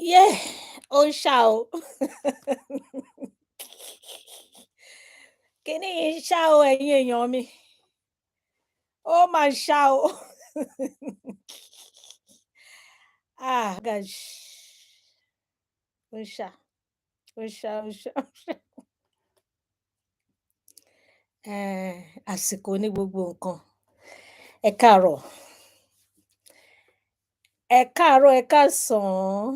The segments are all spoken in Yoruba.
Yé! Ó ń ṣá o. Kíní yìí ń ṣá o ẹ̀yin èèyàn mi. Ó mà ṣá o. Gosh. Ó ń ṣá, ó ń ṣá, ó ń ṣá, ó ń ṣá. Àsìkò ní gbogbo nǹkan. Ẹ káàárọ̀. Ẹ káàárọ̀, ẹ káàsán,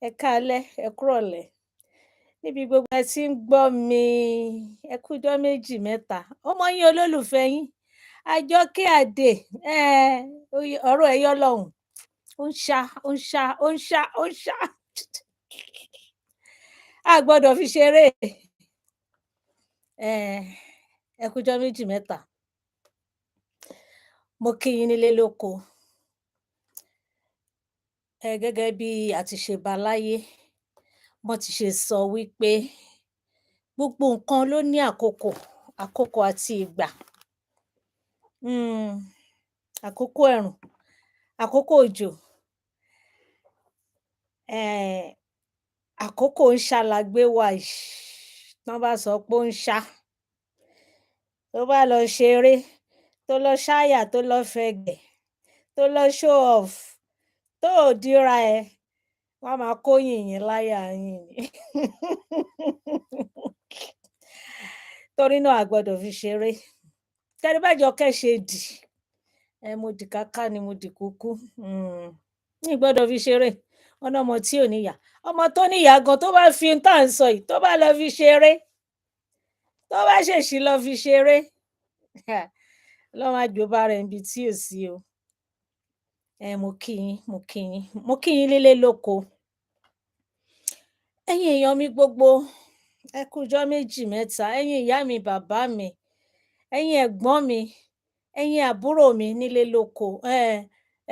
ẹ káalẹ́, ẹ kúrọ̀lẹ́. Níbi gbogbo ẹ tí ń gbọ́ mi, ẹ kú ọjọ́ méjì mẹ́ta. Ọmọ yín olólùfẹ́ yín, Ajokeade, ọ̀rọ̀ Oyeolorun. Ó ń ṣá, ó ń ṣá, ó ń ṣá, ó ń ṣá. A gbọ́dọ̀ fi ṣeré. Ẹ kú ọjọ́ méjì mẹ́ta. Mo kí yín nílé lóko. Gẹ́gẹ́ bí a ti ṣe bá láyé, wọ́n ti ṣe sọ wípé gbogbo nǹkan ló ní àkókò, àkókò àti ìgbà. Àkókò ẹ̀rùn, àkókò òjò, àkókò ń ṣá la gbé wà yìí. Tán bá sọ pé ó ń ṣá, tó bá lọ ṣeré, tó lọ ṣáyà, tó lọ fẹ̀gbẹ́, tó lọ show off, tó ò dírà ẹ, wọ́n á máa kó yìnyín láyà yín ni. Torí náà a gbọ́dọ̀ fi ṣeré. Tẹ rí b'Àjọkẹ́ ṣe dì, mo dì káká ni mo dì kúkú. Mi ò gbọ́dọ̀ fi ṣeré. Wọ́n ní ọmọ tí ò níyàá. Ọmọ tó níyàá gan tó bá fi ohun tá à ń sọ yìí, tó bá lọ fi ṣeré, tó bá ṣèṣì lọ fi ṣeré, Ọlọ́run má jẹ́ ó bá rẹ̀ níbi tí ò sí o. Mo kí yín, mo kí yín, mo kí yín nílé lóko. Ẹ̀yin èèyàn mi gbogbo, ẹ kú ọjọ́ méjì mẹ́ta. Ẹ̀yin ìyá mi, bàbá mi, ẹ̀yin ẹ̀gbọ́n mi, ẹ̀yin àbúrò mi nílé lóko.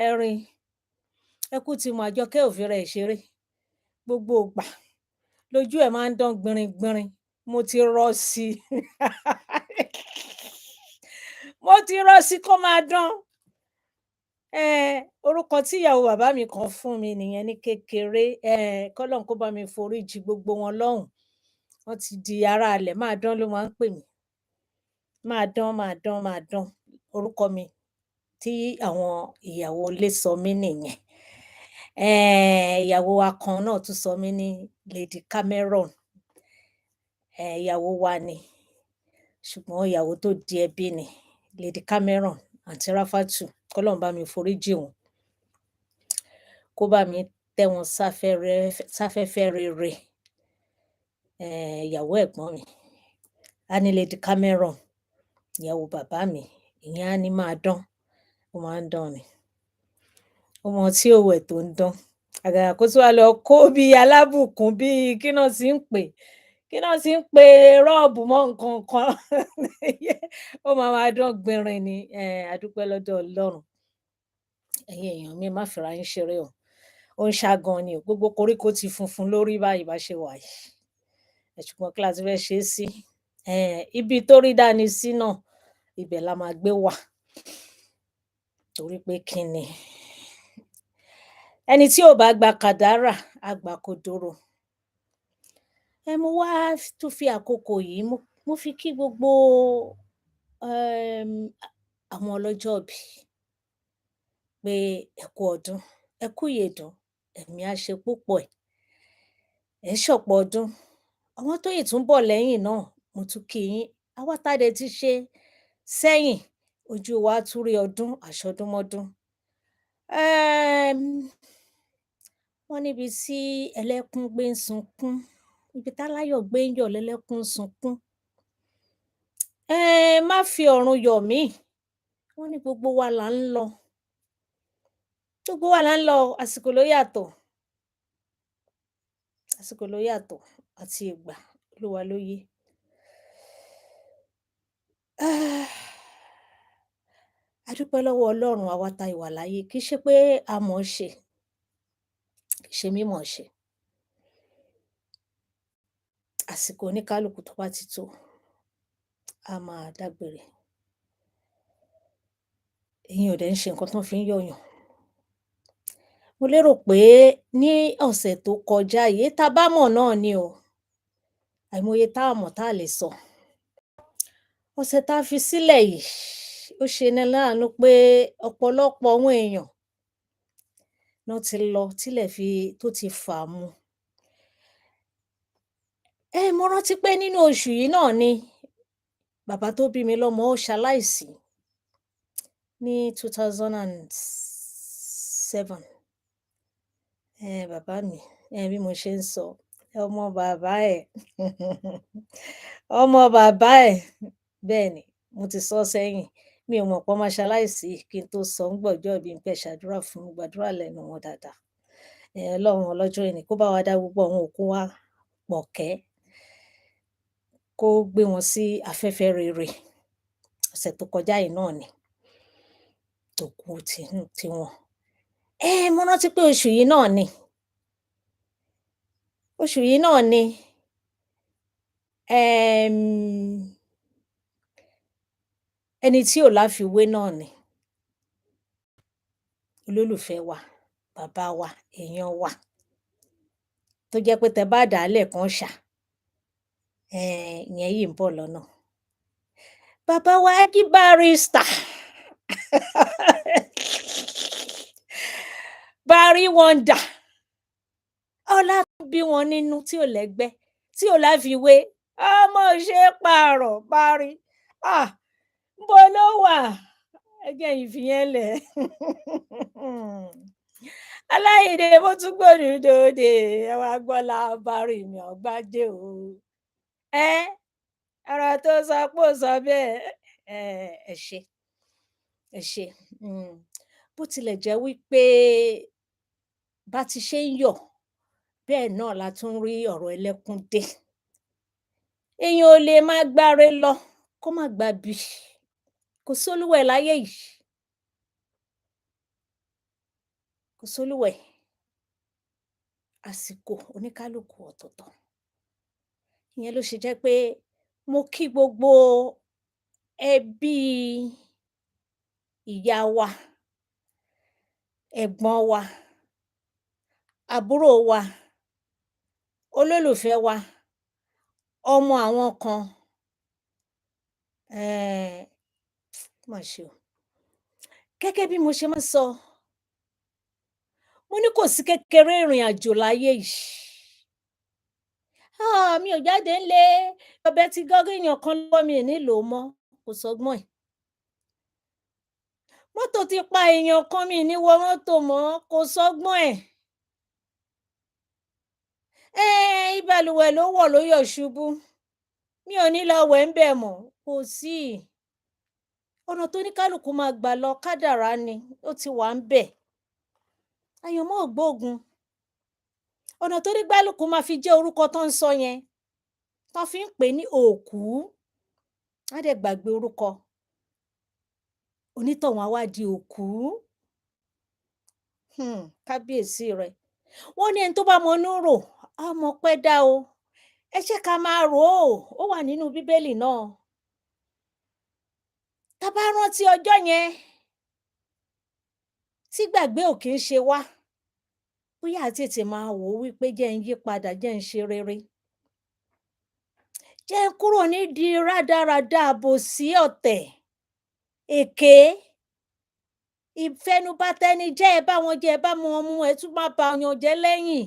Ẹ̀rin, ẹ kú ti mọ̀ Àjọkẹ́ ò fi ra ẹ̀ ṣeré. Gbogbo ìgbà lójú ẹ̀ máa ń dán gbinrin-gbinrin. Mo ti rọ́ sí i. Mo ti rọ́ sí i kó máa dán. Orúkọ tí ìyàwó bàbá mi kan fún mi nìyẹn ní kékeré. K'Ọlọ́run kó bá mi foríjì gbogbo wọn lọ́hùn. Wọ́n ti di ará ilẹ̀, máa dán ló máa ń pè mí. Máa dán, máa dán, máa dán. Orúkọ mi tí àwọn ìyàwó ilé sọ mí nìyẹn. Ìyàwó wa kan náà tún sọ mí ní Lady Cameron. Ìyàwó wa ni, ṣùgbọ́n ìyàwó tó di ẹbí ni. Lady Cameron, Àǹtí Ráfátù, k'Ọlọ́run bá mi foríjì wọ́n. Kó bá mi tẹ́ wọn sáfẹ́fẹ́ rere. Ìyàwó ẹ̀gbọ́n mi, á ní Lady Cameron, ìyàwó bàbá mi, ìyẹn á ní máa dán. Ó máa ń dán ni. Ọmọ tí ò wẹ̀ tó ń dán. Àgàgà kó tún wá lọ kó bí alábùkún bí kí náà tí ń pè, kí náà tí ń pe rọ́ọ̀bù mọ́ nǹkan kan. Ó máa dán gbinrin ni. A dúpẹ́ lọ́dọ̀ Ọlọ́run. Ẹ̀yin èèyàn mi, ẹ má fira yín ṣeré o. Ó ń ṣá gan ni o. Gbogbo koríko ti funfun lórí báyìí bá ṣe wà yìí. Ṣùgbọ́n kí la ti fẹ́ ṣe sí? Ibi tó rí dání sí náà, ibẹ̀ la máa gbé wà. Torí pé kí ni? Ẹni tí ò bá gba kàdárà, á gba kodoro. Mo wá tún fi àkókò yìí, mo fi kí gbogbo àwọn ọlọ́jọ́bí pé ẹ kú ọdún, ẹ kú ìyèdún, ẹ̀mí á ṣe púpọ̀ ẹ̀. Ẹ ṣọ̀pọ̀ ọdún. Àwọn tó yì tún bọ̀ lẹ́yìn náà, mo tún kí yín. Àwa tá dẹ̀ ti ṣe sẹ́yìn, ojú wa á tún rí ọdún, àṣọdúnmọ́dún. Wọ́n níbi tí ẹlẹ́kún gbé ń sunkún, ibi táláyọ̀ gbé ń yọ̀ lẹ́lẹ́kún ń sunkún. Má fi ọ̀run yọ̀ mí. Wọ́n ní gbogbo wa là ń lọ. Gbogbo wa là ń lọ, àsìkò ló yàtọ̀. Àsìkò ló yàtọ̀ àti ìgbà, Olúwa ló yé. A dúpẹ́ lọ́wọ́ Ọlọ́run àwa tá ìwà láyé. Kì í ṣe pé a mọ̀ ọ́ ṣe, kì í ṣe mímọ̀ ọ́ ṣe. Àsìkò oníkálùkù tó bá ti tó, a máa dágbére. Ìyẹn ò dẹ̀ ń ṣe nǹkan tán fi ń yọ̀yàn. Mo lérò pé ní ọ̀sẹ̀ tó kọjá yìí, èyí tá bá mọ̀ náà ni o, àìmọye tá a mọ̀ tá a lè sọ. Ọ̀sẹ̀ tá fi sílẹ̀ yìí, ó ṣeni láàánú pé ọ̀pọ̀lọpọ̀ àwọn èèyàn ná ti lọ tílẹ̀ tó ti fà mu. Mo rántí pé nínú oṣù yìí náà ni bàbá tó bí mi lọ́mọ ó ṣaláìsí ní 2007. Bàbá mi, bí mo ṣe ń sọ, ọmọ bàbá ẹ̀, ọmọ bàbá ẹ̀, bẹ́ẹ̀ ni, mo ti sọ sẹ́yìn. Mi ò mọ̀ pé wọ́n máa ṣaláìsí kí n tó sọ ńgbà ọjọ́ ìbí mi pé ẹ ṣàdúrà fún mi, mo gbàdúrà lẹ́nu wọn dáadáa. Ọlọ́run ọlọ́jọ́ òní kó bá wa dá gbogbo àwọn òkú wa pọ̀ kẹ́, kó gbé wọn sí afẹ́fẹ́ rere. Ọ̀sẹ̀ tó kọjá yìí náà ni òkú tiwọn. Mo rántí pé oṣù yìí náà ni ẹni tí ò láfiwé náà ni olólùfẹ́ wa, bàbá wa, èèyàn wa, tó jẹ́ pé tẹ bá dà á lẹ̀ kán ṣà, ìyẹn yìí ń bọ̀ lọ́nà. Bàbá wa Ẹ́gí Barrister Barry Wonder, ọlá tó bí wọn nínú tí ò lẹ́gbẹ́, tí ò láfiwé, ọmọ ò ṣe é pààrọ̀ Barry. Ńbo ló wà? Ẹ jẹ́ n fìyẹn lẹ̀. Aláìndé mo tún gbòdù dòde, ẹ wá gbọ́lá Barry mi ọ̀gbájé o. Ọ̀rọ̀ tó sọ pé ó sọ bẹ́ẹ̀. Ẹ ṣé, ẹ ṣé. Bó tilẹ̀ jẹ́ wípé bá ti ṣe ń yọ̀, bẹ́ẹ̀ náà la tún rí ọ̀rọ̀ ẹlẹ́kún dé. Èèyàn ò lè máa gbáre lọ kó má gbabi. Kò sólúwa ẹ̀ láyé yìí. Kò sólúwa ẹ̀. Àsìkò oníkálùkù ọ̀tọ̀ọ̀tọ̀. Ìyẹn ló ṣe jẹ́ pé mo kí gbogbo ẹbí ìyá wa, ẹ̀gbọ́n wa, àbúrò wa, olólùfẹ́ wa, ọmọ àwọn kan. Mà ṣe o. Gẹ́gẹ́ bí mo ṣe máa ń sọ, mo ní kò sí kékeré ìrìnàjò láyé yìí. Mi ò jáde ńlé, ọ̀bẹ ti gé èèyàn kan lọ́wọ́ mi ò ní lò ó mọ́, kò sọ́gbọ́n ẹ̀. Mọ́tò ti pa èèyàn kan mi ò ní wọ mọ́tò mọ́, kò sọ́gbọ́n ẹ̀. Ìbalùwẹ̀ ló wọ̀ ló yọ̀ ṣubú, mi ò ní lọ wẹ̀ ńbẹ̀ mọ́, kò sí. Ọ̀nà tóníkálùkù máa gbà lọ kádàrá ni, ó ti wà ńbẹ̀. Àyànmọ́ ò gbóògùn. Ọ̀nà tóníkálùkù máa fi jẹ́ orúkọ tán ń sọ yẹn, tán fi ń pè ní òkú, á dẹ̀ gbàgbé orúkọ. Onítọ̀hún á wá di òkú. Kábíyèsí rẹ̀. Wọ́n ní ẹni tó bá mọnú rò, á mọpẹ́ dá o. Ẹ jẹ́ ká máa rò ó, ó wà nínú Bíbélì náà. Tá bá rántí ọjọ́ yẹn, tí gbàgbé ò kí ń ṣe wá, bóyá á tètè máa wò ó wípé jẹ́ ń yí padà, jẹ́ ń ṣe rere. Jẹ́ ń kúrò nídìí rádaràda, àbòsí, ọ̀tẹ̀, èké, ìfẹnubátẹnijẹ́, ẹ bá wọn jẹ, ẹ bá wọn mu, ẹ tún máa ba èèyàn jẹ́ lẹ́yìn.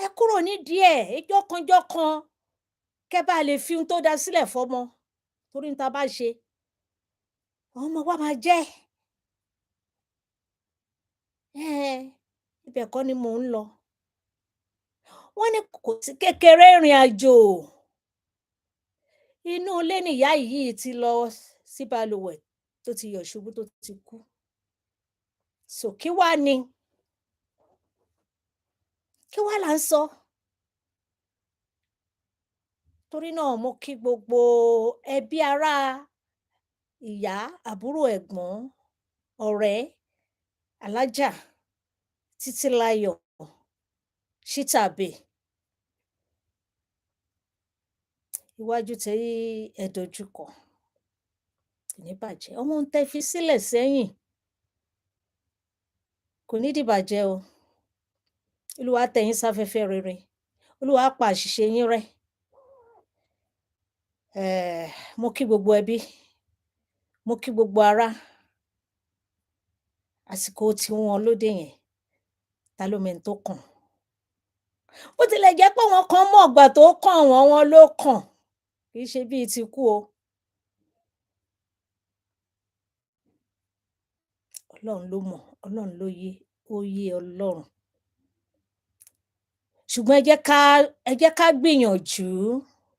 Ẹ kúrò nídìí ẹ̀, ijọ́kanjọ́kan, kẹ́ bá lè fi ohun tó da sílẹ̀ fọ́mọ. Torí ohun tá bá ṣe, àwọn ọmọ wa máa jẹ́. Ibẹ̀ kọ́ ni mò ń lọ. Wọ́n ní kò sí kékeré ìrìnàjò. Inú ilé nìyá yìí ti lọ sí balùwẹ̀ tó ti yọ̀ ṣubú tó ti kú. Kí wá ni? Kí wá là ń sọ? Torí náà mo kí gbogbo ẹbí, ará, ìyá, àbúrò, ẹ̀gbọ́n, ọ̀rẹ́, Alájà Títílayọ̀ Ṣítàbé. Iwájú tí ẹ dojúkọ kò ní bàjẹ́. Ọmọ ohun tẹ́ fi sílẹ̀ sẹ́yìn, kò ní dìbàjẹ́ o. Olúwa tẹ́ yín sáfẹ́fẹ́ rere. Olúwa pa àṣìṣe yín rẹ́. Mo kí gbogbo ẹbí, mo kí gbogbo ará. Àsìkò tiwọn ló dé yẹn. Ta ló mẹni tó kàn? Bó tilẹ̀ jẹ́ pé àwọn kan mọ̀ ìgbà tó kàn wọ́n, wọn ló kàn. Kì í ṣe bíi ti kú o. Ọlọ́run ló mọ̀, Ọlọ́run ló yé, ó yé Ọlọ́run. Ṣùgbọ́n ẹ jẹ́ ká gbìyànjú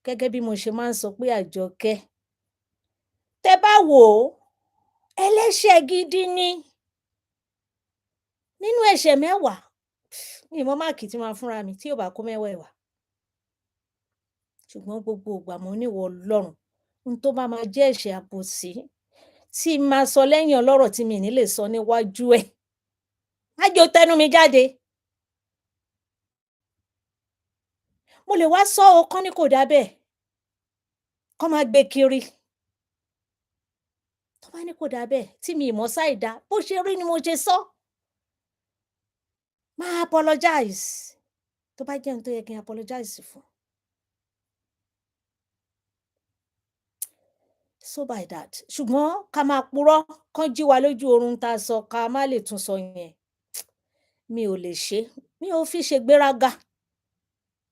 gẹ́gẹ́ bí mo ṣe máa ń sọ pé Àjọkẹ́. Tẹ́ bá wò ó, ẹlẹ́ṣẹ̀ gidi ni. Nínú ẹ̀ṣẹ̀ 10, mi ò mọ máàkì tí màá fúnra mi tí ò bá kó 10. Ṣùgbọ́n gbogbo ìgbà mo ní ìwọ Ọlọ́run, ohun tó bá máa jẹ́ ẹ̀ṣẹ̀ àbòsí tí n máa sọ lẹ́yìn ọlọ́rọ̀ tí mi ò ní lè sọ níwájú ẹ̀, má jẹ́ ó tẹnu mi jáde. Mo lè wá sọ ọ́ kán ní kò dá bẹ́ẹ̀, kán máa gbé kiri. Tán bá ní kò dá bẹ́ẹ̀ tí mi ì mọ̀ sáìdá, bó ṣe rí ni mo ṣe sọ́. Máa apologize tó bá jẹ́ ohun tó yẹ kí n apologize fún. So by that. Ṣùgbọ́n ká máa purọ́, kán jí wa lójú oorun tá a sọ ká má lè tún sọ yẹn. Mi ò lè ṣe. Mi ò fi ṣègbéraga.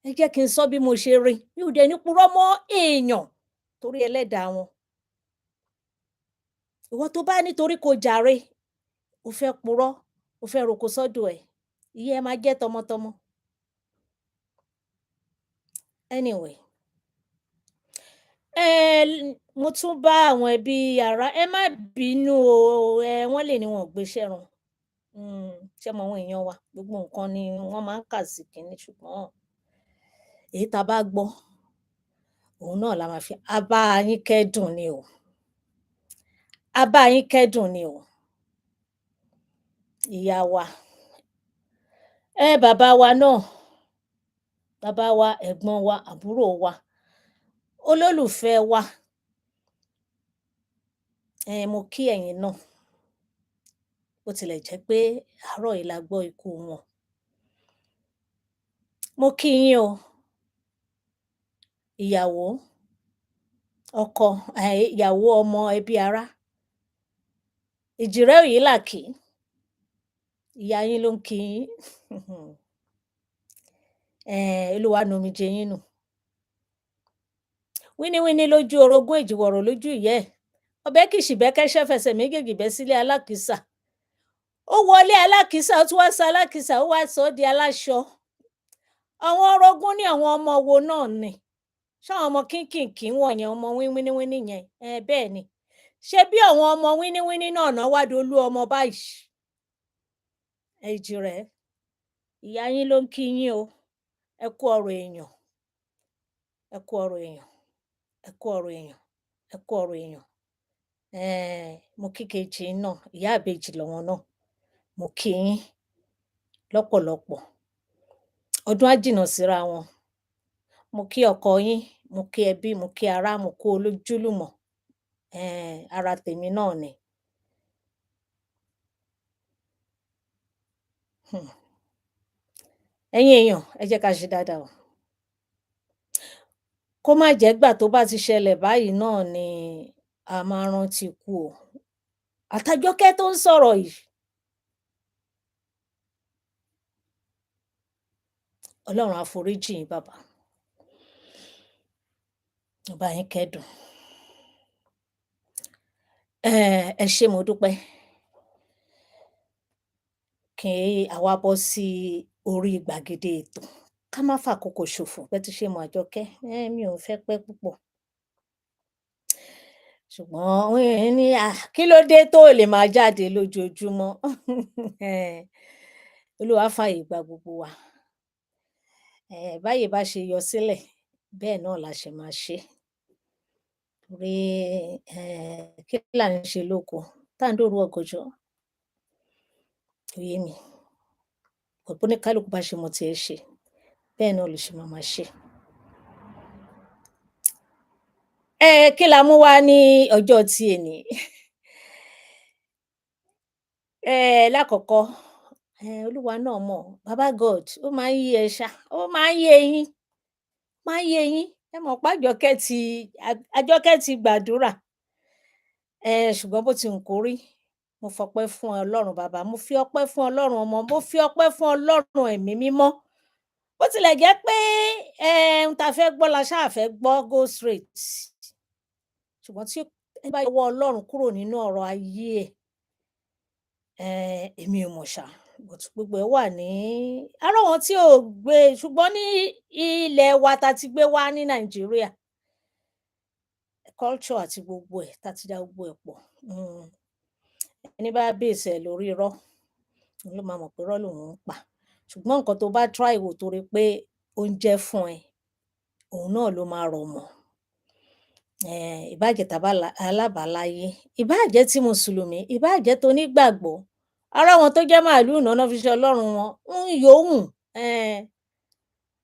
Ẹ jẹ́ kí n sọ bí mo ṣe rí. Mi ò dẹ̀ ní purọ́ mọ́ èèyàn torí ẹlẹ́dàá wọn. Ìwọ tó bá nítorí kó jàre, o fẹ́ purọ́, o fẹ́ roko sọ́dọ̀ ẹ̀, ìyẹn ẹ máa jẹ́ tọmọtọmọ. Anyway, mo tún bá àwọn ẹbí ará, ẹ má bínú o, wọ́n lè ní wọn ò gbéṣẹ́ run. Ṣé mọ àwọn èèyàn wa, gbogbo nǹkan ni wọ́n máa ń kà sí kíní, ṣùgbọ́n èyí tá a bá gbọ́, òun náà la máa fi. A bá yín kẹ́dùn ni o. A bá yín kẹ́dùn ni o. Ìyá wa. Bàbá wa náà. Bàbá wa, ẹ̀gbọ́n wa, àbúrò wa, olólùfẹ́ wa. Mo kí ẹ̀yin náà. Bó tilẹ̀ jẹ́ pé àárọ̀ yìí la gbọ́ ikú wọn. Mo kí yín o. Ìyàwó, ọkọ, ìyàwó, ọmọ, ẹbí ará. Èjìrẹ́ Òyélàkí, ìyá yín ló ń kí yín. Olúwa nu omijé yín nù. Wíníwíní lójú orogún, èjìwọ̀rọ̀ lójú ìyá ẹ̀. Ọbẹ̀ kìṣì bẹ́kẹ́ṣẹ́ fẹsẹ̀ méjèèjì bẹ́ sílé alákìísà. Ó wọlé alákìísà, ó tún wá sọ alákìísà, ó wá sọ ọ́ di aláṣọ. Àwọn orogún ní àwọn ọmọ wo náà ni? Ṣáwọn ọmọ kínkìnkín wọ̀nyẹn, ọmọ wíníwíní yẹn? Bẹ́ẹ̀ ni. Ṣé bí àwọn ọmọ wíníwíní náà náà wá dolú ọmọ báyìí? Èjìrẹ́, ìyá yín ló ń kí yín o. Ẹ kú ọrọ̀ èèyàn. Ẹ kú ọrọ̀ èèyàn. Ẹ kú ọrọ̀ èèyàn. Ẹ kú ọrọ̀ èèyàn. Mo kí kejì náà, ìyá ìbejì lọ́wọ́n náà. Mo kí yín lọ́pọ̀lọpọ̀. Ọdún á jìnnà síra wọn. Mo kí ọkọ yín, mo kí ẹbí, mo kí ará, mo kí olójúlùmọ̀. Ara tèmi náà ni. Ẹ̀yin èèyàn, ẹ jẹ́ ká ṣe dáadáa o. Kó má jẹ́ gbà tó bá ti ṣẹlẹ̀ báyìí náà ni a máa rántí ikú o. Àtàjọkẹ́ tó ń sọ̀rọ̀ yìí. Ọlọ́run á foríjì yín bàbá. Mo bá yín kẹ́dùn. Ẹ ṣé mo dúpẹ́. Kí àwa bọ́ sí orí gbàgede ètò. Ká má fàkókò ṣòfò bẹ́ẹ̀ tí ṣe mọ̀ Àjọkẹ́. Mi ò fẹ́ pẹ́ púpọ̀. Ṣùgbọ́n ní kí ló dé tó lè máa jáde lójoojúmọ́? Olúwa fààyè gba gbogbo wa. Báyè bá ṣe yọ sílẹ̀, bẹ́ẹ̀ náà la ṣe máa ṣe. Torí kí là ń ṣe lóko tá ń dòru ọ̀gànjọ́? Kò yé mi. Bóníkálùkù bá ṣe mọ̀ tiẹ̀ ṣe, bẹ́ẹ̀ náà ló ṣe máa ṣe. Kí la mú wá ní ọjọ́ ti èní? Lákọ̀ọ́kọ́, Olúwa náà mọ̀, baba God ó máa ń yé ẹ ṣá, ó máa ń yé yín, máa ń yé yín. Ẹ mọ̀ pé Àjọkẹ́ ti gbàdúrà, ṣùgbọ́n bó ti wù kó rí, mo fọpẹ́ fún Ọlọ́run Baba, mo fi ọpẹ́ fún Ọlọ́run Ọmọ, mo fi ọpẹ́ fún Ọlọ́run Ẹ̀mí Mímọ́. Bó tilẹ̀ jẹ́ pé, ohun tá fẹ́ gbọ́ la ṣáà fẹ́ gbọ́ go straight, ṣùgbọ́n tí ẹ bá yọwọ́ Ọlọ́run kúrò nínú ọ̀rọ̀ ayé ẹ̀, èmi ò mọ̀ ṣá, but gbogbo ẹ̀ wà ní ará wọn tí ò gbé, ṣùgbọ́n ní ilẹ̀ wa tá ti gbé wá ní Nàìjíríà, culture àti gbogbo ẹ̀, tá ti da gbogbo ẹ̀ pọ̀. Ẹní bá base ẹ̀ lórí irọ́, òun ló máa mọ̀ pé irọ́ lòun ń pa. Ṣùgbọ́n nǹkan tó bá try wò tó rí pé ó ń jẹ́ fún ẹ, òun náà ló máa rọ̀ mọ́. Ìbáà jẹ́ alábàáláyé, ìbáà jẹ́ ti Mùsùlùmí, ìbáà jẹ́ tonígbàgbọ́, ará wọn tó jẹ́ màálù náà ná fi ṣe Ọlọ́run wọn, yòówù,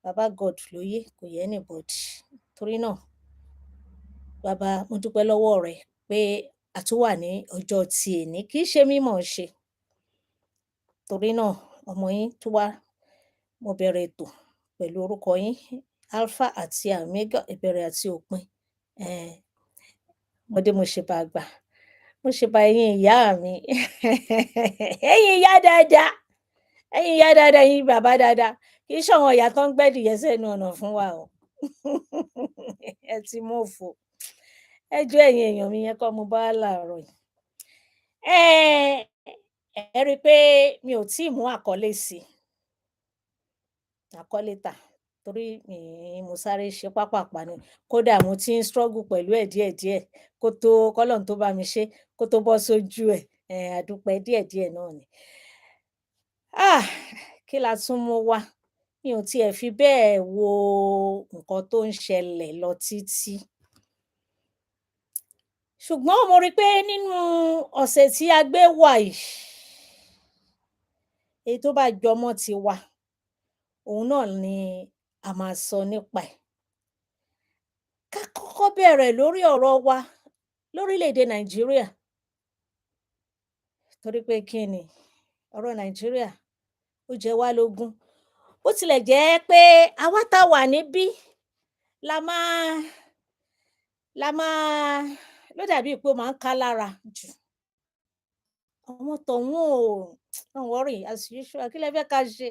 baba God ló yé, kò yé anybody. Torí náà, Baba mo dúpẹ́ lọ́wọ́ rẹ pé a tún wà ní ọjọ́ ti èní, kì í ṣe mímọ̀ ṣe. Torí náà, ọmọ yín tún wá, mo bẹ̀rẹ̀ ètò pẹ̀lú orúkọ yín, Alpha àti Omega, ìbẹ̀rẹ̀ àti òpin. Ọmọdé mo ṣe bá àgbà, mo ṣe bá ẹ̀yin ìyá mi, ẹ̀yin ìyá dáadáa, ẹ̀yin ìyá dáadáa, ẹ̀yin bàbá dáadáa, kì í ṣàwọn ìyá tó ń gbẹ́dìyẹ sẹ́nu ọ̀nà fún wa o. Ẹ ti mófo. Ẹ jọ̀ọ́ ẹ̀yin èèyàn mi, ìyẹn kọ́ mo bá wá láàárọ̀ yìí. Ẹ rí i pé mi ò tíì mú àkọ́lé sí i, àkọ́lé tà, torí mo sáré ṣe pápàpá ni. Kódà mo ti ń struggle pẹ̀lú ẹ̀ díẹ̀díẹ̀ k'Ọlọ́run tó bá mi ṣe, kó tó bọ́ sójú ẹ̀, a dúpẹ́ díẹ̀díẹ̀ náà ni. Kí la tún mú wá? Mi ò tiẹ̀ fi bẹ́ẹ̀ wo nǹkan tó ń ṣẹlẹ̀ lọ títí. Ṣùgbọ́n mo rí i pé nínú ọ̀sẹ̀ tí a gbé wá yìí, èyí tó bá jọ mọ́ tiwa, òun náà ni a máa sọ nípa ẹ̀. Ká kọ́kọ́ bẹ̀rẹ̀ lórí ọ̀rọ̀ wa lórílẹ̀-èdè Nàìjíríà. Torí pé kí ni? Ọ̀rọ̀ Nàìjíríà ó jẹ wá lógún. Bó tilẹ̀ jẹ́ pé àwa tá wà níbí la máa ló dàbí pé ó máa ń ká lára jù. Àwọn tọ̀hún don't worry as usual, kí lẹ fẹ́ ká ṣe?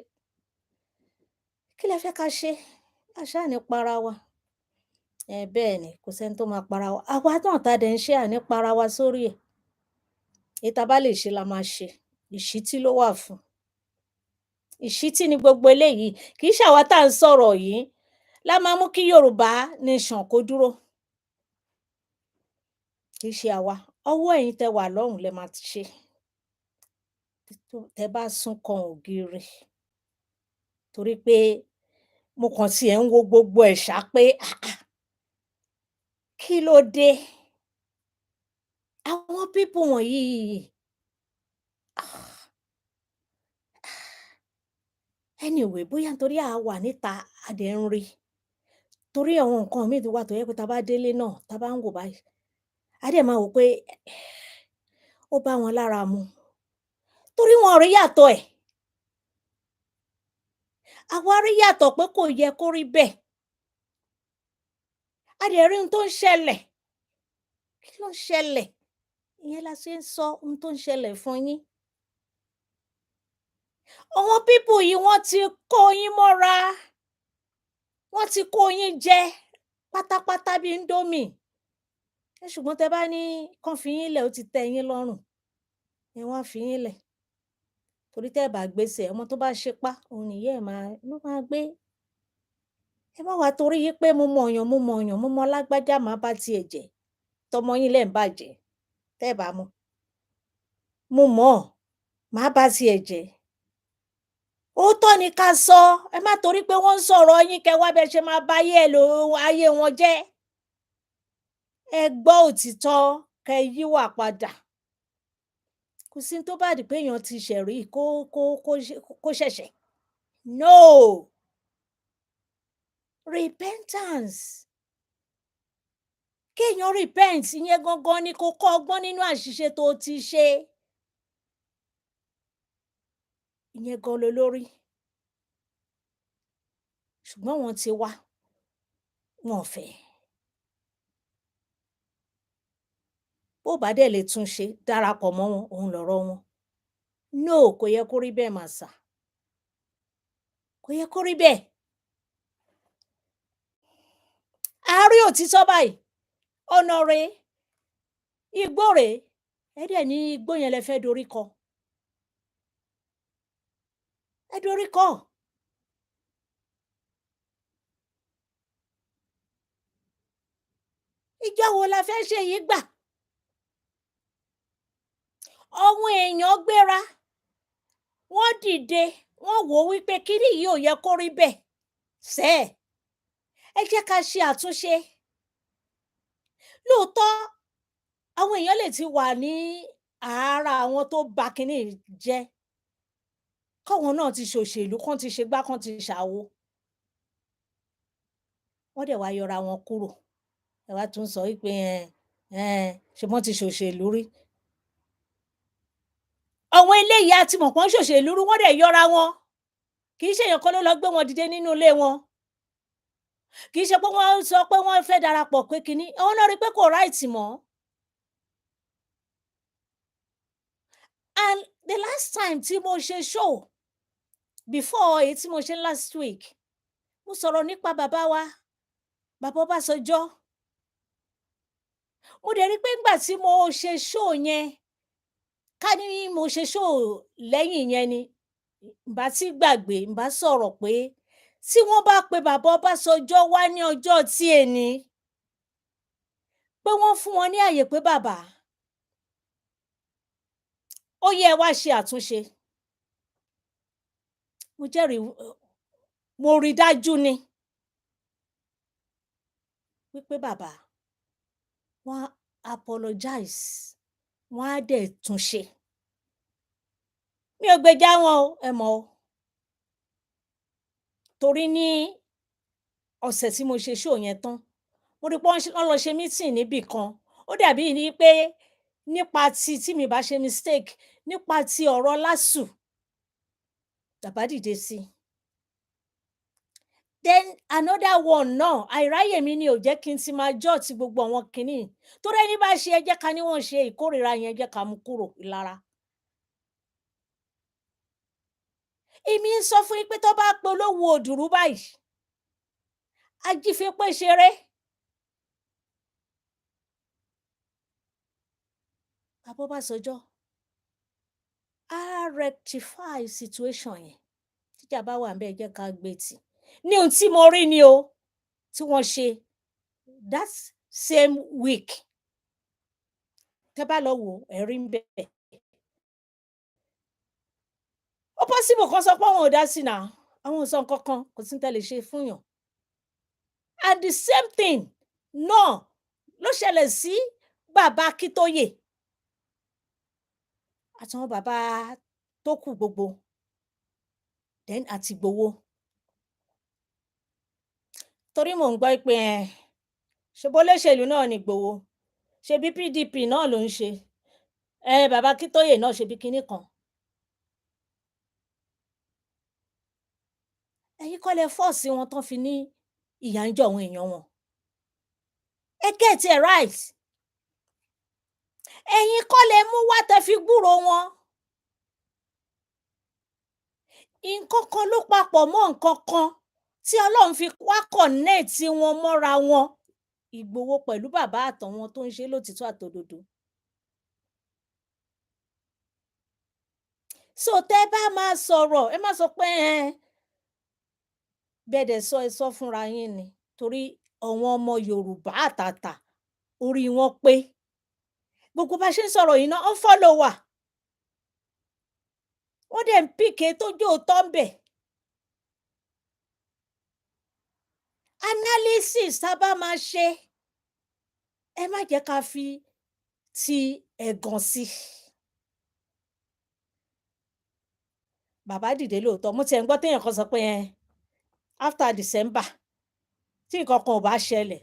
Kí lẹ fẹ́ ká ṣe? A ṣáà ní para wa. Bẹ́ẹ̀ ni, kò sẹ́ni tó máa para wa. Àwa náà tá dẹ̀ ń ṣe, à ní para wa sórí ẹ̀. Èyí tá bá lè ṣe la máa ṣe. Ìṣítí ló wà fún. Ìṣítí ni gbogbo eléyìí. Kì í ṣàwa tá ń sọ̀rọ̀ yìí la máa mú kí Yorùbá nation kó dúró. Kì í ṣe àwa. Ọwọ́ ẹ̀yin tẹ wà lọ́hùn lẹ máa ti ṣe. Tẹ bá sún kan ògiri. Torí pé mo kàn tiẹ̀ ń wo gbogbo ẹ̀ ṣá pé kí ló dé? Àwọn people wọ̀nyí, anyway, bóyá nítorí àwa wà níta a dẹ̀ ń rí. Torí àwọn nǹkan míì wà tó jẹ́ pé tá bá délé náà, tá bá ń wò báyìí, á dẹ̀ máa wò pé ó bá wọn lára mu. Torí wọn ò rí yàtọ̀ ẹ̀. Àwa rí yàtọ̀ pé kò yẹ kó rí bẹ́ẹ̀. A dẹ̀ rí ohun tó ń ṣẹlẹ̀. Kí ló ń ṣẹlẹ̀? Ìyẹn la ṣe ń sọ ohun tó ń ṣẹlẹ̀ fún yín. Àwọn people yìí wọ́n ti kó yín mọ́ra. Wọ́n ti kó yín jẹ pátápátá bí indomie. Ṣùgbọ́n tẹ bá ní kán fi yín lẹ̀, ó ti tẹ́ yín lọ́rùn. Wọ́n á fi yín lẹ̀. Torí tẹ́ ẹ bá gbésẹ̀, ọmọ tó bá ṣepá, òun nìyá ẹ̀ ló máa gbé. Ẹ má wá torí pé mo mọ̀yàn, mo mọ lágbájá, màá bá tiẹ̀ jẹ́. Tọmọ yín lẹ̀ ń bàjẹ́. Tẹ́ ẹ bá mọ̀. Mo mọ̀, màá bá tiẹ̀ jẹ́. Òótọ́ ni ká sọ. Ẹ má torí pé wọ́n ń sọ̀rọ̀ yín kẹ́ wá bẹ́ ṣe máa bá ayé wọn jẹ́. Ẹ gbọ́ òtítọ́, kẹ́ yíwà padà. Kò sí tó bá di pé èèyàn ti ṣẹ̀ rí kó ṣẹ̀ṣẹ̀. No! Repentance. Kéèyàn repent, ìyẹn gangan ni kó kọ́ ọgbọ́n nínú àṣìṣe tó ti ṣe. ìyẹn gan lolórí. Ṣùgbọ́n àwọn tiwa wọn ò fẹ́. Bó bá dẹ̀ lè tún ṣe, darapọ̀ mọ́ wọn, òun lọ̀rọ̀ wọn. No, kò yẹ kó rí bẹ́ẹ̀ mà sir. Kò yẹ kó rí bẹ́ẹ̀. A rí òtítọ́ báyìí, ọ̀nà rèé, igbó rèé, ẹ dẹ̀ ní igbó yẹn lẹ fẹ́ dorí kọ. Ẹ dorí kọ. Ìjọ wo la fẹ́ ṣe yìí gbà? Àwọn èèyàn gbéra, wọ́n dìde, wọ́n wò ó wípé kíní yìí ò yẹ kó rí bẹ́ẹ̀ sẹ́ẹ̀. Ẹ jẹ́ ká ṣe àtúnṣe. Lóòótọ́, àwọn èèyàn lè ti wà ní àárá àwọn tó ba kíní yìí jẹ́. K'áwọn náà ti ṣòṣèlú, kán ti ṣe gbá, kán ti ṣàwo. Wọ́n dẹ̀ wá yọra wọn kúrò. Ẹ wá tún sọ wípé ṣe bọ́n ti ṣòṣèlú rí. Àwọn eléyìí a ti mọ̀ pọ́n ṣòṣèlú rí, wọ́n dẹ̀ yọra wọn. Kì í ṣe èèyàn kan ló lọ gbé wọn dìde nínú ilé wọn. Kì í ṣe pé wọ́n sọ pé wọ́n fẹ́ darapọ̀ pé kíní, àwọn náà rí pé kò right mọ́. And the last time tí mo ṣe show before èyí tí mo ṣe last week, mo sọ̀rọ̀ nípa bàbá wa, bàbá Ọbásanjọ́. Mo dẹ̀ rí pé ńgbà tí mo ṣe show yẹn, ká ní mo ṣe show lẹ́yìn yẹn ni, ǹbá tí gbàgbé, ǹbá sọ̀rọ̀ pé tí wọ́n bá pe bàbá Ọbásanjọ́ wá ní ọjọ́ tí èní, pé wọ́n fún wọn ní àyè pé bàbá, ó yẹ ẹ wá ṣe àtúnṣe. Mo jẹ́rìí, mo rí dájú ni wípé bàbá, wọ́n á apologize, wọ́n á dẹ̀ tún ṣe. Mi ò gbèjà wọn o, ẹ mọ̀ o. Torí ní ọ̀sẹ̀ tí mo ṣe show yẹn tán, mo rí pé wọ́n lọ ṣe meeting níbì kan. Ó dàbí ní pé nípa tí mi bá ṣe mistake, nípa ti ọ̀rọ̀ LASU, bàbá dìde sí. Then another one náà, àìráyè mi ni ò jẹ́ kí n ti máa judge gbogbo àwọn kiní. Torí ẹní bá ṣe, ẹ jẹ́ ká ní wọ́n ṣe, ìkórìíra yẹn ẹ jẹ́ ká mú kúrò lára. Èmi ń sọ fún yín pé tó bá pe olówó òdùrú báyìí, ajífipé ṣeré. Bàbá Ọbásanjọ́ á rectify situation yẹn. Tíjà bá wà ńbẹ̀, ẹ jẹ́ ká gbé tì. Ní ohun tí mo rí ni o, tí wọ́n ṣe that same week. Tẹ́ bá lọ wò ó, ẹ rí ńbẹ̀. Ó possible kán sọ pé àwọn ò dá sí now, àwọn ò sọ nǹkan kan, kò sí n tẹ́ lè ṣe fúnyàn. And the same thing náà ló ṣẹlẹ̀ sí bàbá Akintoye àtàwọn bàbá tó kù gbogbo, then àti Igboho. Torí mò ń gbọ́ pé ṣebí olóṣèlú náà ni Igboho, ṣebí PDP náà ló ń ṣe, bàbá Akintoye náà ṣebí kinní kan. Ẹ̀yin kọ́ lẹ force wọn tán fi ní ìyà ń jẹ àwọn èèyàn wọn. Ẹ get it right. Ẹ̀yin kọ́ lẹ mú wá tẹ́ fi gbúròó wọn. Nǹkan kan ló papọ̀ mọ́ nǹkan kan tí Ọlọ́run fi wá connect wọn mọ́ra wọn. Ìgbòho pẹ̀lú bàbá àtàwọn tó ń ṣe lótìítọ́ àtòdodo. So tẹ́ bá máa sọ̀rọ̀, ẹ má sọ pé bẹ́ẹ̀ dẹ̀ sọ, ẹ sọ fúnra yín ni. Torí àwọn ọmọ Yorùbá àtàtà, orí wọn pé. Gbogbo bá ṣe ń sọ̀rọ̀ yìí náà, wọ́n follow wa. Wọ́n dẹ̀ ń pick èyí tó jẹ́ òótọ́ ńbẹ̀. Analysis tá bá máa ṣe, ẹ má jẹ́ ká fi ti ẹ̀gàn sí. Bàbá dìde lóòótọ́, mo tiẹ̀ ń gbọ́ téèyàn kan sọ pé after December, tí nǹkan kan ò bá ṣẹlẹ̀,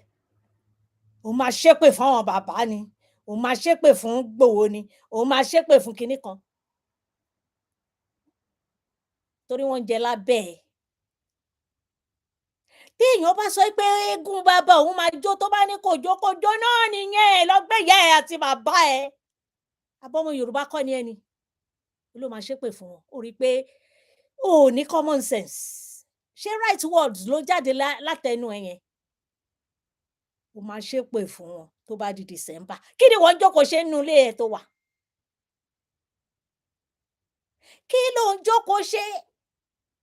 òun máa ṣépè fáwọn bàbá ni, òun máa ṣépè fún Igboho ni, òun máa ṣépè fún kinní kan. torí wọ́n ń jẹ lábẹ́ ẹ. Tí èèyàn bá sọ pé eégún bàbá òun máa jó, tó bá ní kò jó, kò jó náà nìyẹn, lọ gbé ìyá ẹ àti bàbá ẹ. Àbọ́mọ Yorùbá kọ́ ni ẹ́ ni? Ló máa ṣépè fún wọn. Ó rí i pé o ò ní common sense. Ṣé right words ló jáde látẹnu ẹ yẹn? Ó máa ṣépè fún wọn tó bá di December. Kí ni ìwọ ń jókòó ṣe nínú ilé ẹ tó wà? Kí ló ń jókòó ṣe?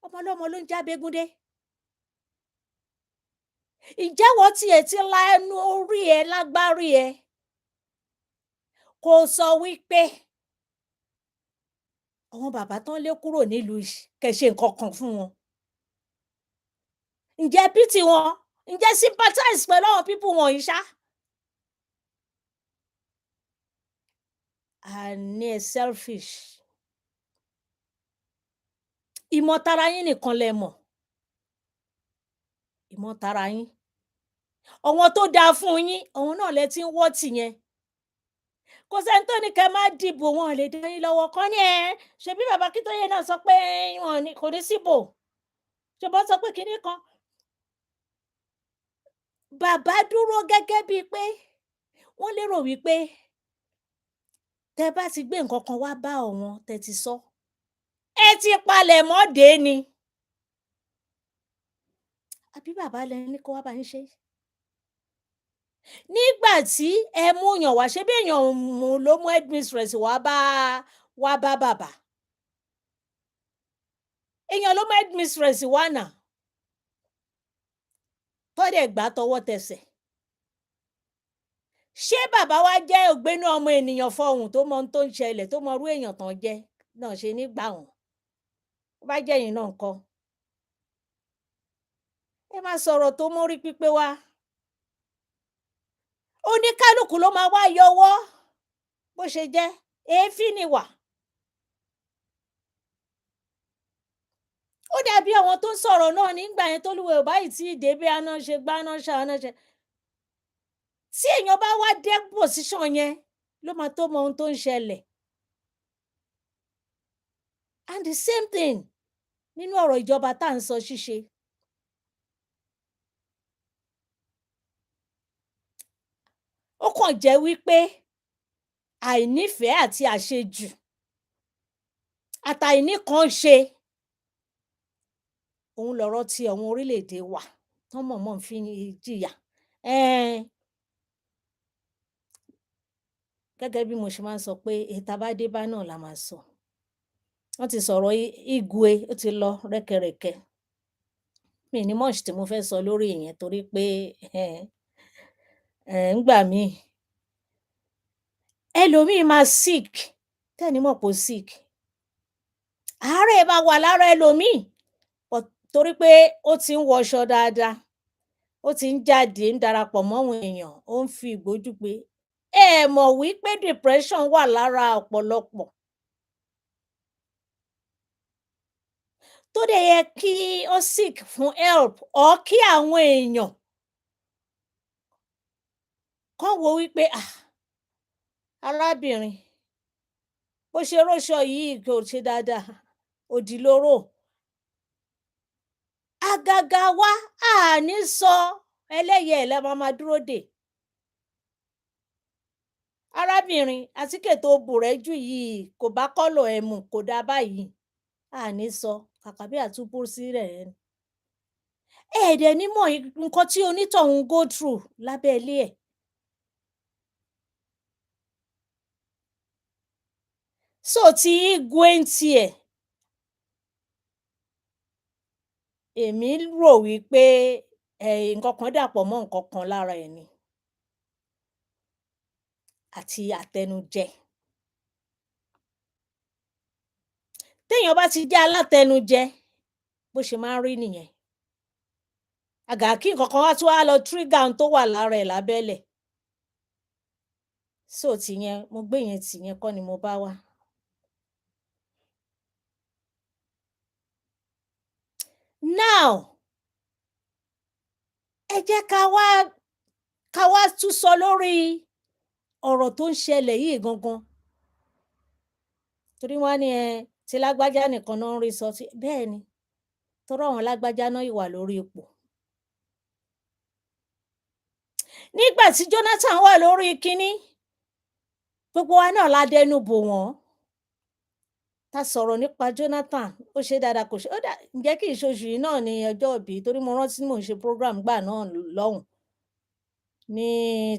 Ọmọ ọlọ́mọ ló ń jábégún dé. Ǹjẹ́ ìwọ tiẹ̀ ti la ẹnu orí ẹ lágbárí ẹ kó sọ wípé àwọn bàbá tán lé kúrò nílùú yìí, kẹ́ ṣe nǹkan kan fún wọn? Ǹjẹ́ ẹ pity wọn? Ǹjẹ́ ẹ sympathize pẹ̀lú àwọn people wọ̀nyí ṣá? Àní ẹ selfish. Ìmọ̀tara yín nìkan lẹ mọ̀. Ìmọ̀tara yín. Àwọn tó dáa fún yín, àwọn náà lẹ ti ń wọ́ tì yẹn. Kò sẹ́ni tó ní kẹ́ má dìbò, wọn ò lè dá yín lọ́wọ́. Kán ní ṣebí bàbá Akintoye náà sọ pé kò ní síbò. Ṣèbí wọ́n sọ pé kinní kan. Bàbá dúró gẹ́gẹ́ bíi pé wọ́n lérò wípé tẹ́ bá ti gbé nǹkan kan wá bá àwọn tẹ́ ti sọ, ẹ ti palẹ̀mọ́ dè ni. Àbí bàbá lẹ ní kó wá bá yín ṣe? Nígbà tí ẹ mú yàn wá, ṣebí èèyàn ló mú headmistress wá bá bàbá. Èèyàn ló mú headmistress wá náà. Tó dẹ̀ gbà tọwọ́ tẹsẹ̀. Ṣé bàbá wa jẹ́ ògbénú ọmọ ènìyàn fọhùn tó mọ ohun tó ń ṣẹlẹ̀, tó mọ irú èèyàn tán jẹ́ náà ṣe ní gbà wọ́n? Tó bá jẹ́ ẹ̀yin náà ńkọ́? Ẹ má sọ̀rọ̀ tó mórí pípé wá. Oníkálùkù ló máa wá yọwọ́ bó ṣe jẹ́. Èéfín ni wà. Ó dàbí àwọn tó ń sọ̀rọ̀ náà nígbà yẹn tólúwa ẹ̀ ò bá yìí tí ì dé bí aná ṣe gbá aná ṣá aná ṣe. Tí èèyàn bá wá dé position yẹn ló máa tó mọ ohun tó ń ṣẹlẹ̀. And the same thing nínú ọ̀rọ̀ ìjọba tá à ń sọ ṣíṣe. Ó kàn jẹ́ wípé àìnífẹ̀ẹ́ àti àṣejù àtàìníkanṣe òun lọ̀rọ̀ ti àwọn orílẹ̀-èdè wa tán mọ̀ọ́mọ̀ fi ń jìyà. Gẹ́gẹ́ bí mo ṣe máa ń sọ pé èyí tá bá dé bá náà la máa sọ. Wọ́n ti sọ̀rọ̀ Igwe, ó ti lọ rẹ́kẹrẹ̀kẹ. Mi ní much tí mo fẹ́ sọ lórí ìyẹn torí pé ńgbà míì ẹlòmíì máa sick tẹ́ ẹ̀ ní mọ̀ pé ó sick. Àárẹ̀ máa wà lára ẹlòmíì but torí pé ó ti ń wọṣọ dáadáa, ó ti ń jáde, ń darapọ̀ mọ́wọn èèyàn, ó ń fi ìgbójú pé ẹ mọ̀ wípé depression wà lára ọ̀pọ̀lọpọ̀. Tó dẹ̀ yẹ kí ó seek fún help or kí àwọn èèyàn kán wò wípé arábìnrin bó ṣe róṣọ yìí kò ṣe dáadáa, òdì ló rò. Àgàgà wa a ní sọ ẹlẹ́yẹ ẹ̀ la máa dúró dè. Arábìnrin àtíkè tó bù rẹ́ jù yìí kò bá kọ́lọ̀ ẹ mu, kò dáa báyìí. A ní sọ kàkà bí àtúbú sílẹ̀ ni. Ẹ dẹ̀ ní mọ̀ nǹkan tí onítọ̀hún go through lábẹ́ ilé ẹ̀. So tí Igwe ń tiẹ̀, èmi rò wípé nǹkan kan dàpọ̀ mọ́ nǹkan kan lára ẹ̀ ni. Àti àtẹnujẹ. Téèyàn bá ti jẹ́ alátẹnujẹ, bó ṣe máa ń rí nìyẹn. Àgàgà kí nǹkan kan wá tún wá lọ trigger ohun tó wà lára ẹ̀ lábẹ́lẹ̀. So tìyẹn, mo gbé yẹn tìyẹn kọ́ ni mo bá wá. Now, ẹ jẹ́ ká wá tún sọ lórí ọ̀rọ̀ tó ń ṣẹlẹ̀ yìí gangan. Torí wọ́n á ní tí lágbájá nìkan náà ń rí sọ tí bẹ́ẹ̀ ni torí àwọn lágbájá náà ìwà lórí ipò. Nígbà tí Jonathan wà lórí kinní gbogbo wa náà la dẹnu bò wọ́n ta sọ̀rọ̀ nípa Jonathan ó ṣe dáadáa kò ṣe ó dà ǹjẹ́ kì í ṣe oṣù yìí náà ni ọjọ́ ìbí torí mo rántí mò ń ṣe program gbà náà lọ́hùn ní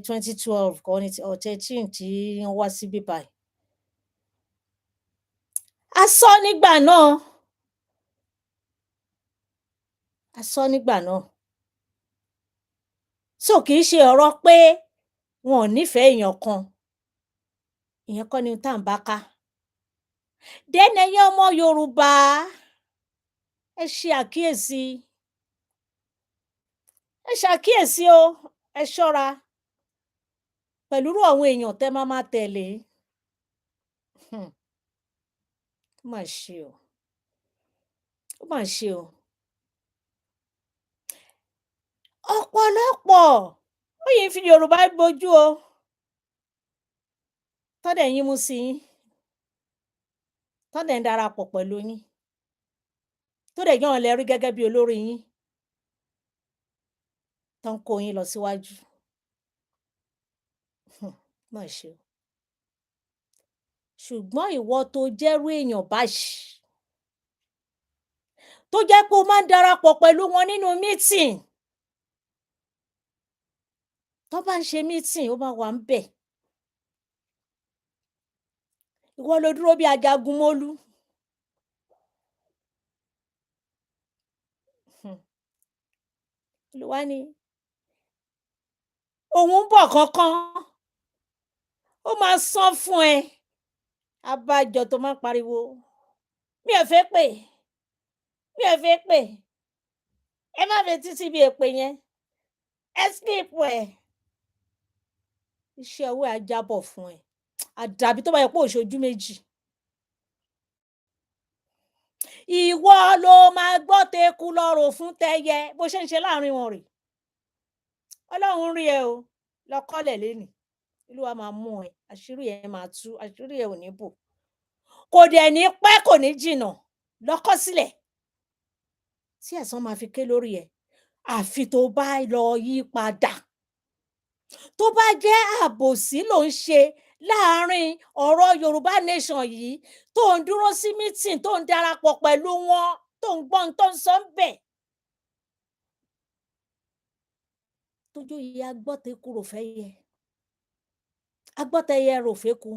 2012 kọ́ ni or 13 tí wọ́n wá síbí báyìí. A sọ nígbà náà a sọ nígbà náà so kì í ṣe ọ̀rọ̀ pé wọn ò nífẹ̀ẹ́ èèyàn kan ìyẹn kọ́ ni tá à ń bá ká. Then ẹ̀yin ọmọ Yorùbá ẹ ṣe àkíyèsí ẹ ṣàkíyèsí o ẹ ṣọ́ra pẹ̀lú irú àwọn èèyàn tẹ́ máa tẹ̀lé. Ó mà ṣe o ó mà ṣe o. Ọ̀pọ̀lọpọ̀ ó yìí fi Yorùbá bojú o tọ́ dẹ̀ yín mú sí yín tọ́ dẹ̀ ń darapọ̀ pẹ̀lú yín tó dẹ̀ yán lẹ rí gẹ́gẹ́ bí olórí yín tó ń kó yín lọ síwájú. Mà ṣe o. Ṣùgbọ́n ìwọ tó jẹ́rú èèyàn báyìí tó jẹ́ pé o máa ń darapọ̀ pẹ̀lú wọn nínú meeting tó bá ń ṣe meeting ó máa wà ń bẹ̀. Ìwọ ló dúró bí ajagun mólú. Olúwa ni òun ń bọ̀ kánkán ó máa san fún ẹ abájọ tó máa ń pariwo mi ò fẹ́ pè mi ò fẹ́ pè ẹ má fetí síbi èpè yẹn ẹ skip ẹ iṣẹ́ owó ẹ á jábọ̀ fún ẹ àdàbí tó bá yẹ pé òṣojú méjì. Ìwọ ló máa gbọ́ teku lọ́rọ̀ fún tẹyẹ bó ṣe ń ṣe láàrin wọn rè. Ọlọ́run rí ẹ o lọ kọ́lẹ̀ lénìí Olúwa máa mú ẹ àṣírí ẹ máa tú àṣírí ẹ ò ní bò kò dẹ̀ ní pẹ́ kò ní jìnnà lọ́kọ́ sílẹ̀ tí ẹ̀san máa fi ké lórí ẹ àfi tó bá lọ yí padà tó bá jẹ́ àbòsí ló ń ṣe láàrin ọ̀rọ̀ Yorùbá nation yìí tó ń dúró sí meeting tó ń darapọ̀ pẹ̀lú wọn tó ń gbọ́n tó ń sọ ń bẹ̀. Tójú yìí agbọ́teku rò fẹ́ yẹ agbọ́tẹyẹ rò fẹ́ ku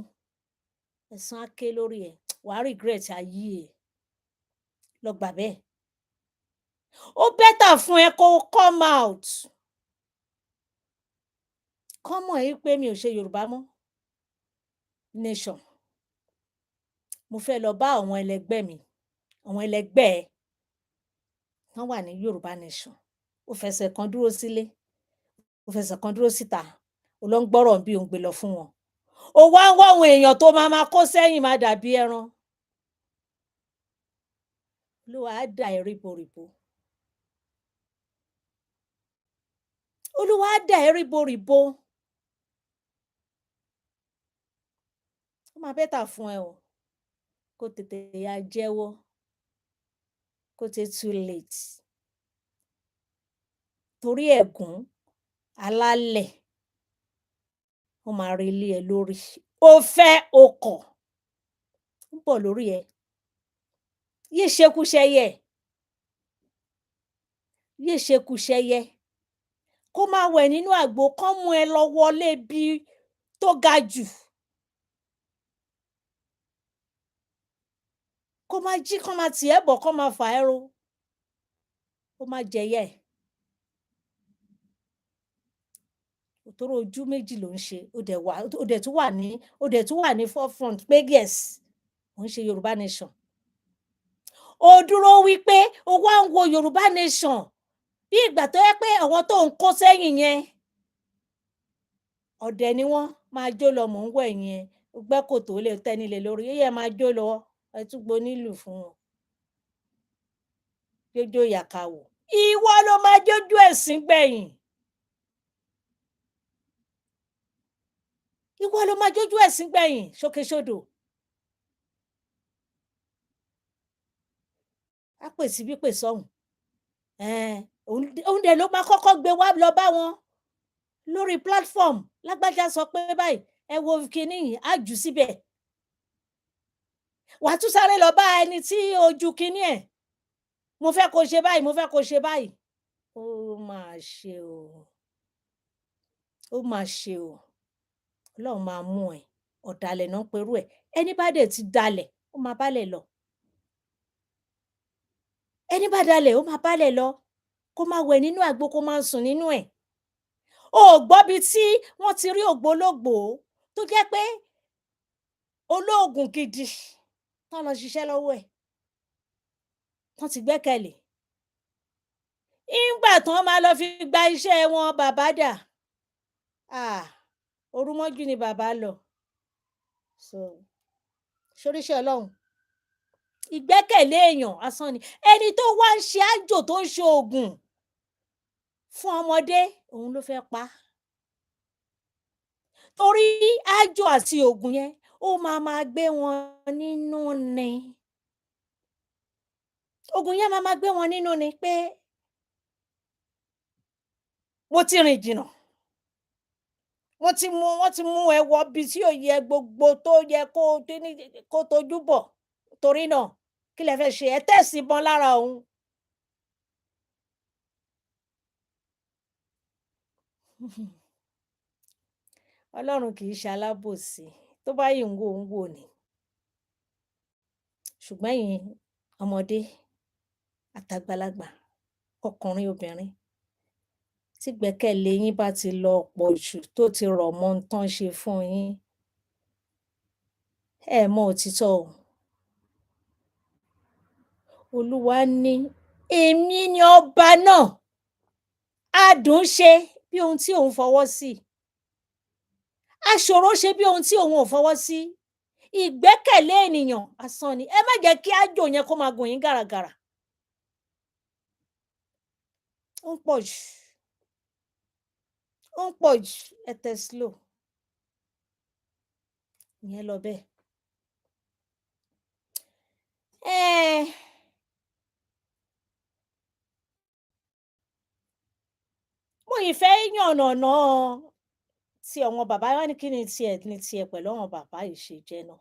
ẹ̀san á ké lórí ẹ wàá regret ayé ẹ lọ gbà bẹ́ẹ̀. Ó bẹ́tà fún ẹ kó come out kọ́mọ̀ yìí pé mi ò ṣe Yorùbá mọ́ nation mo fẹ́ lọ bá àwọn ẹlẹgbẹ́ mi àwọn ẹlẹgbẹ́ ẹ wọ́n wà ní Yorùbá nation ó fẹsẹ̀ kan dúró sílé ó fẹsẹ̀ kan dúró síta ó lọ ń gbọ́rọ̀ bí òun gbé lọ fún wọn ó wá ń wá àwọn èèyàn tó máa kó sẹ́yìn máa dàbí ẹran Olúwa á dà ẹ́ ríboríbo Olúwa á dà ẹ́ ríboríbo ó máa bẹ́tà fún ẹ o kó tètè ya jẹ́wọ́ kó tètè too late torí ẹ̀gún alálẹ̀ ó máa rí ilé ẹ lórí ó fẹ́ o kọ̀ ń bọ̀ lórí ẹ yé ṣekúṣẹyẹ yé ṣekúṣẹyẹ kó máa wẹ̀ nínú àgbo kán mú ẹ lọ wọlé bí tó ga jù kó máa jí kán máa tì ẹ́ bọ̀ kán máa fà ẹ́ ro ó máa jẹyẹ ẹ̀ torí ojú méjì ló ń ṣe ó dẹ̀ tún wà ní forefront pé yes ó ń ṣe Yorùbá nation ó dúró wípé ó wá ń wo Yorùbá nation bí ìgbà tó yẹ pé àwọn tó ń kó sẹ́yìn yẹn ọ̀dẹ̀ ni wọ́n máa jó lọ mò ń wẹ̀ yẹn gbẹ́ kòtò lè tẹ́nilẹ̀ lórí yẹ máa jó lọ ẹ tún gbo nílùú fún wọn jójó ìyàkàwò ìwọ ló máa jójú ẹ̀sìn gbẹ̀yìn ìwọ ló máa jójú ẹ̀sìn gbẹ̀yìn ṣókèṣódò á pè síbí pè sọ́hùn. Òun dẹ̀ ló máa kọ́kọ́ gbé wá lọ bá wọn lórí platform. Lágbájá sọ pé báyìí, ẹ wo kiní yìí, á jù ú síbẹ̀. Wà á tún sáré lọ bá ẹni tí ó ju kiní ẹ̀. Mo fẹ́ kó ṣe báyìí, mo fẹ́ kó ṣe báyìí. Ó máa ṣe o. Ó máa ṣe o. Ọlọ́run máa mú ẹ. Ọ̀dàlẹ̀ ná ń perú ẹ̀. Ẹní bá dẹ̀ ti dalẹ̀, ó máa bálẹ̀ lọ. Ẹní bá dalẹ̀, ó máa bálẹ̀ lọ. Kó máa wẹ̀ nínú àgbo, kó máa sùn nínú ẹ̀. O ò gbọ́bi tí wọ́n ti rí ògbólógbòó tó jẹ́ pé olóògùn gidi tán lọ ṣiṣẹ́ lọ́wọ́ ẹ̀, tán ti gbẹ́kẹ̀lé. Ńgbà tán máa lọ fi gba iṣẹ́ wọn, bàbá dà? Òru mọ́jú ni bàbá lọ. So, ṣóríṣẹ́ Ọlọ́run, ìgbẹ́kẹ̀lé èèyàn asán ni. Ẹni tó wá ń ṣe ájò tó ń ṣe òògùn fún ọmọdé, òun ló fẹ́ pa á. Torí ájò àti òògùn yẹn, ó máa gbé wọn nínú ni. Òògùn yẹn máa gbé wọn nínú ni pé mo ti rìn jìnnà. Wọ́n ti mú ẹ wọbi tí ò yẹ gbogbo tó yẹ kó tojú bọ̀. Torí náà, kí lẹ fẹ́ ṣe? Ẹ tẹ̀sí ìbọn lára òun. Ọlọ́run kì í ṣe alábòsí. Tó bá yìí ń wò, ń wò ni. Ṣùgbọ́n ẹ̀yin ọmọdé àtàgbàlagbà, ọkùnrin, obìnrin, tí ìgbẹ́kẹ̀lé yín bá ti lọ pọ̀ jù tó ti rọ̀ mọ́ ohun tán ṣe fún yín, ẹ mọ òtítọ́ o. Olúwa ní, èmi ni ọba náà. Á dùn ún ṣe bí ohun tí òun fọwọ́ sí. Á ṣòro ṣe bí ohun tí òun ò fọwọ́ sí. Ìgbẹ́kẹ̀lé ènìyàn asán ni. Ẹ má jẹ́ kí ájò yẹn kó máa gùn yín gàràgàrà. Ó ń pọ̀ jù. Ó ń pọ̀ jù. Ẹ tẹ slow. Ìyẹn lọ bẹ́ẹ̀. Mo ì fẹ́ yànnàná ti àwọn bàbá. Wọ́n ní kí ni tiẹ̀ pẹ̀lú àwọn bàbá yìí ṣe jẹ́ náà.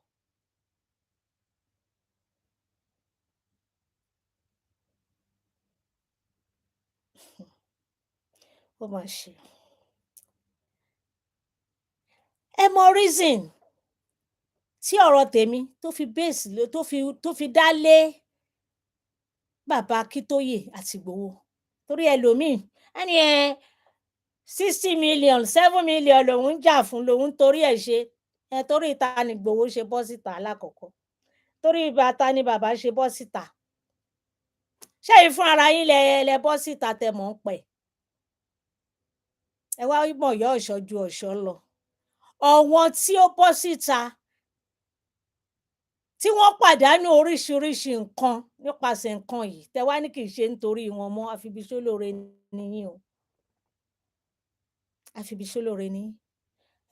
Ó máa ṣe. Ẹ mọ reason tí ọ̀rọ̀ tèmi tó fi dá lé bàbá Akintoye àti Igboho. Torí ẹlòmíì, á ní 60 million, 7 million lòun ń jà fún, lòun torí ẹ̀ ṣe. Torí ta ni Igboho ṣe bọ́ síta lákọ̀ọ́kọ́? Torí ta ni bàbá ṣe bọ́ síta? Ṣẹ́yìn fún ara yín lẹ bọ́ síta tẹ mọ̀ ń pẹ̀? Ẹ wá mọ̀ ìyá ọ̀ṣọ́ ju ọ̀ṣọ́ lọ. Àwọn tí ó bọ́ síta tí wọ́n pàdánù oríṣiríṣi nǹkan nípasẹ̀ nǹkan yìí, tẹ wá ní kì í ṣe nítorí wọn mọ́, àfibíṣólóore ni yín o. Àfibíṣólóore ni yín.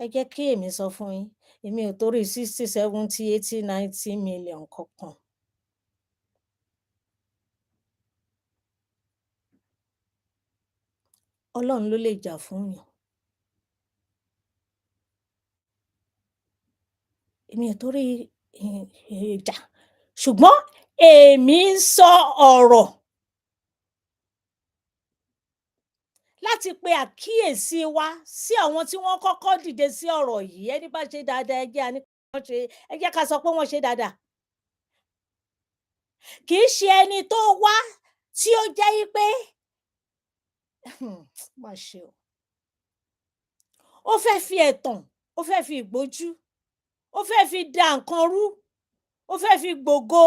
Ẹ jẹ́ kí èmi sọ fún yín, èmi ò torí 60, 70, 80, 90 million kankan. Ọlọ́run ló lè jà fún yàn. Èmi ò torí ìjà. Ṣùgbọ́n èmi ń sọ ọ̀rọ̀ láti pe àkíyèsí wa sí àwọn tí wọ́n kọ́kọ́ dìde sí ọ̀rọ̀ yìí. Ẹni bá ṣe dáadáa, ẹ jẹ́ ká sọ pé wọ́n ṣe dáadáa. Kì í ṣe ẹni tó wá tí ó jẹ́ wí pé má ṣe o. Ó fẹ́ fi ẹ̀tàn, ó fẹ́ fi ìgbójú, ó fẹ́ fi da nǹkan rú, ó fẹ́ fi gbògo.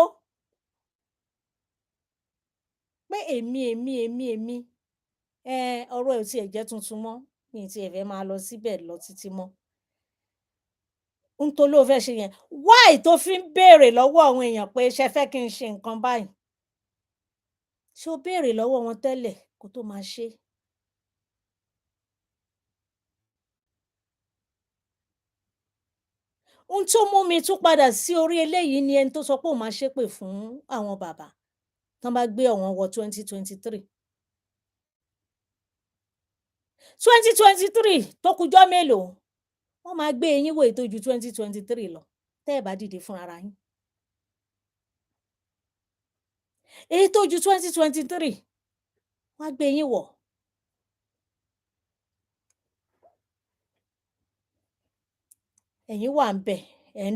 Pé èmi. Ọ̀rọ̀ ẹ̀ ò tiẹ̀ jẹ́ tuntun mọ́. Mi ì tiẹ̀ fẹ́ máa lọ síbẹ̀ lọ títí mọ́. Ohun tó lóo fẹ́ ṣe yẹn, why tó fi ń béèrè lọ́wọ́ àwọn èèyàn pé ṣẹ fẹ́ kí n ṣe nǹkan báyìí? Ṣé o béèrè lọ́wọ́ wọn tẹ́lẹ̀ kó tó máa ṣe? Ohun tó mú mi tún padà sí orí eléyìí ni ẹni tó sọ pé òun máa ṣépè fún àwọn bàbá. tán bá gbé ọ̀wọ́n wọ 2023. 2023 tó kújọ́ mélòó wọ́n máa gbé yín wò ètò ju 2023 lọ tẹ́ ẹ̀ bá dìde fún ara yín. èyí tó ju 2023 wọ́n á gbé yín wọ̀. ẹ̀yin wà ń bẹ̀ ẹ̀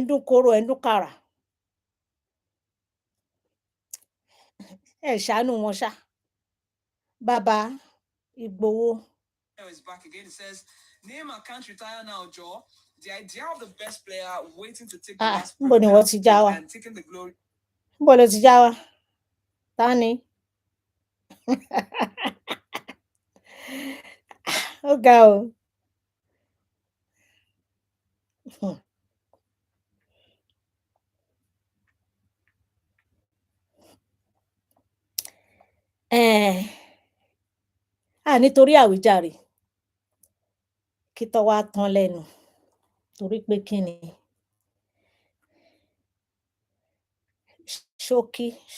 ń dún kóró ẹ̀ ń dún kàrà. ẹ̀ ṣàánú wọn ṣá. bàbá Igboho. Is back again. It says, Neymar can't retire now, Joe. The idea of the best player waiting to take the last níbo ni wọ́n ti já wa? and taking the glory. níbo ló ti já wa? ta ni? ó ga o. nítorí àwíjàre kí tó wá tán lẹ́nu torí pé kí ni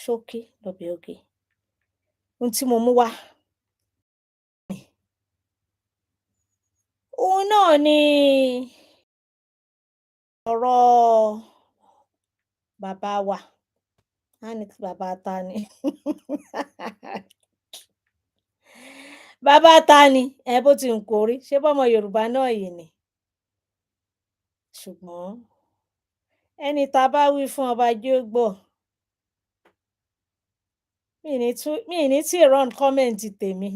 ṣókí lọ́bẹ̀ oge. ohun tí mo mú wá òun náà ni ọ̀rọ̀ bàbá wa. ní bàbá ta ni? bàbá ta ni? bó ti ń kórí ṣé bọ́mọ Yorùbá náà yìí ni. ṣùgbọ́n ẹni tá a bá wí fún ọba jẹ́ ó gbọ́. mi ní tí run comment tèmi.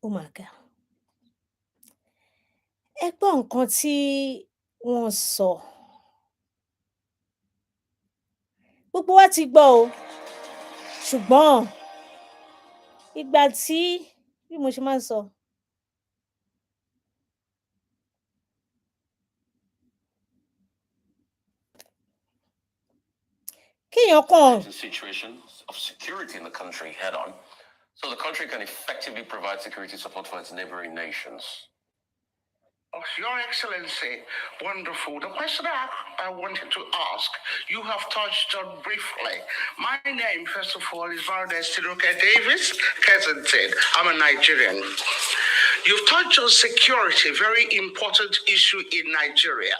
oh my God. ẹ gbọ́ nǹkan tí wọ́n sọ. gbogbo wa ti gbọ́ o ṣùgbọ́n ìgbà tí bí mo ṣe máa ń sọ. kéèyàn kàn. The situation of security in the country head on, so the country can effectively provide security support for its neighboring nations. Oh, Your Excellency, wonderful. The question I wanted to ask, you have touched on briefly. My name, first of all, is Baroness Tinuke Davis Kensington. I'm a Nigerian. You've touched on security, very important issue in Nigeria.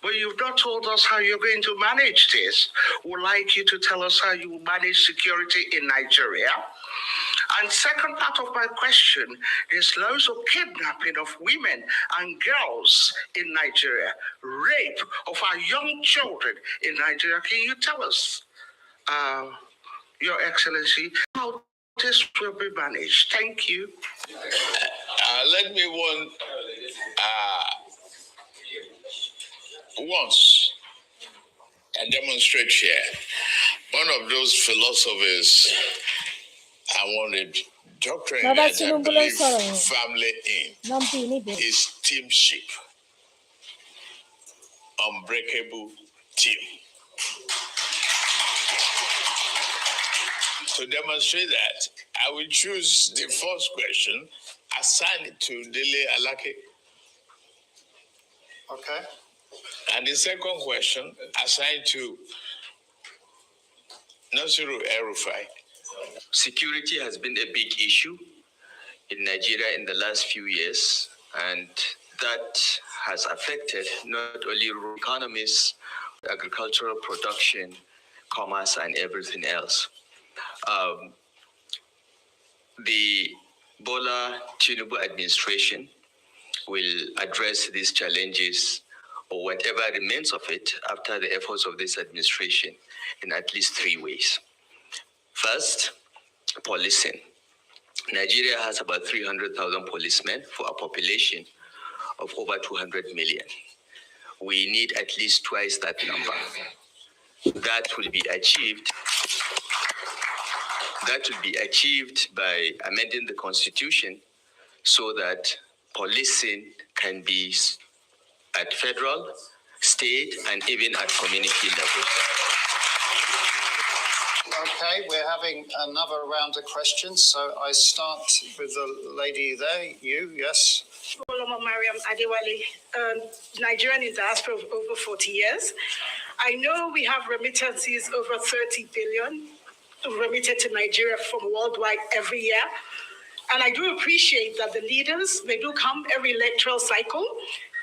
But you've not told us how you're going to manage this. We'd like you to tell us how you will manage security in Nigeria. And second part of my question, there's loads of kidnapping of women and girls in Nigeria, rape of our young children in Nigeria. Can you tell us, Your Excellency, how this will be managed? Thank you. Let me once demonstrate here. One of those philosophers I wanted doctrine that I believe family in is teamship, unbreakable team. To demonstrate that, I will choose the first question, assign it to Dele Alake. Okay. And the second question, assign to Nasiru El-Rufai. Security has been a big issue in Nigeria in the last few years, and that has affected not only rural economies, agricultural production, commerce, and everything else. The Bola Tinubu administration will address these challenges, or whatever remains of it, after the efforts of this administration in at least 3 ways. First, policing. Nigeria has about 300,000 policemen for a population of over 200 million. We need at least twice that number. That will be achieved by amending the constitution so that policing can be at federal, state and even at community level. Okay, we're having another round of questions. So I start with the lady there. You, yes. Mariam Adewale, Nigerian in diaspora of over 40 years. I know we have remittances over 30 billion remitted to Nigeria from worldwide every year. And I do appreciate that the leaders, they do come every electoral cycle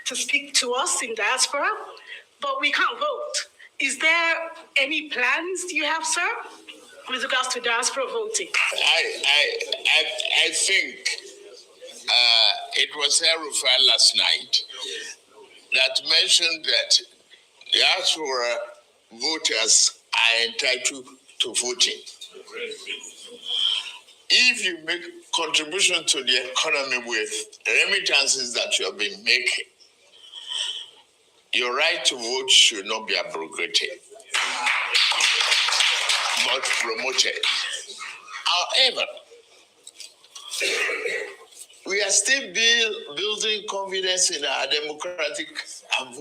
to speak to us in diaspora, but we can't vote. Is there any plans you have, sir, with regards to diaspora voting? I think it was Erufai last night that mentioned that diaspora voters are entitled to voting. If you make contribution to the economy with remittances that you have been making, your right to vote should not be abrogated, but promoted. However, we are still building confidence in our democratic and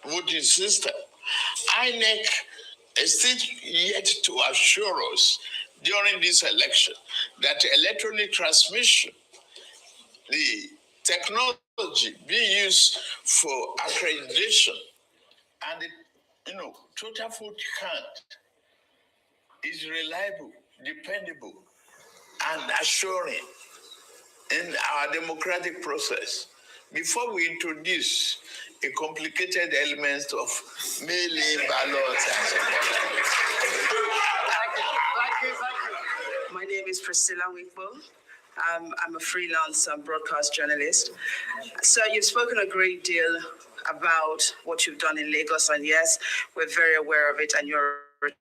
voting system. INEC is still yet to assure us during this election that electronic transmission, the technology being used for accreditation, and the total vote count is reliable, dependable, and assuring in our democratic process before we introduce a complicated element of mail-in ballots and so on. My name is Priscilla Igboho. I'm a freelance broadcast journalist. Sir, you've spoken a great deal about what you've done in Lagos, and yes, we're very aware of it, and you're a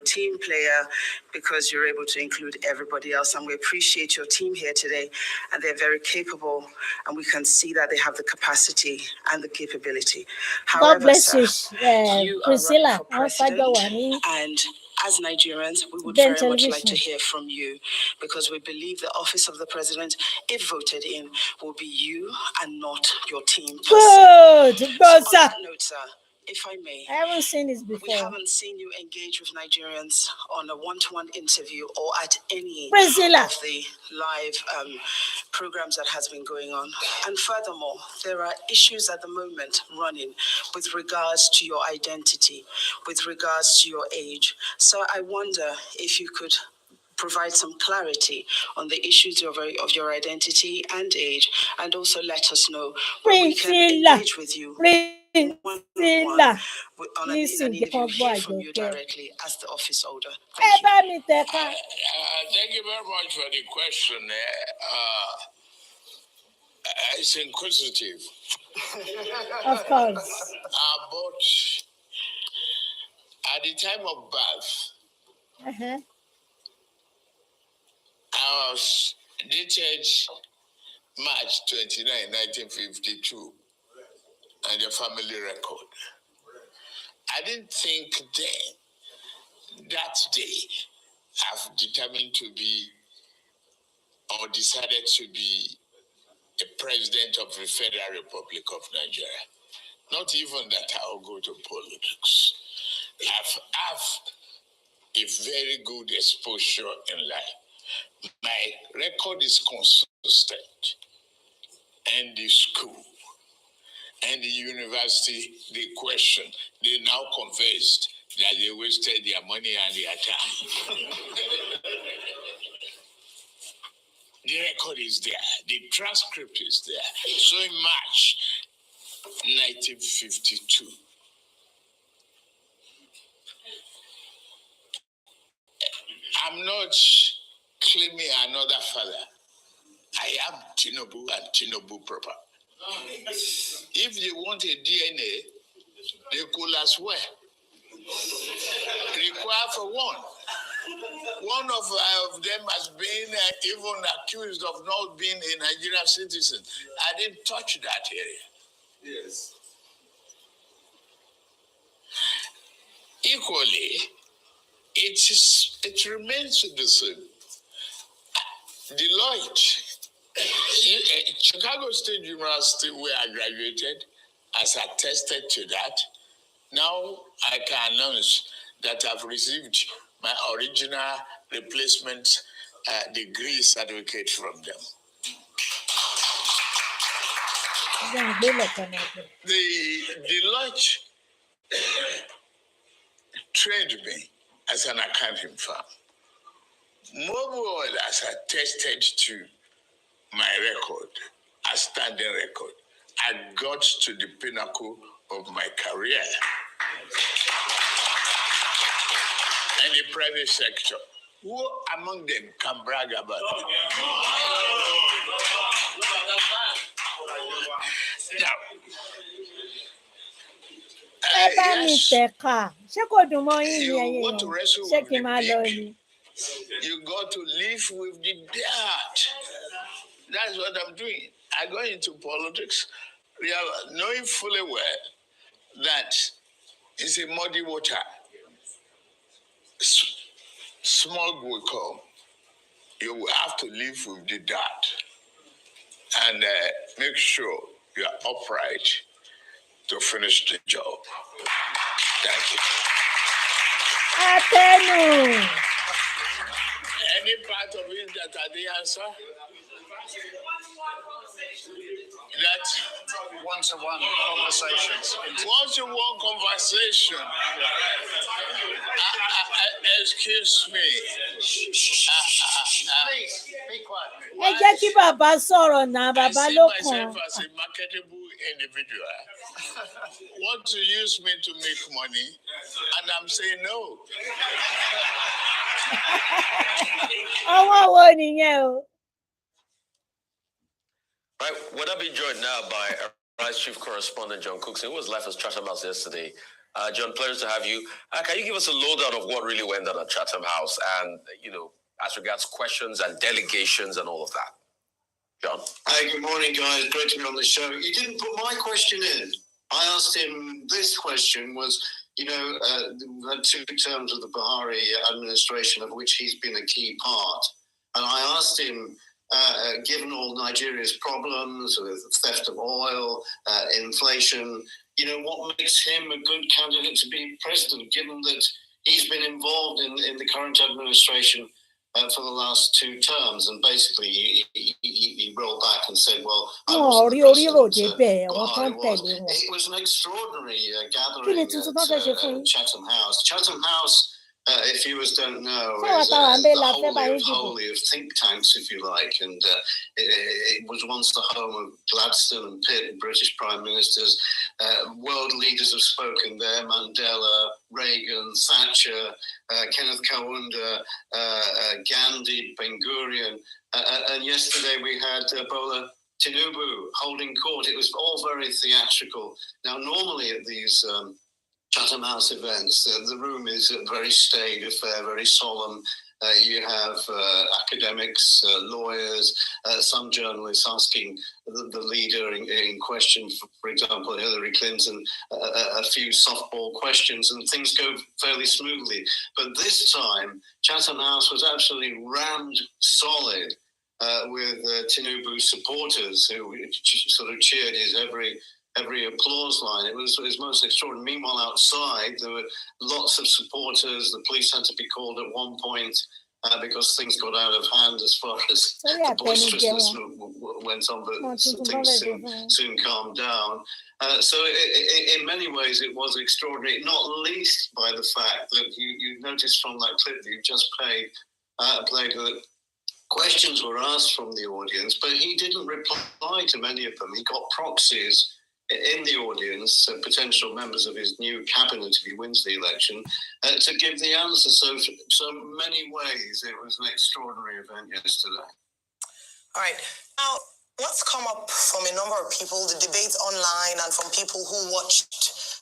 team player because you're able to include everybody else, and we appreciate your team here today, and they're very capable, and we can see that they have the capacity and the capability. However, God bless sir, you, Priscilla. And as Nigerians, we would very much like to hear from you, because we believe the office of the president, if voted in, will be you and not your team. Good, so on that note, sir, if I may, I haven't seen this before. We haven't seen you engage with Nigerians on a one-to-one interview or at any Priscilla. of the live programs that has been going on. And furthermore, there are issues at the moment running with regards to your identity, with regards to your age. So I wonder if you could provide some clarity on the issues of your identity and age, and also let us know where we can engage with you one-on-one on an interview, hear from you directly as the office holder. Thank you. Thank you very much for the question. It's inquisitive. Of course. But at the time of birth, I was dated March 29, 1952, and the family record. I didn't think then, that day, I've determined to be, or decided to be, a president of the Federal Republic of Nigeria. Not even that I'll go to politics. I've a very good exposure in life. My record is consistent. And the school and the university, they question, they now convinced that they wasted their money and their time. The record is there. The transcript is there. So in March 1952, I'm not claiming another father. I am Tinubu and Tinubu proper. If they want a DNA, they could as well require for one. One of them has been even accused of not being a Nigerian citizen. I didn't touch that area. Yes. Equally, it remains the same. Deloitte, Chicago State University, where I graduated, has attested to that. Now I can announce that I've received my original replacement degree certificate from them. The lodge trained me as an accounting firm. Mobile Oil has attested to my record, a standing record. I got to the pinnacle of my career in the private sector. Who among them can brag about it? Now, yes, you want to wrestle with the pig, you got to live with the dirt. That's what I'm doing. I go into politics, knowing fully well that it's a muddy water. Smog will come. You will have to live with the dirt and make sure you are upright to finish the job. Thank you. Any part of it that I didn't answer? That one-to-one conversations. One-to-one conversation. Excuse me. Please, be quiet. I see myself as a marketable individual. Want to use me to make money, and I'm saying no. Right, we're not being joined now by Rice Chief Correspondent John Cookson, who was live at Chatham House yesterday. John, pleasure to have you. Can you give us a lowdown of what really went on at Chatham House and, as regards questions and delegations and all of that? John? Hey, good morning, guys. Great to be on the show. You didn't put my question in. I asked him, this question was, we've had 2 terms of the Buhari administration, of which he's been a key part. And I asked him, given all Nigeria's problems with theft of oil, inflation, what makes him a good candidate to be president, given that he's been involved in the current administration for the last 2 terms? And basically he rolled back and said, well, I wasn't the president, Buhari was. It was an extraordinary gathering at Chatham House. Chatham House, if viewers don't know, is the holy of think tanks, if you like. And it was once the home of Gladstone and Pitt, British prime ministers. World leaders have spoken there: Mandela, Reagan, Thatcher, Kenneth Kaunda, Gandhi, Ben Gurion. And yesterday we had Bola Tinubu holding court. It was all very theatrical. Now, normally at these Chatham House events, the room is a very staid affair, very solemn. You have academics, lawyers, some journalists asking the leader in question, for example, Hillary Clinton, a few softball questions, and things go fairly smoothly. But this time, Chatham House was absolutely rammed solid with Tinubu supporters who sort of cheered his every applause line. It was most extraordinary. Meanwhile, outside, there were lots of supporters. The police had to be called at one point because things got out of hand as far as the boisterousness went on, but things soon calmed down. So in many ways, it was extraordinary, not least by the fact that you noticed from that clip that you just played that questions were asked from the audience, but he didn't reply to many of them. He got proxies in the audience, potential members of his new cabinet if he wins the election, to give the answer. So many ways, it was an extraordinary event yesterday. All right. Now, what's come up from a number of people, the debate online and from people who watched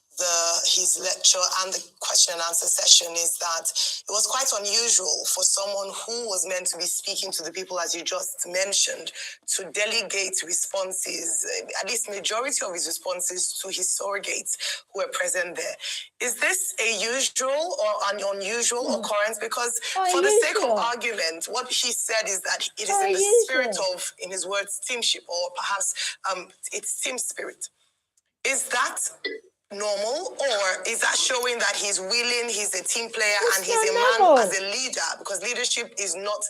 his lecture and the question and answer session, is that it was quite unusual for someone who was meant to be speaking to the people, as you just mentioned, to delegate responses, at least majority of his responses, to his surrogates who were present there. Is this a usual or an unusual occurrence? Because for the sake of argument, what he said is that it is in the spirit of, in his words, teamship, or perhaps it's team spirit. Is that normal, or is that showing that he's willing, he's a team player, and he's a man as a leader? Because leadership is not,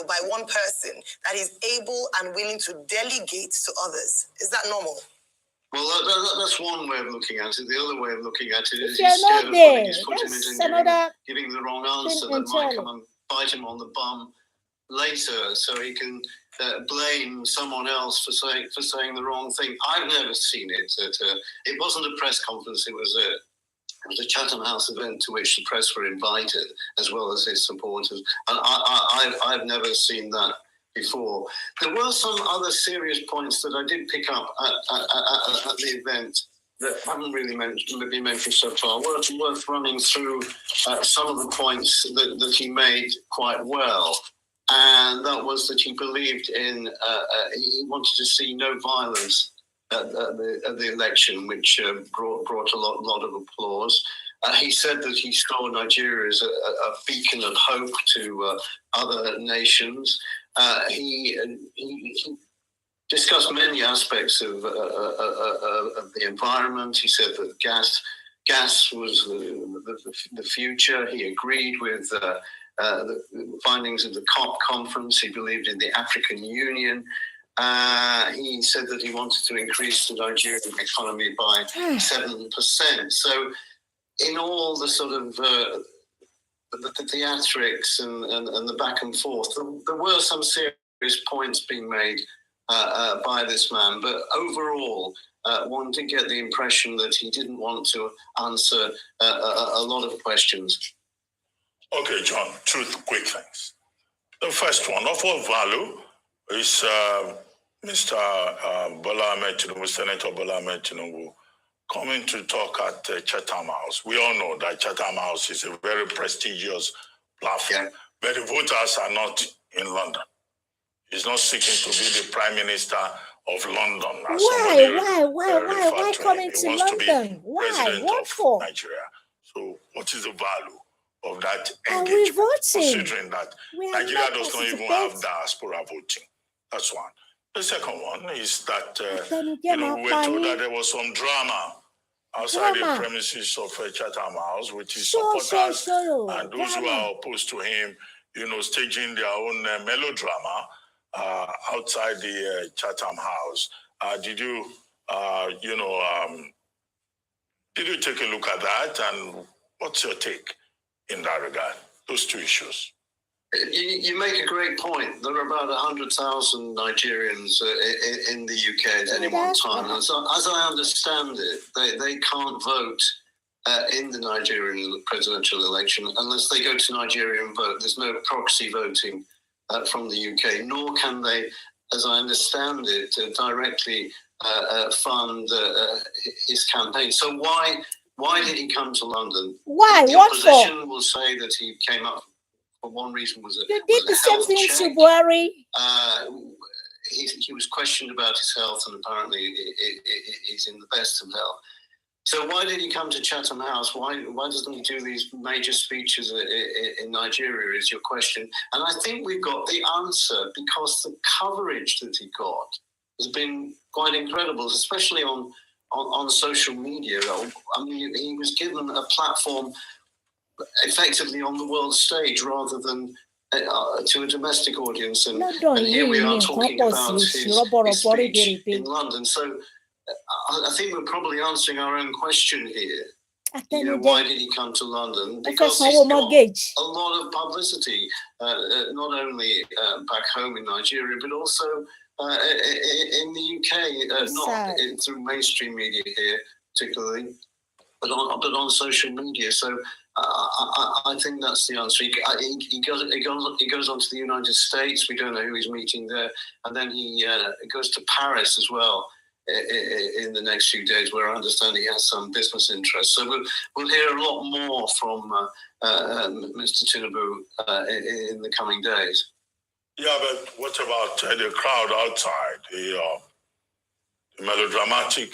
by one person, that he's able and willing to delegate to others. Is that normal? Well, that's one way of looking at it. The other way of looking at it is If you're not there, that's giving the wrong answer that might come and bite him on the bum later, so he can blame someone else for saying the wrong thing. I've never seen it. It wasn't a press conference. It was a Chatham House event to which the press were invited, as well as his supporters. And I've never seen that before. There were some other serious points that I did pick up at the event that haven't really been mentioned so far. Worth running through some of the points that he made quite well. And that was that he believed in, he wanted to see no violence at the election, which brought a lot of applause. He said that he saw Nigeria as a beacon of hope to other nations. He discussed many aspects of the environment. He said that gas was the future. He agreed with the findings of the COP conference. He believed in the African Union. He said that he wanted to increase the Nigerian economy by 7%. So in all the sort of the theatrics and the back and forth, there were some serious points being made by this man. But overall, one did get the impression that he didn't want to answer a lot of questions. Okay, John, two quick things. The first one, of what value is Mr. Bola Ahmed Tinubu, Senator Bola Ahmed Tinubu, coming to talk at Chatham House? We all know that Chatham House is a very prestigious platform, but the voters are not in London. He's not seeking to be the Prime Minister of London. Why coming to London? President What of for? Nigeria. So what is the value of that Are we engagement, voting? considering that Nigeria does not even have diaspora voting? That's one. The second one is that we were told that there was some drama outside the premises of Chatham House, which is supporters and those who are opposed to him, staging their own melodrama outside the Chatham House. Did you take a look at that, and what's your take in that regard? Those two issues. You make a great point. There are about 100,000 Nigerians in the UK at any one time. As I understand it, they can't vote in the Nigerian presidential election unless they go to Nigeria and vote. There's no proxy voting from the UK, nor can they, as I understand it, directly fund his campaign. So why did he come to London? Why? The What for? opposition will say that he came up for one reason was You did the same thing to Buhari. He was questioned about his health, and apparently he's in the best of health. So why did he come to Chatham House? Why doesn't he do these major speeches in Nigeria, is your question. And I think we've got the answer, because the coverage that he got has been quite incredible, especially on social media. I mean, he was given a platform effectively on the world stage rather than to a domestic audience. And here we are talking about his speech in London. So I think we're probably answering our own question here. Why did he come to London? Because he's got a lot of publicity, not only back home in Nigeria, but also in the UK, not through mainstream media here particularly, but on social media. So I think that's the answer. He goes on to the United States. We don't know who he's meeting there, and then he goes to Paris as well in the next few days, where I understand he has some business interests. So we'll hear a lot more from Mr. Tinubu in the coming days. Yeah, but what about the crowd outside? The melodramatic,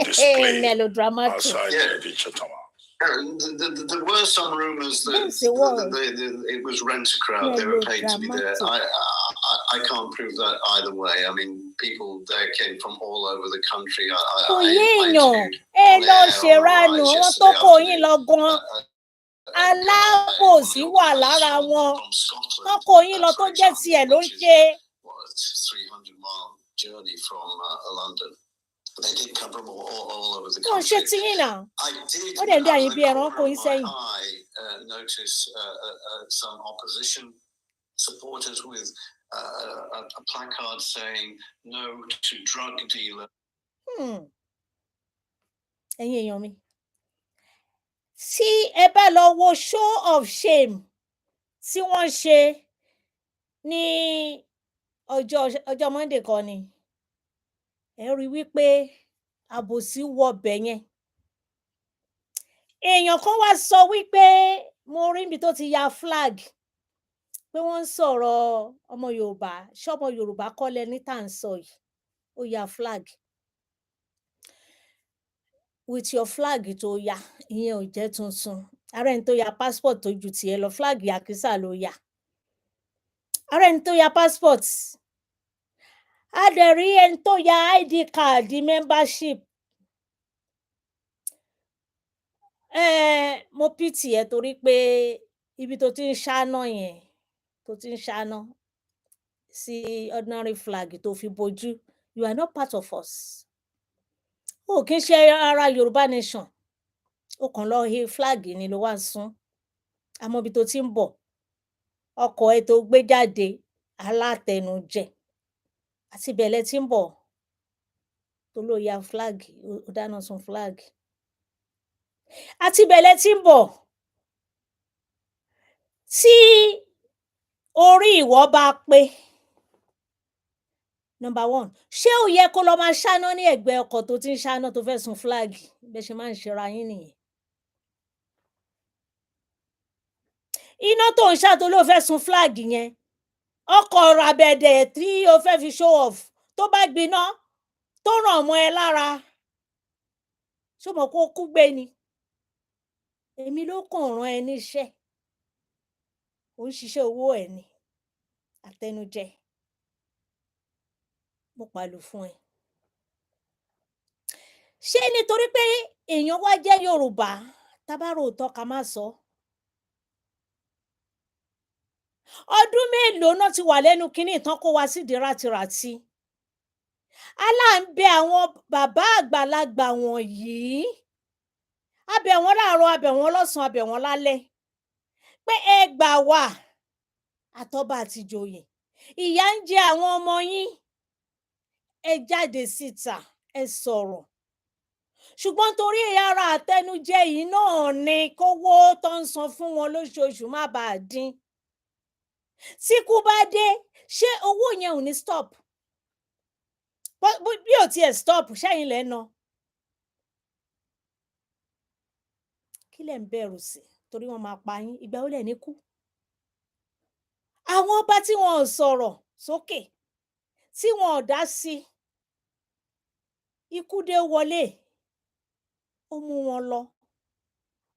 display outside the Chatham House. There were some rumours that it was rent a crowd. They were paid to be there. I can't prove that either way. I mean, people there came from all over the country. Kò I yé èèyàn, interviewed ẹ on lọ air on ṣèranù, Rise àwọn tó yesterday kó yín lọ afternoon. gan. Alabosi wà lára wọn. Wọ́n kó yín lọ tó jẹ́ tiẹ̀ ló ń ṣe. 300-mile journey from London. They did come from all over the Wọ́n ṣe country. tí yín náà. I did, Wọ́n dẹ̀ ń bí out àyín of bí the ẹran kó corner yín of my sẹ́yìn. eye, notice some opposition supporters with a placard saying no to drug dealers. Ẹ̀yin èèyàn mi. Tí ẹ bá lọ wo show of shame tí wọ́n ṣe ní ọjọ́ Monday kan ni, ẹ rí wípé àbòsí wọ bẹ̀ yẹn. Èèyàn kan wá sọ wípé mo rí níbi tó ti ya flag pé wọ́n ń sọ̀rọ̀ ọmọ Yorùbá, ṣọ́mọ Yorùbá kọ́ lẹni tá à ń sọ yìí, ó ya flag. With your flag tó ya, ìyẹn ò jẹ́ tuntun. Ara ẹni tó ya passport tó ju tiẹ̀ lọ, flag àkísà ló ya. Ara ẹni tó ya passport. A dẹ̀ rí ẹni tó ya ID card membership. Mo pity ẹ torí pé ibi tó ti ń ṣáná yẹn, tó ti ń ṣáná sí ordinary flag tó fi bojú, you are not part of us. O kì í ṣe ara Yorùbá nation. O kàn lọ he flag ni ló wá sún. Àmọ́ ibi tó ti ń bọ̀, ọkọ̀ ẹ tó gbé jáde alátẹnujẹ. Àti bẹ̀lẹ̀ tí ń bọ̀ tó ló ya flag, ó dáná sun flag. Àti bẹ̀lẹ̀ tí ń bọ̀ tí orí ìwọ bá pé. Number one, ṣé ó yẹ kó lọ máa ṣáná ní ẹ̀gbẹ́ ọkọ̀ tó ti ń ṣáná tó fẹ́ sun flag? Bẹ́ẹ̀ ṣe máa ń ṣera yín nìyẹn. Iná tó ń ṣá tó ló fẹ́ sun flag yẹn, ọkọ̀ ràbẹ̀dẹ̀ tí o fẹ́ fi show off tó bá gbiná tó ràn mọ́ ẹ lára, ṣó mọ̀ kó kú gbé ni? Èmi ló kàn rán ẹ níṣẹ́. Ó ń ṣiṣẹ́ owó ẹ̀ ni, àtẹnujẹ. Mo pàlù fún ẹ. Ṣé nítorí pé èèyàn wá jẹ́ Yorùbá, tá bá ròótọ́ ká má sọ? Ọdún mélòó náà ti wà lẹ́nu kínní ìtàn kó wa sídìí rátìràtì. Alá ń bẹ àwọn bàbá àgbàlagbà wọ̀nyí. A bẹ̀ wọ́n láàárọ̀, a bẹ̀ wọ́n lọ́sàn-án, a bẹ̀ wọ́n lálẹ́. Pé ẹ gbà wá, àtọba àti ìjòyè. Ìyà ń jẹ àwọn ọmọ yín. Ẹ jáde síta, ẹ sọ̀rọ̀. Ṣùgbọ́n torí ara àtẹnujẹ yìí náà ni kówó tó ń san fún wọn lóṣooṣù má bàa dín. Tí kú bá dé, ṣé owó yẹn ò ní stop? Bí ò tiẹ̀ stop, ṣẹ́yìn lẹ́ ná. Kí lẹ̀ ń bẹ̀rù sí? Torí wọ́n máa pa yín. Ìgbà wo lẹ̀ ní kú? Àwọn ọba tí wọn ò sọ̀rọ̀ sókè, tí wọn ò dá sí, ikú dé wọlé, ó mú wọn lọ.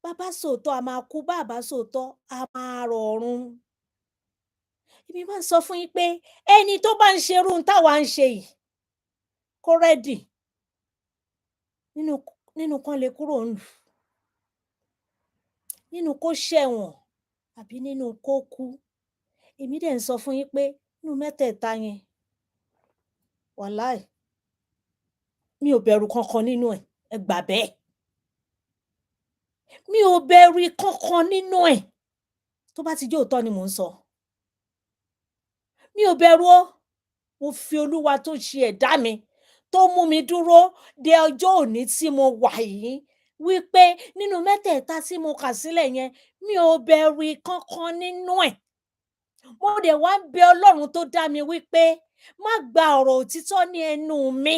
Bàbá sòótọ́ a máa kú, bàbá sòótọ́ a máa rọ̀run. Èmi máa ń sọ fún yín pé ẹni tó bá ń ṣerú táwa ń ṣe yìí, kó rẹ́dì nínú kan lè kúrò nù, nínú kó ṣẹ̀wọ̀n àbí nínú kó kú. Èmi dẹ̀ ń sọ fún yín pé nínú mẹ́tẹ̀ẹ̀ta yẹn, wàláì, mi ò bẹ̀rù kankan nínú ẹ̀, ẹ gbà bẹ́ẹ̀. Mi ò bẹ̀rù kankan nínú ẹ̀. Tó bá ti jẹ́ òótọ́ ni mò ń sọ. Mi ò bẹ̀rù o. Mo fi Olúwa tó ṣe ẹ̀dá mi, tó mú mi dúró de ọjọ́ òní tí mo wà yìí, wípé nínú mẹ́tẹ̀ẹ̀ta tí mo kà sílẹ̀ yẹn, mi ò bẹ̀rù kankan nínú ẹ̀. Mo dẹ̀ wá ń bẹ Ọlọ́run tó dá mi wípé má gba ọ̀rọ̀ òtítọ́ ní ẹnu mi.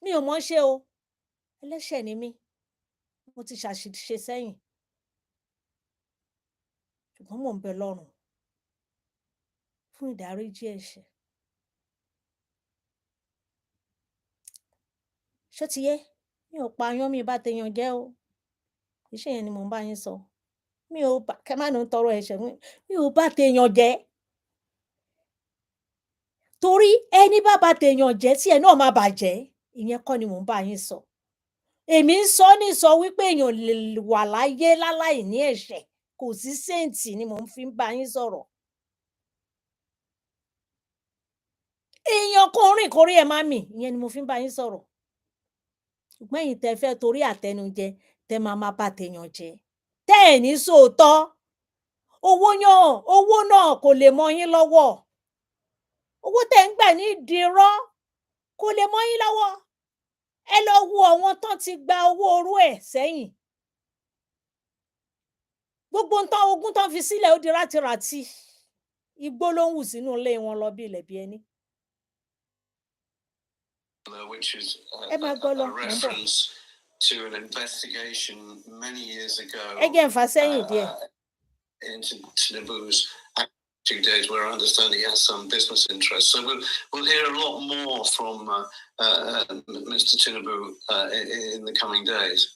Mi ò mọ̀ ṣe o. Ẹlẹ́ṣẹ̀ ni mí. Mo ti ṣàṣìṣe sẹ́yìn. Ṣùgbọ́n mò ń bẹ Ọlọ́run fún ìdáríjì ẹ̀ṣẹ̀. Ṣó ti yé? Mi ò pa yán, mi bá tèèyàn jẹ́ o. Kì í ṣe yẹn ni mò ń bá yín sọ. mi ò bá kẹ́ má ní tọrọ ẹ̀ṣẹ̀ mi ò bá tèèyàn jẹ́ torí ẹni bá bá tèèyàn jẹ́ tí ẹ náà má bàjẹ́ ìyẹn kọ́ ni mò ń bá yín sọ èmi ń sọ ní sọ wípé èèyàn lè wà láyé láláì ní ẹ̀ṣẹ̀ kò sí séǹtì ni mò ń fi ń bá yín sọ̀rọ̀ èèyàn kò rìn kórí ẹ má mì ìyẹn ni mo fi ń bá yín sọ̀rọ̀ ṣùgbọ́n ẹ̀yin tẹ́ fẹ́ torí àtẹnujẹ tẹ́ máa bá tèèyàn jẹ́ tẹ́ ẹ̀ ní sòótọ́ owó náà kò lè mọ yín lọ́wọ́ owó tẹ́ ń gbà ní ìdírọ́ kò lè mọ yín lọ́wọ́ ẹ lọ wo àwọn tán ti gba owó orú ẹ̀ sẹ́yìn gbogbo nǹkan ogún tán fi sílẹ̀ ó di rátiràti igbó ló ń wù sínú ilé wọn lọ bí ilẹ̀ bí ẹni. Which is ẹ máa gbọ́ lọ mò ń bọ̀. reference to an investigation many years ago ẹ jẹ́ n fà sẹ́yìn díẹ̀. into Tinubu's active days, where I understand he has some business interests. So we'll hear a lot more from Mr. Tinubu in the coming days.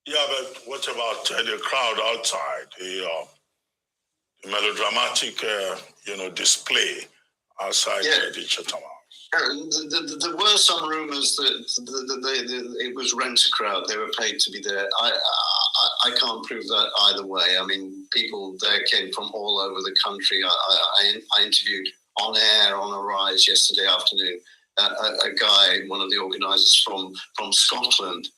Yeah, but what about the crowd outside? The melodramatic, display outside the Chatham House. There were some rumors that it was rent-a-crowd. They were paid to be there. I can't prove that either way. I mean, people there came from all over the country. I interviewed on air on Arise yesterday afternoon a guy, one of the organisers from Scotland,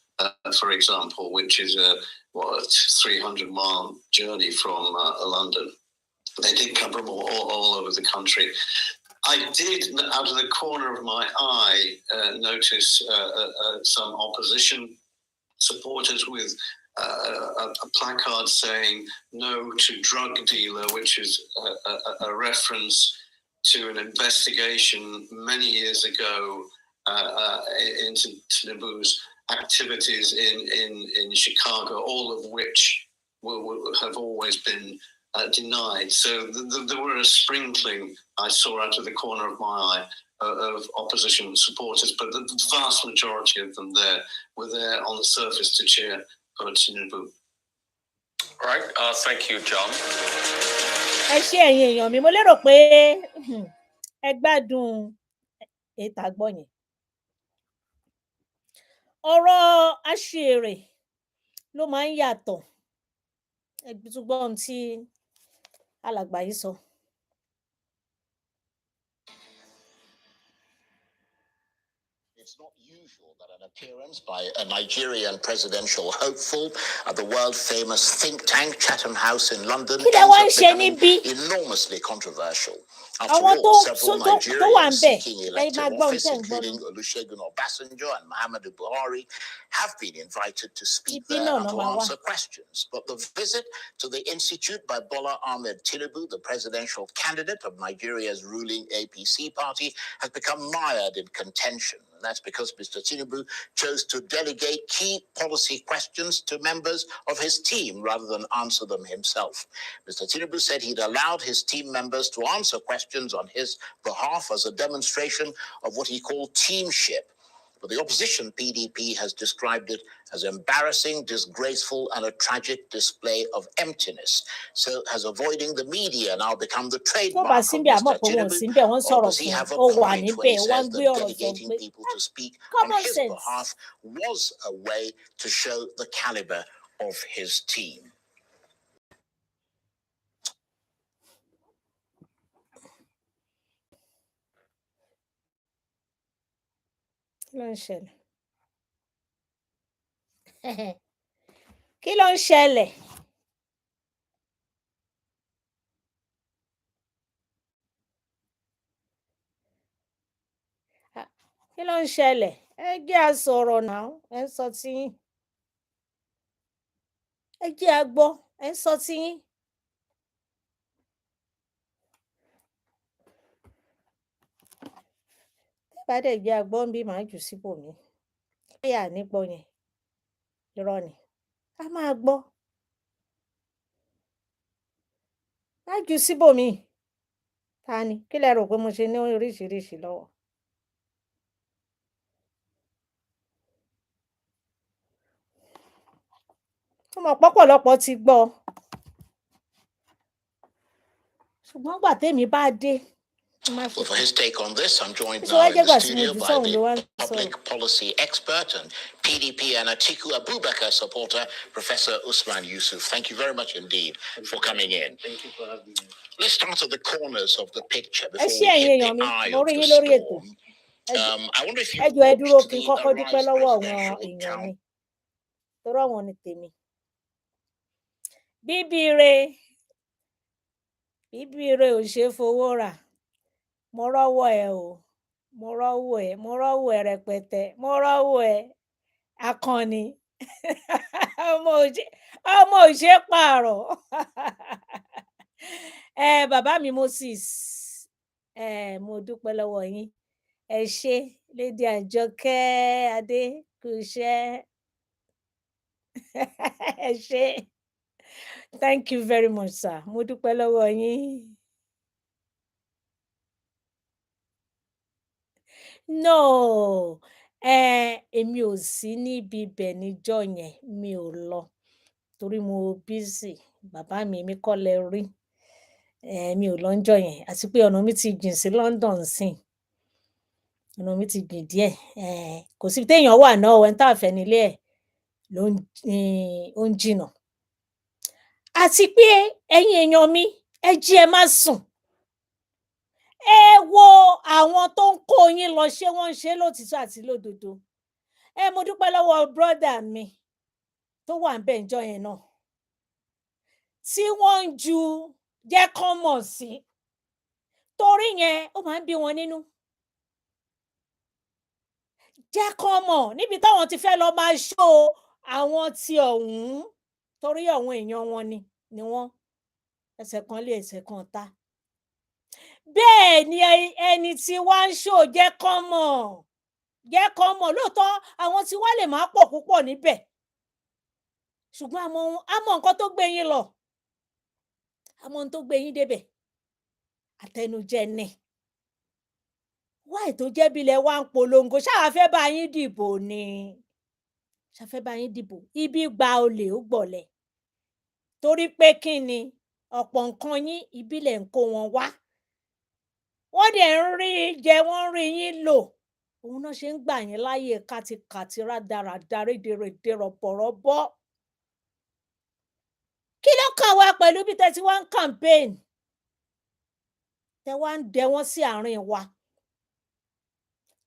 for example, which is a 300-mile journey from London. They did come from all over the country. I did, out of the corner of my eye, notice some opposition supporters with a placard saying "No to drug dealer," which is a reference to an investigation many years ago into Tinubu's activities in Chicago, all of which have always been denied. So there were a sprinkling I saw out of the corner of my eye of opposition supporters, but the vast majority of them were there on the surface to cheer for Tinubu. All right, thank you, John. ẹ ṣé ẹ̀yin èèyàn mi mo lérò pé ẹ gbádùn ètò àgbọ̀ yẹn ọ̀rọ̀ àṣìírè ló máa ń yàtọ̀ ẹ tún gbọ́ ohun tí alàgbà yìí sọ. It's not usual that an appearance by a Nigerian presidential hopeful at the world-famous think tank Chatham House in London ends up becoming enormously controversial. After all, several Nigerians seeking elective office, including Olusegun Obasanjo and Muhammadu Buhari, have been invited to speak there and to answer questions. But the visit to the Institute by Bola Ahmed Tinubu, the presidential candidate of Nigeria's ruling APC party, has become mired in contention. That's because Mr. Tinubu chose to delegate key policy questions to members of his team rather than answer them himself. Mr. Tinubu said he'd allowed his team members to answer questions on his behalf as a demonstration of what he called teamship. But the opposition PDP has described it as embarrassing, disgraceful, and a tragic display of emptiness. So has avoiding the media now become the trademark of Mr. Tinubu? Or does he have a point when he says that delegating people to speak on his behalf was a way to show the caliber of his team? Kí ló ń ṣẹlẹ̀? Kí ló ń ṣẹlẹ̀? Ẹ jẹ́ a sọ̀rọ̀ náà, ẹ sọ tiyín. Ẹ jẹ́ a gbọ́, ẹ sọ tiyín. Bá dẹ̀ jẹ́ a gbọ́ ń bí màá jù síbòmí. Pé à ní gbọ́ yẹn, irọ́ ni. A máa gbọ́. Má jù síbòmí. Ta ni? Kí lẹ rò pé mo ṣe ní oríṣiríṣi lọ́wọ́? Mo mọ̀ pọ́pọ̀lọpọ̀ ti gbọ́. ṣùgbọ́n gbà tèmi bá dé. Well, for his take on this, I'm joined now in the studio by the public policy expert and PDP and Atiku Abubakar supporter, Professor Usman Yusuf. Thank you very much indeed for coming in. Thank you for having me. Let's start at the corners of the picture before we hit the eye of the storm. I wonder if you watched the arrival presidential count. Bíbíire ò ṣe fowó rà. Mo rọ́wọ́ ẹ o. Mo rọ́wọ́ ẹ rẹpẹtẹ. Mo rọ́wọ́ ẹ akànnì. Ọmọ ò ṣe pààrọ̀. Bàbá mi Moses. Mo dúpẹ́ lọ́wọ́ yín. Ẹ ṣé Lady Ajokeade kú iṣẹ́. Ẹ ṣé. Thank you very much, sir. Mo dúpẹ́ lọ́wọ́ yín. No, èmi ò sí níbi ibẹ̀ níjọ́ yẹn, mi ò lọ torí mo busy. Bàbá mi, èmi kọ́ lẹ rí. Mi ò lọ ńjọ́ yẹn àti pé ọ̀nà mi ti jìn sí London nsìn. Ọ̀nà mi ti jìn díẹ̀. Kò síbi téèyàn wà náà o, ẹni tá fẹ́ nílé ẹ̀ ó ń jìnnà. Àti pé ẹ̀yin èèyàn mi, ẹ jí ẹ má sùn. Ẹ wo àwọn tó ń kó yín lọ, ṣé wọ́n ń ṣe lótìítọ́ àti lódodo. Mo dúpẹ́ lọ́wọ́ brother mi tó wà ńbẹ̀ ńjọ́ yẹn náà. Tí wọ́n ń ju jẹ́ kán mọ̀ sí. Torí yẹn ó máa ń bí wọn nínú. Jẹ́ kán mọ̀ níbi táwọn ti fẹ́ lọ máa show àwọn ti ọ̀hún torí àwọn èèyàn wọn ni wọ́n. Ẹsẹ̀ kan lé ẹsẹ̀ kan ọ̀tá. Bẹ́ẹ̀ ni ẹni tí wá ń show jẹ́ kán mọ̀. Jẹ́ kán mọ̀ lóòótọ́ àwọn tí wá lè máa pọ̀ púpọ̀ níbẹ̀. Ṣùgbọ́n a mọ nǹkan tó gbé yín lọ. A mọ ohun tó gbé yín débẹ̀. Àtẹnujẹ ni. Why tó jẹ́ bí ilẹ̀ wa ń polongo? Ṣáà fẹ́ bá yín dìbò ni? Ṣáà fẹ́ bá yín dìbò? Ibi gba olè ó gbọ̀lẹ̀. Torí pé kí ni? Ọ̀pọ̀ nǹkan yín ìbílẹ̀ ń kó wọn wá. Wọ́n dẹ̀ ń rí jẹ, wọ́n ń rí yín lò. Òun náà ṣe ń gbà yín láyè kátikàti rádaràda rédèrèdè rọ̀bọ̀rọ̀bọ̀. Kí ló kàn wá pẹ̀lú bí tẹ́ ti wá ń campaign? Tẹ́ wá ń dẹ wọ́n sí àárín wa.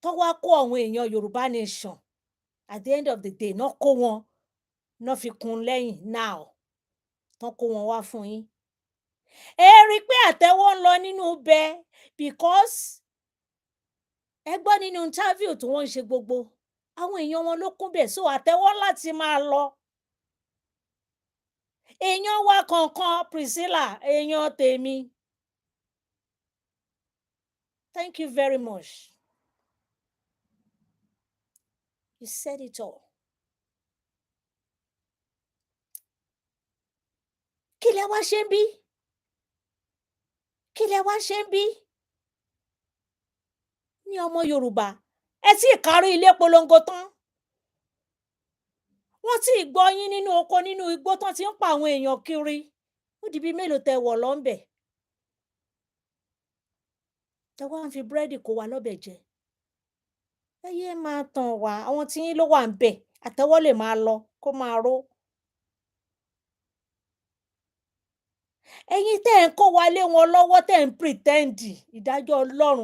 Tọ́ wá kó àwọn èèyàn Yorùbá nation. At the end of the day, náà kó wọn. Náà fi kún lẹ́yìn now. Tán kó wọn wá fún yín. Ẹ rí pé àtẹ́wọ́ ń lọ nínú ibẹ̀ because ẹ gbọ́ nínú interview tí wọ́n ń ṣe gbogbo. Àwọn èèyàn wọn ló kún bẹ̀ so àtẹ́wọ́ láti máa lọ. Èèyàn wa kankan Priscilla, èèyàn tèmi. Thank you very much. You said it all. Kí lẹ wá ṣe ń bí? Kí lẹ wá ṣe ń bí? Ní ọmọ Yorùbá, ẹ tí kárí ilé polongo tán. Wọ́n tí gbọ́ yín nínú oko nínú igbó tán ti ń pa àwọn èèyàn kiri. Ó di bí mélòó tẹ wọ̀ lọ́nbẹ̀. Tẹ wá ń fi búrẹ́dì kó wa lọ́bẹ̀ jẹ. Ẹ yé máa tàn wá, àwọn tí yín ló wà ńbẹ̀, àtẹ́wọ́ lè máa lọ kó máa ró. Ẹ̀yin tẹ́ ń kó wa lé wọn lọ́wọ́ tẹ́ ń pretend ìdájọ́ Ọlọ́run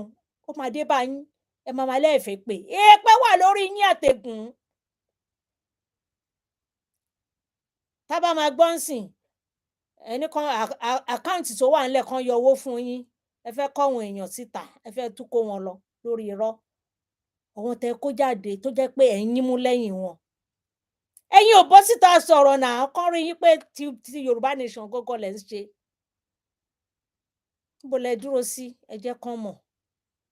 ó máa dé bá yín. Ẹ máa lẹ́ẹ̀fẹ́ pé èèpẹ̀ wà lórí yín àtẹ̀gùn. Tá bá máa gbọ́ nsìn, ẹni kan àkáǹtì tó wà ńlẹ̀ kan yọ owó fún yín. Ẹ fẹ́ kó àwọn èèyàn síta, ẹ fẹ́ tún kó wọn lọ lórí irọ́. Àwọn tẹ́ kó jáde tó jẹ́ pé ẹ̀ ń yínmú lẹ́yìn wọn. Ẹ̀yin ò bọ́ síta sọ̀rọ̀ náà, kán rí yín pé ti Yorùbá nation gọ́gọ́ lẹ̀ ń ṣe. Níbo lẹ dúró sí? Ẹ jẹ́ kán mọ̀.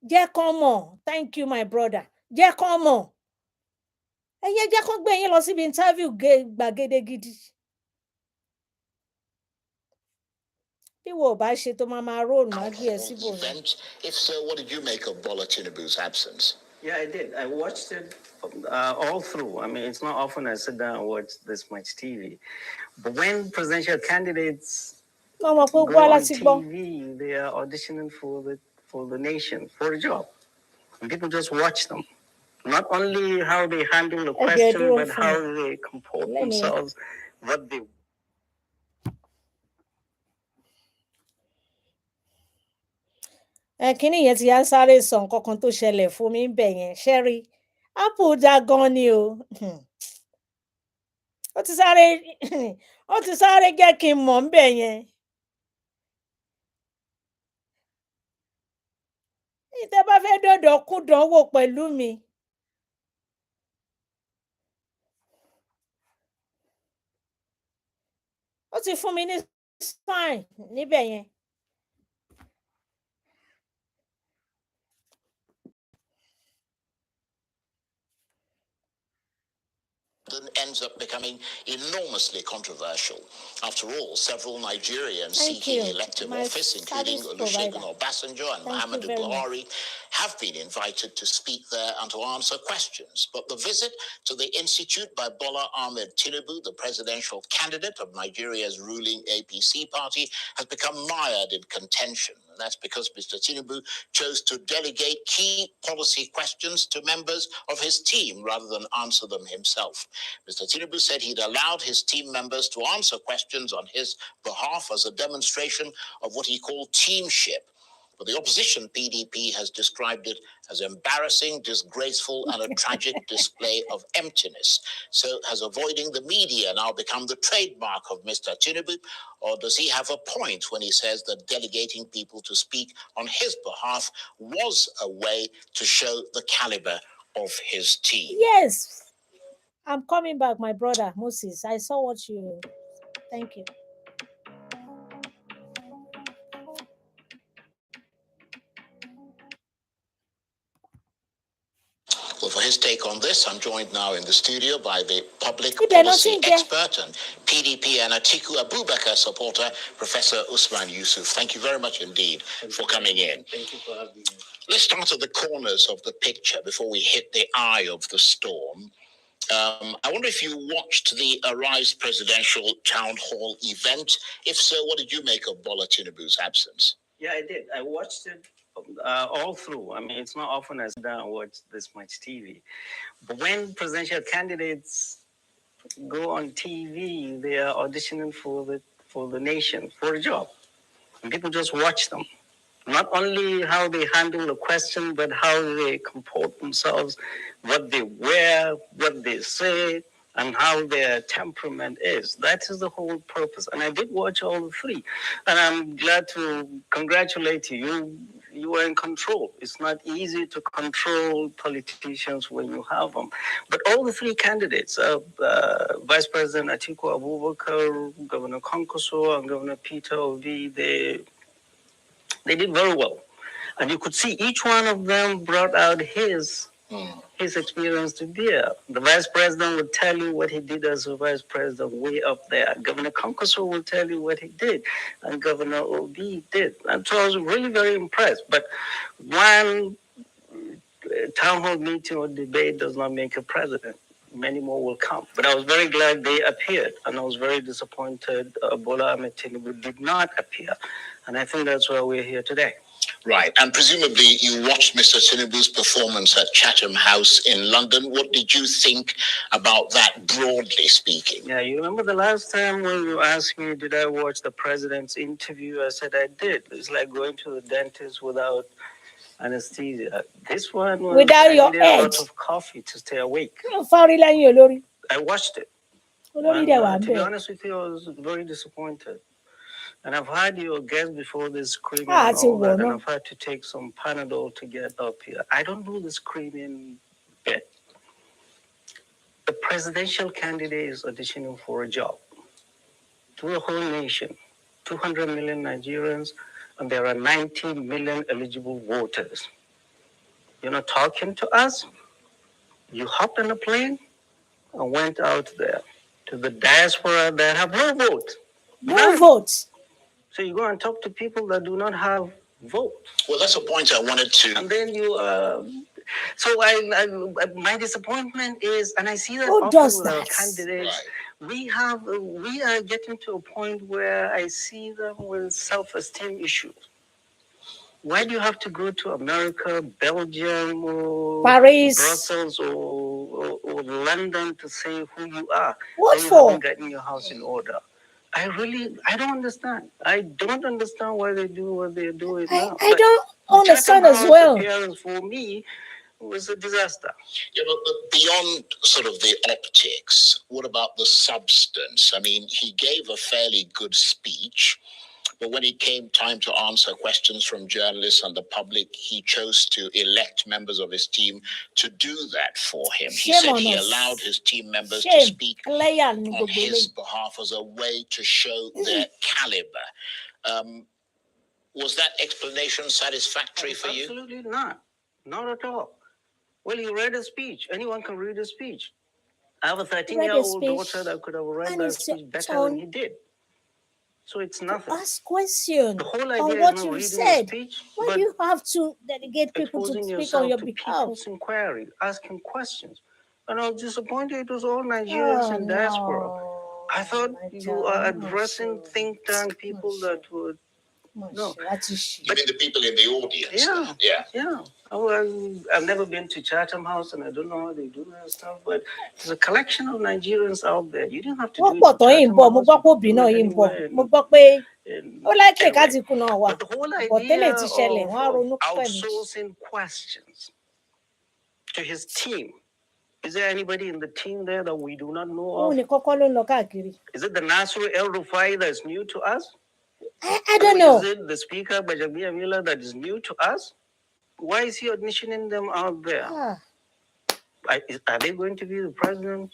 Jẹ́ kán mọ̀. Thank you my brother. Jẹ́ kán mọ̀. Ẹ̀yin jẹ́ kán gbé yín lọ síbi interview gbàgede gidi. Bí wo bá ṣe tó máa roll máa gbé ẹ síbò yẹn. If so, what did you make of Bola Tinubu's absence? Yeah, I did. I watched it all through. I mean, it's not often I sit down and watch this much TV. But when presidential candidates go on TV, they are auditioning for the nation, for a job. And people just watch them. Not only how they handle the question, but how they comport themselves, what they... kíní yẹn ti yá sáré sọ nǹkan kan tó ṣẹlẹ̀ fún mi ń bẹ̀ yẹn ṣẹ́rí apple dá gan ni o ó ti sáré jẹ́ kí n mọ̀ ń bẹ̀ yẹn. ìtẹ́ bá fẹ́ dọ̀dọ̀ kú dánwò pẹ̀lú mi. ó ti fún mi ní sign níbẹ̀ yẹn. ends up becoming enormously controversial. After all, several Nigerians seeking elective office, including Olusegun Obasanjo and Muhammadu Buhari, have been invited to speak there and to answer questions. But the visit to the Institute by Bola Ahmed Tinubu, the presidential candidate of Nigeria's ruling APC party, has become mired in contention. And that's because Mr. Tinubu chose to delegate key policy questions to members of his team rather than answer them himself. Mr. Tinubu said he'd allowed his team members to answer questions on his behalf as a demonstration of what he called teamship. But the opposition, PDP, has described it as embarrassing, disgraceful, and a tragic display of emptiness. So has avoiding the media now become the trademark of Mr. Tinubu? Or does he have a point when he says that delegating people to speak on his behalf was a way to show the caliber of his team? Yes. I'm coming back, my brother, Moses. I saw what you... Thank you. Well, for his take on this, I'm joined now in the studio by the public policy expert and PDP and Atiku Abubakar supporter, Professor Usman Yusuf. Thank you very much indeed for coming in. Thank you for having me. Let's start at the corners of the picture before we hit the eye of the storm. I wonder if you watched the Arise presidential town hall event. If so, what did you make of Bola Tinubu's absence? Yeah, I did. I watched it all through. I mean, it's not often I sit down and watch this much TV. But when presidential candidates go on TV, they are auditioning for the nation, for a job. And people just watch them. Not only how they handle the question, but how they comport themselves, what they wear, what they say, and how their temperament is. That is the whole purpose. And I did watch all three. And I'm glad to congratulate you. You were in control. It's not easy to control politicians when you have them. But all the three candidates, Vice President Atiku Abubakar, Governor Konkoso, and Governor Peter Obi, they did very well. And you could see each one of them brought out his experience to bear. The vice president would tell you what he did as a vice president way up there. Governor Konkoso will tell you what he did, and Governor Obi did. And so I was really very impressed. But one town hall meeting or debate does not make a president. Many more will come. But I was very glad they appeared, and I was very disappointed Bola Ahmed Tinubu did not appear. And I think that's why we're here today. Right. And presumably you watched Mr. Tinubu's performance at Chatham House in London. What did you think about that, broadly speaking? Yeah, you remember the last time when you asked me, did I watch the president's interview? I said I did. It's like going to the dentist without anesthesia. This one was without your a lot of coffee to stay awake. I watched it. And, to be honest with you, I was very disappointed. And I've had your guest before this screaming and all that, and I've had to take some Panadol to get up here. I don't do the screaming bit. The presidential candidate is auditioning for a job to the whole nation, 200 million Nigerians, and there are 90 million eligible voters. You're not talking to us? You hopped on a plane and went out there to the diaspora that have no vote. No votes. So you go and talk to people that do not have votes. Well, that's a point I wanted to... And then you So my disappointment is, and I see that Who often does with our that? candidates, we are getting to a point where I see them with self-esteem issues. Why do you have to go to America, Belgium, or Paris, Brussels, or London to say who you are? What and you for? haven't gotten your house in order. I don't understand. I don't understand why they do what they do it now. I don't understand as well. Appearance for me was a disaster. Yeah, but beyond sort of the optics, what about the substance? I mean, he gave a fairly good speech, but when it came time to answer questions from journalists and the public, he chose to elect members of his team to do that for him. He said he allowed his team members to speak on his behalf as a way to show their caliber. Was that explanation satisfactory for you? Absolutely not. Not at all. Well, he read a speech. Anyone can read a speech. I have a 13-year-old daughter that could have read that speech better than he did. So it's nothing. Ask questions The whole idea on is what not you've reading said. the speech, Why but do you have to delegate people to exposing speak on your yourself to behalf? people's inquiry, asking questions. And I was disappointed it was all Nigerians in diaspora. I thought you are addressing think tank people that would. No. You mean the people in the audience? Yeah. Oh, I've never been to Chatham House and I don't know how they do that stuff, but there's a collection of Nigerians out there. You didn't have to do it to Chatham House. Mo gbọ́ pé obì náà yìí ń bọ̀. Mo gbọ́ pé ó láìpẹ́ Kátìkù náà wà. But the whole But tẹ́lẹ̀ ti ṣẹlẹ̀, idea wọ́n á ronú of outsourcing questions to his team. Is there anybody in the team there that we do not know of? Òun ni kọ́kọ́ ló ń lọ káàkiri. Is it the Nasru El-Rufai that is new to us? I don't know. Is it the speaker, Bajabi Amila, that is new to us? Why is he auditioning them out there? Are they going to be the president?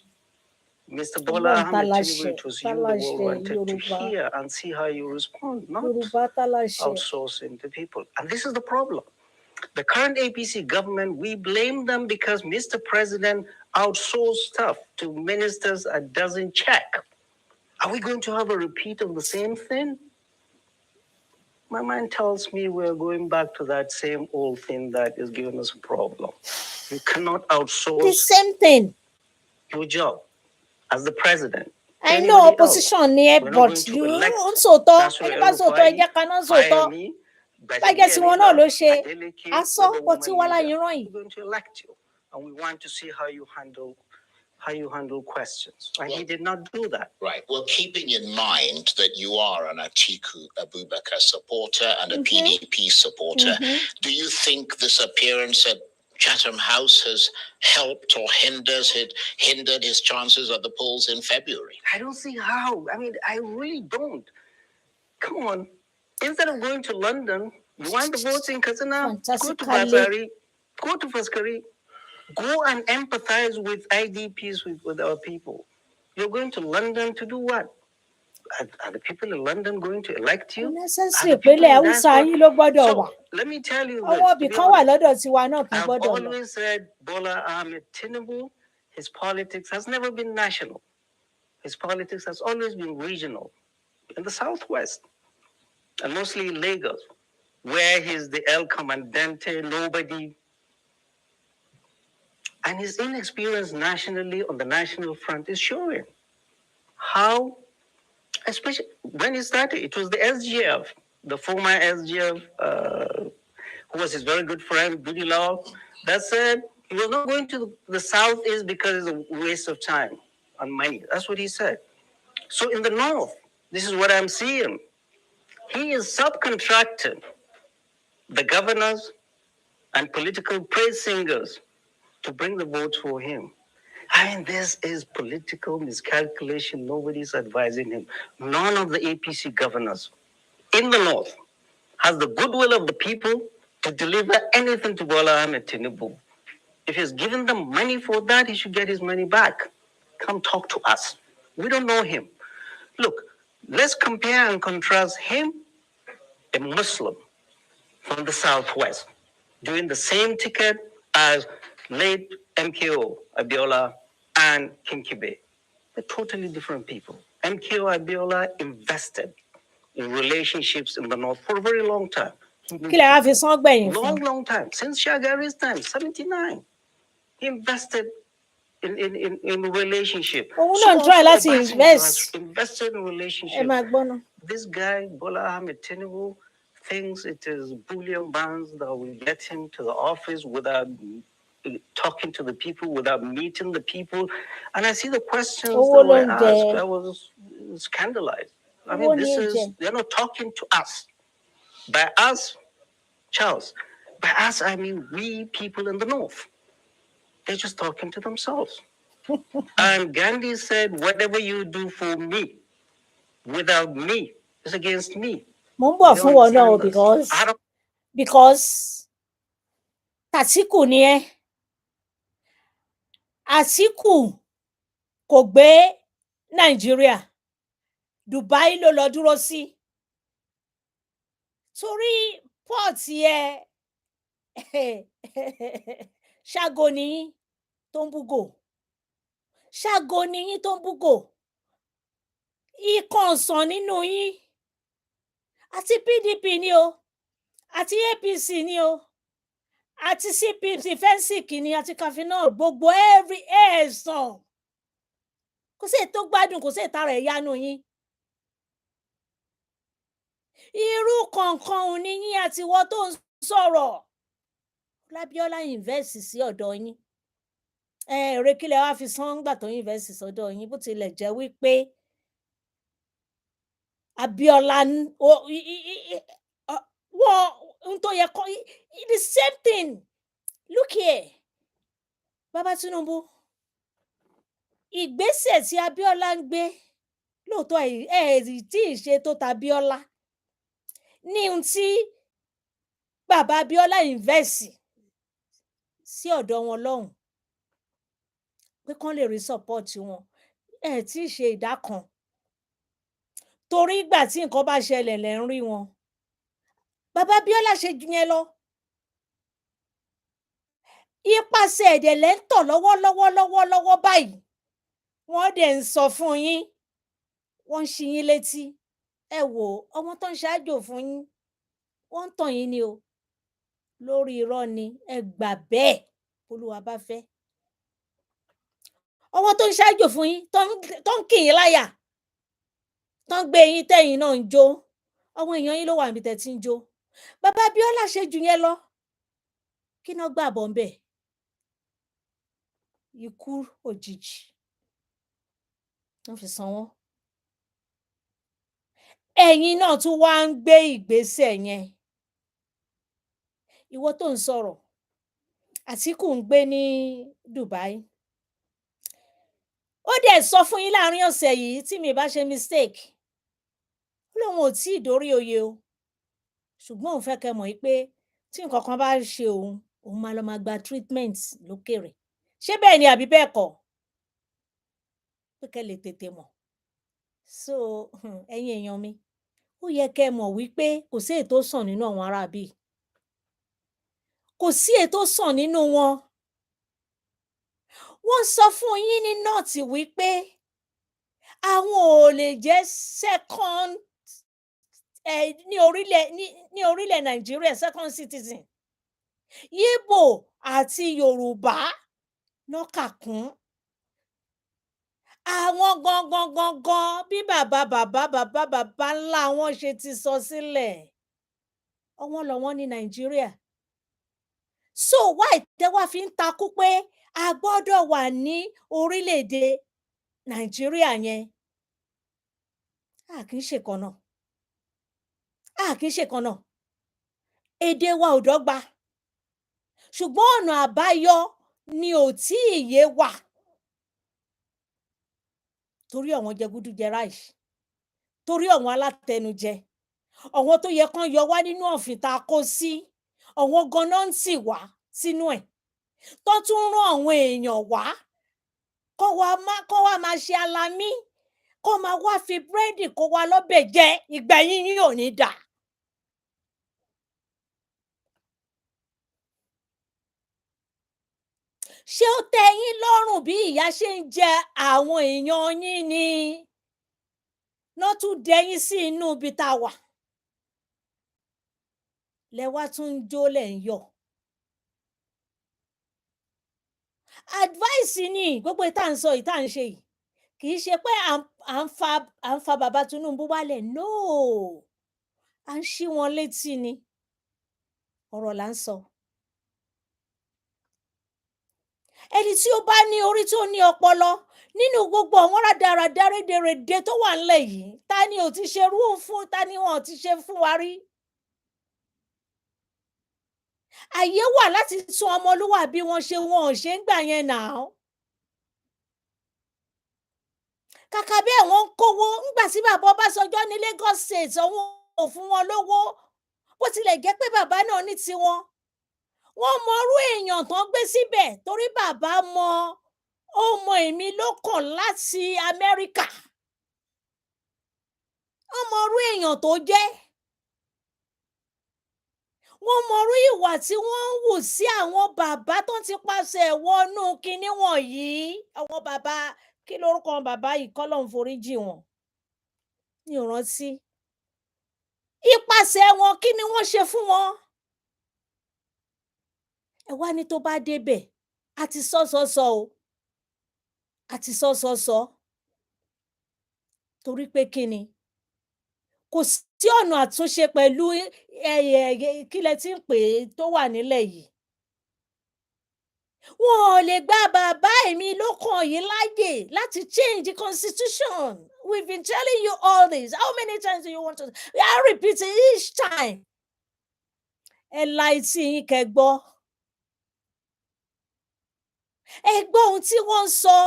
Mr. Bola Ahmed Tinubu, it was you the world wanted to hear and see how you respond, not outsourcing to people. And this is the problem. The current APC government, we blame them because Mr. President outsourced stuff to ministers and doesn't check. Are we going to have a repeat of the same thing? My mind tells me we're going back to that same old thing that is giving us a problem. You cannot outsource the same thing. Your job as the president. I know opposition near, but you sòótọ́ ẹni bá sòótọ́ ẹ jẹ́ ká náà sòótọ́. Bájẹ́ tí wọn náà ló ṣe aṣọ pọ̀ tí wọ́n láyé rán yìí. We're going to elect you, and we want to see how you handle questions. And he did not do that. Right. Well, keeping in mind that you are an Atiku Abubakar supporter and a PDP supporter, do you think this appearance at Chatham House has helped or hindered his chances at the polls in February? I don't see how. I mean, I really don't. Come on. Instead of going to London, you want the votes in Katsina? Go to Bazari, go to Faskari, go and empathize with IDPs, with our people. You're going to London to do what? Are the people in London going to elect you? So, let me tell you this. I've always said Bola Ahmed Tinubu, his politics has never been national. His politics has always been regional in the Southwest, and mostly in Lagos, where he's the El Comandante, nobody. And his inexperience nationally on the national front is showing. How, especially when he started, it was the SGF, the former SGF, who was his very good friend, Goody Law, that said he was not going to the Southeast because it's a waste of time and money. That's what he said. So in the North, this is what I'm seeing. He is subcontracting the governors and political praise singers to bring the votes for him. I mean, this is political miscalculation. Nobody's advising him. None of the APC governors in the North has the goodwill of the people to deliver anything to Bola Ahmed Tinubu. If he's given them money for that, he should get his money back. Come talk to us. We don't know him. Look, let's compare and contrast him, a Muslim from the Southwest, doing the same ticket as late MKO Abiola and King Kibe. They're totally different people. MKO Abiola invested in relationships in the North for a very long time. Long time, since Shagari's time, 79. He invested in relationship. Invested in relationship. This guy, Bola Ahmed Tinubu, thinks it is bullion bands that will get him to the office without talking to the people, without meeting the people. And I see the questions that were asked. I was scandalized. I mean, they're not talking to us. By us, Charles, by us, I mean we people in the North. They're just talking to themselves. And Gandhi said, whatever you do for me, without me, is against me. Because Tatiku ni ẹ. Atiku kò gbé Nàìjíríà. Dubai ló lọ dúró sí. Torí port yẹ ṣágo ni yín tó ń búgò. Ṣágo ni yín tó ń búgò. Ikán sàn nínú yín. Àti PDP ni o. Àti APC ni o. Àti CPC Fensik ni àti Kafinol gbogbo every ẹ̀sán. Kò sí ètò gbádùn, kò sí ètò rẹ̀ yánu yín. Irú kankan ò ní yín àti wọ́n tó ń sọ̀rọ̀. Lábíọ́lá invest sí ọ̀dọ̀ yín. Èrè kí lẹ wá fi san ńgbà tó invest sọ́dọ̀ yín bó tilẹ̀ jẹ́ wípé Abíọ́lá wọ́n ń tó yẹ kọ́ the same thing. Look here. Baba Tinubu. Ìgbésẹ̀ tí Abíọ́lá ń gbé lóòótọ́ ẹ̀rí tí ìṣe tó ta Abíọ́lá ní ohun tí bàbá Abíọ́lá invest sí ọ̀dọ̀ wọn lọ́hùn pé kán lè rí support wọn tí ì ṣe ìdá kan torí ìgbà tí nǹkan bá ṣẹlẹ̀ lẹ́ ń rí wọn bàbá Abíọ́lá ṣe jù yẹn lọ ipasẹ̀ ẹ̀dẹ̀ lẹ́ ń tọ̀ lọ́wọ́ báyìí wọ́n dẹ̀ ń sọ fún yín wọ́n ń ṣí yín létí ẹ wò ọmọ tó ń ṣáájò fún yín wọ́n ń tàn yín ni o lórí irọ́ ni ẹ gbà bẹ́ẹ̀ Olúwa bá fẹ́ ọmọ tó ń ṣáájò fún yín tó ń kì yín láyà tó ń gbé yín tẹ̀yìn náà ń jó ọmọ èèyàn yín ló wà níbi tẹ́ ti ń jó bàbá Abíọ́lá ṣe jù yẹn lọ kí náà gbà bọ́ ń bẹ̀ ikú òjijì wọ́n fi san wọ́n ẹ̀yin náà tún wá ń gbé ìgbésẹ̀ yẹn ìwọ tó ń sọ̀rọ̀ Àtíkù ń gbé ní Dubai ó dẹ̀ sọ fún yín láàrin ọ̀sẹ̀ yìí tí mi bá ṣe mistake ó lóun ò tí ì dórí oyè o ṣùgbọ́n òun fẹ́ kẹ́ mọ̀ pé tí nǹkan kan bá ṣe òun máa lọ máa gba treatment lókèrè ṣé bẹ́ẹ̀ ni àbí bẹ́ẹ̀ kọ́ pé kẹ́ lè tètè mọ̀ so ẹ̀yin èèyàn mi ó yẹ kẹ́ mọ̀ wípé kò sí ètò sàn nínú àwọn aráabí kò sí ètò sàn nínú wọn wọ́n sọ fún yín ní nọ́ọ̀tì wípé àwọn ò lè jẹ́ second ní orílẹ̀ Nàìjíríà second citizen Yíbò àti Yorùbá náà kà kún àwọn gangan bí bàbá ńlá wọn ṣe ti sọ sílẹ̀ ọwọ́n lọ́wọ́ ní Nàìjíríà so why tẹ́ wá fi ń takú pé a gbọ́dọ̀ wà ní orílẹ̀-èdè Nàìjíríà yẹn a kì í ṣe kan náà èdè wa ò dọ́gba ṣùgbọ́n ọ̀nà àbáyọ ni ò tí ì yé wa torí àwọn jẹgúdújẹrá yìí torí àwọn alátẹnujẹ àwọn tó yẹ kán yọ wá nínú ọ̀fìn tá a kó sí àwọn ganan ń tì wá sínú ẹ̀ tó tún rán àwọn èèyàn wá kó wá máa ṣe alamí kó máa wá fi búrẹ́dì kó wá lọ́bẹ̀ jẹ ìgbẹ̀yìn yín ò ní dà. ṣé ó tẹ́ yín lọ́rùn bí ìyà ṣe ń jẹ àwọn èèyàn yín ni ló tún dẹyìn sí inú ibi tá a wà lẹ wá tún jó lẹ̀ ń yọ̀. Advice ni gbogbo ìta ń sọ ìta ń ṣe yìí kì í ṣe pé à ń fa bàbá Tinubu wálẹ̀ no à ń ṣí wọn létí ni ọ̀rọ̀ là ń sọ. Ẹni tí ó bá ní orí tó ní ọpọlọ nínú gbogbo àwọn rádaràda rédèrèdè tó wà ńlẹ̀ yìí ta ni ò ti ṣe rú fún ta ni wọn ò ti ṣe fún wa rí. Àyè wà láti tún ọmọlúwàbí wọn ò ṣe ń gbà yẹn náà. Kàkà bẹ́ẹ̀ wọ́n ń kówó ńgbà tí bàbá Ọbásanjọ́ ní Lagos State òun ò fún wọn lówó bó tilẹ̀ jẹ́ pé bàbá náà ní tiwọn. Wọ́n mọ irú èèyàn tó ń gbé síbẹ̀ torí bàbá ó mọ èmi lókàn láti Amẹ́ríkà. Wọ́n mọ irú èèyàn tó jẹ́. Wọ́n mọ irú ìwà tí wọ́n ń hù sí àwọn bàbá tó ti pàṣẹ wọnú kinní wọ̀nyí. Àwọn bàbá kí lórúkọ bàbá yìí k'Ọlọ́run forí jì wọ́n. Mi ò rántí. Ipasẹ̀ wọn kí ni wọ́n ṣe fún wọn? Ẹ wá ní tó bá débẹ̀ àti sọ o àti sọ torí pé kí ni kò sí ọ̀nà àtúnṣe pẹ̀lú kí lẹ ti ń pè é tó wà nílẹ̀ yìí. Wọn ò lè gba bàbá èmi lókàn yìí láyè láti change the constitution. We've been telling you all this. How many times do you want to? I repeat it each time. Ẹ la etí yín kẹ́ gbọ́. Ẹ gbọ́ ohun tí wọ́n ń sọ.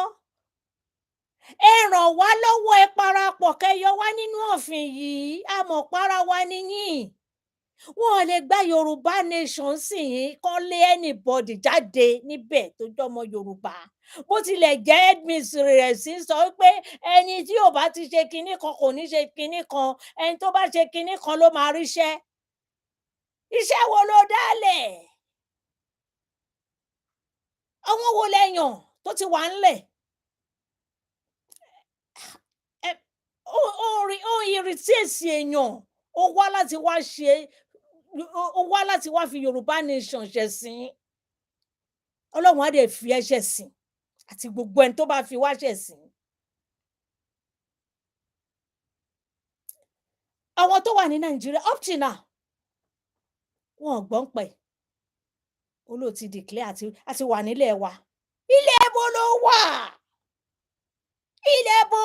Ẹ ràn wá lọ́wọ́ ẹ parapọ̀ kẹ́ yọ wá nínú òfin yìí. A mọ̀ para wa níyìn. Wọn ò lè gba Yorùbá nation sí yín kán lé anybody jáde níbẹ̀ tó jọmọ Yorùbá. Bó tilẹ̀ jẹ́ headmistress rẹ̀ sí sọ pé ẹni tí ò bá ti ṣe kinní kan kò ní ṣe kinní kan. Ẹni tó bá ṣe kinní kan ló máa ríṣẹ́. Iṣẹ́ wo ló dálẹ̀? Àwọn wo lẹ́yàn tó ti wà ńlẹ̀? Ó irritate èèyàn. Ó wá láti wá fi Yorùbá nation ṣẹ̀sín. Ọlọ́run á dẹ̀ fi ẹ́ ṣẹ̀sín àti gbogbo ẹni tó bá fi wá ṣẹ̀sín. Àwọn tó wà ní Nàìjíríà up till now wọn ò gbọ́n pẹ̀. Olóò ti declare àti wà nílẹ̀ wa. Ilé ẹbọ ló wà. Ilé ẹbọ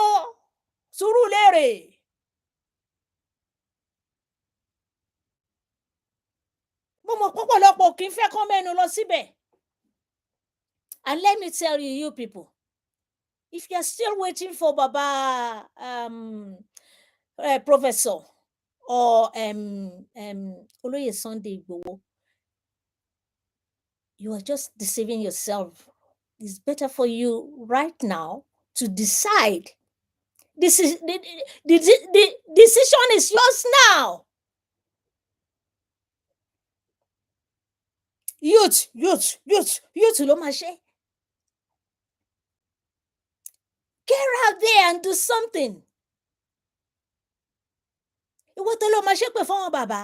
Sùúrùlérè. Mo mọ̀ pọ̀pọ̀lọpọ̀ kì í fẹ́ kán mẹ́nu lọ síbẹ̀. And let me tell you people, if you are still waiting for Baba Professor or Oloye Sunday Igboho, you are just deceiving yourself. It's better for you right now to decide. The decision is yours now. Youth ló máa ṣe. Get out there and do something. Ìwọ tó ló máa ṣépè fún àwọn bàbá.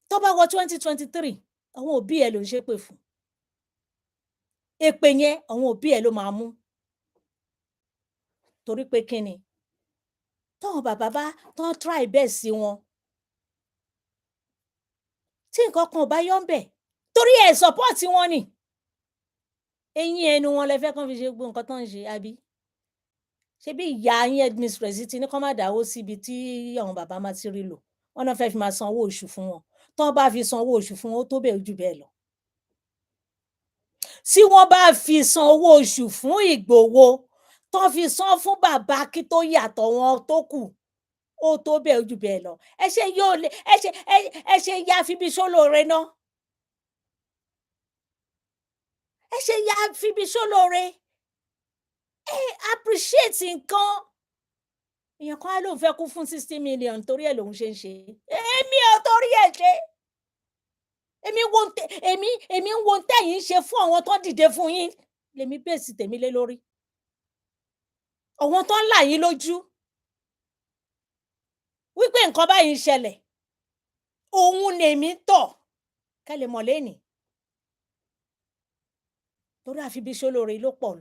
Tó bá wọ 2023, àwọn òbí ẹ ló ń ṣépè fún. Èpè yẹn àwọn òbí ẹ ló máa mú. Torí pé kí ni? Táwọn bàbá bá tán try best sí wọn. Tí nǹkan kan ò bá yọ ńbẹ̀. Torí ẹ support wọn ni. Eyín ẹnu wọn lẹ fẹ́ kán fi ṣe gbogbo nǹkan tán ń ṣe àbí? Ṣebí ìyá yín headmistress ti ní kán má dáwó síbi tí àwọn bàbá máa ti rí lò. Wọ́n náà fẹ́ fi máa san owó oṣù fún wọn. Tán bá fi san owó oṣù fún wọn ó tó bẹ́ẹ̀ jù bẹ́ẹ̀ lọ. Tí wọ́n bá fi san owó oṣù fún Ìgbòho, tán fi san fún bàbá Akintoye àtàwọn tó kù, ó tó bẹ́ẹ̀ jù bẹ́ẹ̀ lọ. Ẹ ṣe ya fi bí sólóore náà. Ẹ ṣe ya fi bí sólóore. Appreciate nǹkan. Èèyàn kan á lóun fẹ́ kú fún 60 million torí ẹ̀ lòun ṣe ń ṣe. Èmi ò torí ẹ̀ ṣe. Èmi ń wo tẹ̀yin ṣe fún àwọn tó dìde fún yín. Lèmi bèsì tèmi lé lórí. Àwọn tó ń là yín lójú. Wípé nǹkan báyìí ń ṣẹlẹ̀. Òun nèmi tọ̀ kẹ́lẹ̀ mọ̀ lẹ́nìí. Torí àfi bí ṣólóore ló pọ̀.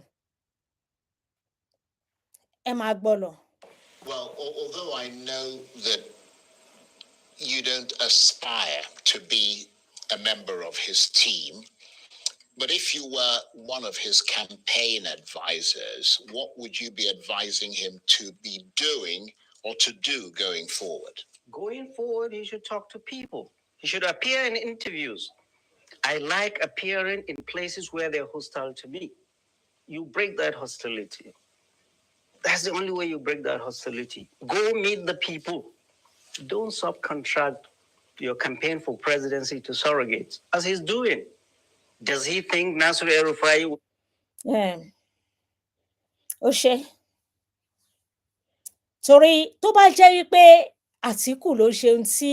Ẹ máa gbọ́ lọ. Well, although I know that you don't aspire to be a member of his team, but if you were one of his campaign advisors, what would you be advising him to be doing or to do going forward? Going forward, he should talk to people. He should appear in interviews. I like appearing in places where they're hostile to me. You break that hostility. That's the only way you break that hostility. Go meet the people. Don't subcontract your campaign for presidency to surrogates, as he's doing. Does he think Nasir El-Rufai? Ṣe. Torí tó bá jẹ́ wípé Àtíkù ló ṣe ohun tí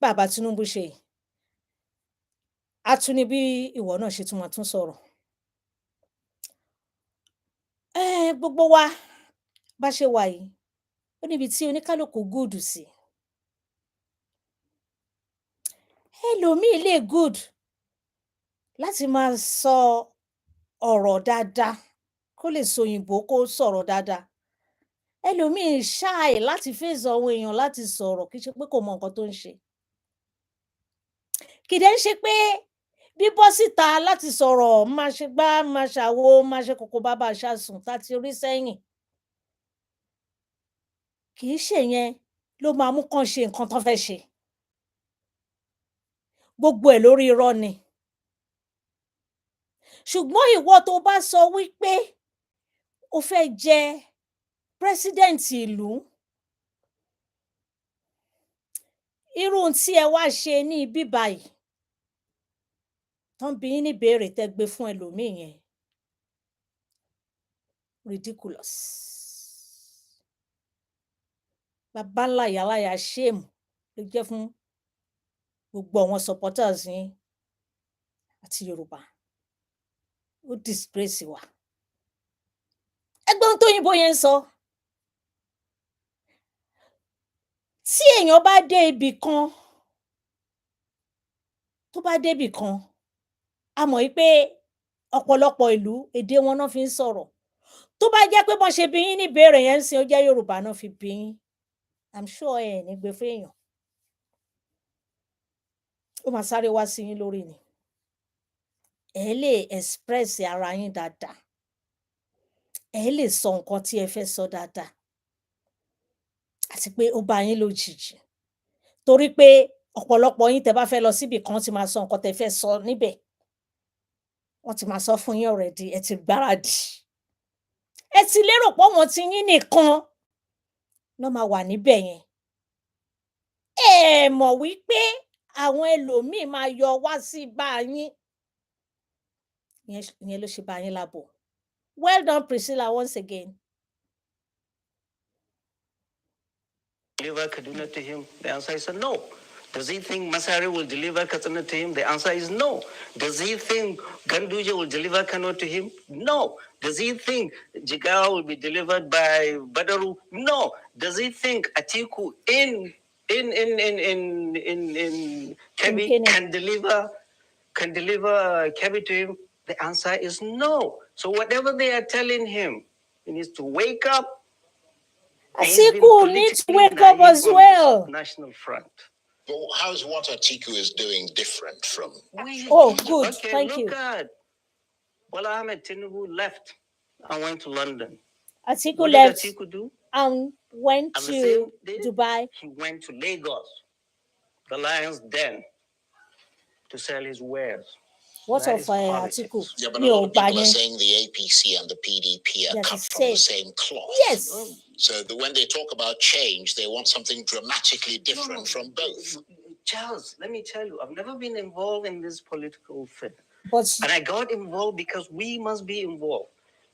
bàbá Tinubu ṣe, a tún ní bí ìwọ náà ṣe tún máa tún sọ̀rọ̀. Gbogbo wa bá ṣe wà yìí, ó níbi tí oníkálùkù gúùdù sí. Ẹlòmíì lè good láti máa sọ ọ̀rọ̀ dáadáa, kó lè sọ òyìnbó kó sọ̀rọ̀ dáadáa. Ẹlòmíì shy láti face àwọn èèyàn láti sọ̀rọ̀, kì í ṣe pé kò mọ nǹkan tó ń ṣe. Kì dẹ̀ ń ṣe pé bíbọ́ síta láti sọ̀rọ̀ máa ṣe gbá, máa ṣàwo, máa ṣe kòkó bàbá ṣàsùn tá ti rí sẹ́yìn. Kì í ṣe yẹn ló máa mú kán ṣe nǹkan tán fẹ́ ṣe. Gbogbo ẹ̀ lórí irọ́ ni. Ṣùgbọ́n ìwọ tó bá sọ wípé o fẹ́ jẹ president ìlú, irú tí ẹ wá ṣe ní ibí báyìí, tán bi yín ní ìbéèrè tẹ́ gbé fún ẹlòmíì yẹn, ridiculous. Bàbá ńlá ìyáláyà shame ló jẹ́ fún gbogbo àwọn supporters yín àti Yorùbá. Ó disgrace wa. Ẹgbẹ́ ohun tóyìnbó yẹn ń sọ. Tí èèyàn bá dé ibì kan, tó bá dé ibì kan, a mọ̀ wípé ọ̀pọ̀lọpọ̀ ìlú èdè wọn náà fi ń sọ̀rọ̀. Tó bá jẹ́ pé bọ́n ṣe bi yín ní ìbéèrè yẹn ń sìn, ó jẹ́ Yorùbá náà fi bi yín, I'm sure ẹ ní gbé fún èèyàn. Ó máa sáré wá sí yín lórí ni. Ẹ lè express ara yín dáadáa. Ẹ lè sọ nǹkan tí ẹ fẹ́ sọ dáadáa. Àti pé ó bá yín lójijì. Torí pé ọ̀pọ̀lọpọ̀ yín tẹ́ bá fẹ́ lọ síbì kan ti máa sọ nǹkan tẹ́ fẹ́ sọ níbẹ̀. Wọ́n ti máa sọ fún yín already, ẹ ti gbáradì. Ẹ ti lérò pé àwọn tí yín nìkan ló máa wà níbẹ̀ yẹn. Ẹ mọ̀ wípé àwọn ẹlòmíì máa yọ wá sí bá yín. Ìyẹn ló ṣe bá yín lábọ̀. Well done, Priscilla, once again. Deliver Kaduna to him? The answer is no. Does he think Masari will deliver Katsina to him? The answer is no. Does he think Ganduje will deliver Kano to him? No. Does he think Jigawa will be delivered by Badaru? No. Does he think Atiku in Kebbi can deliver Kebbi to him? The answer is no. So whatever they are telling him, he needs to wake up. Atiku needs to wake up as well. National Front. But how's what Atiku is doing different from? Good. Okay, Thank you. Look at Bola Ahmed Tinubu left and went to London. Atiku What left did Atiku do? and went And the to same day, Dubai. He went to Lagos, the lion's den, to sell his wares. What That of is politics. Atiku? Yeah, but a lot of people are saying the APC and the PDP are They're cut the from the same. same cloth. Yes. So when they talk about change, they want something dramatically different from both. Charles, let me tell you, I've never been involved in this political thing. But And I got involved because we must be involved.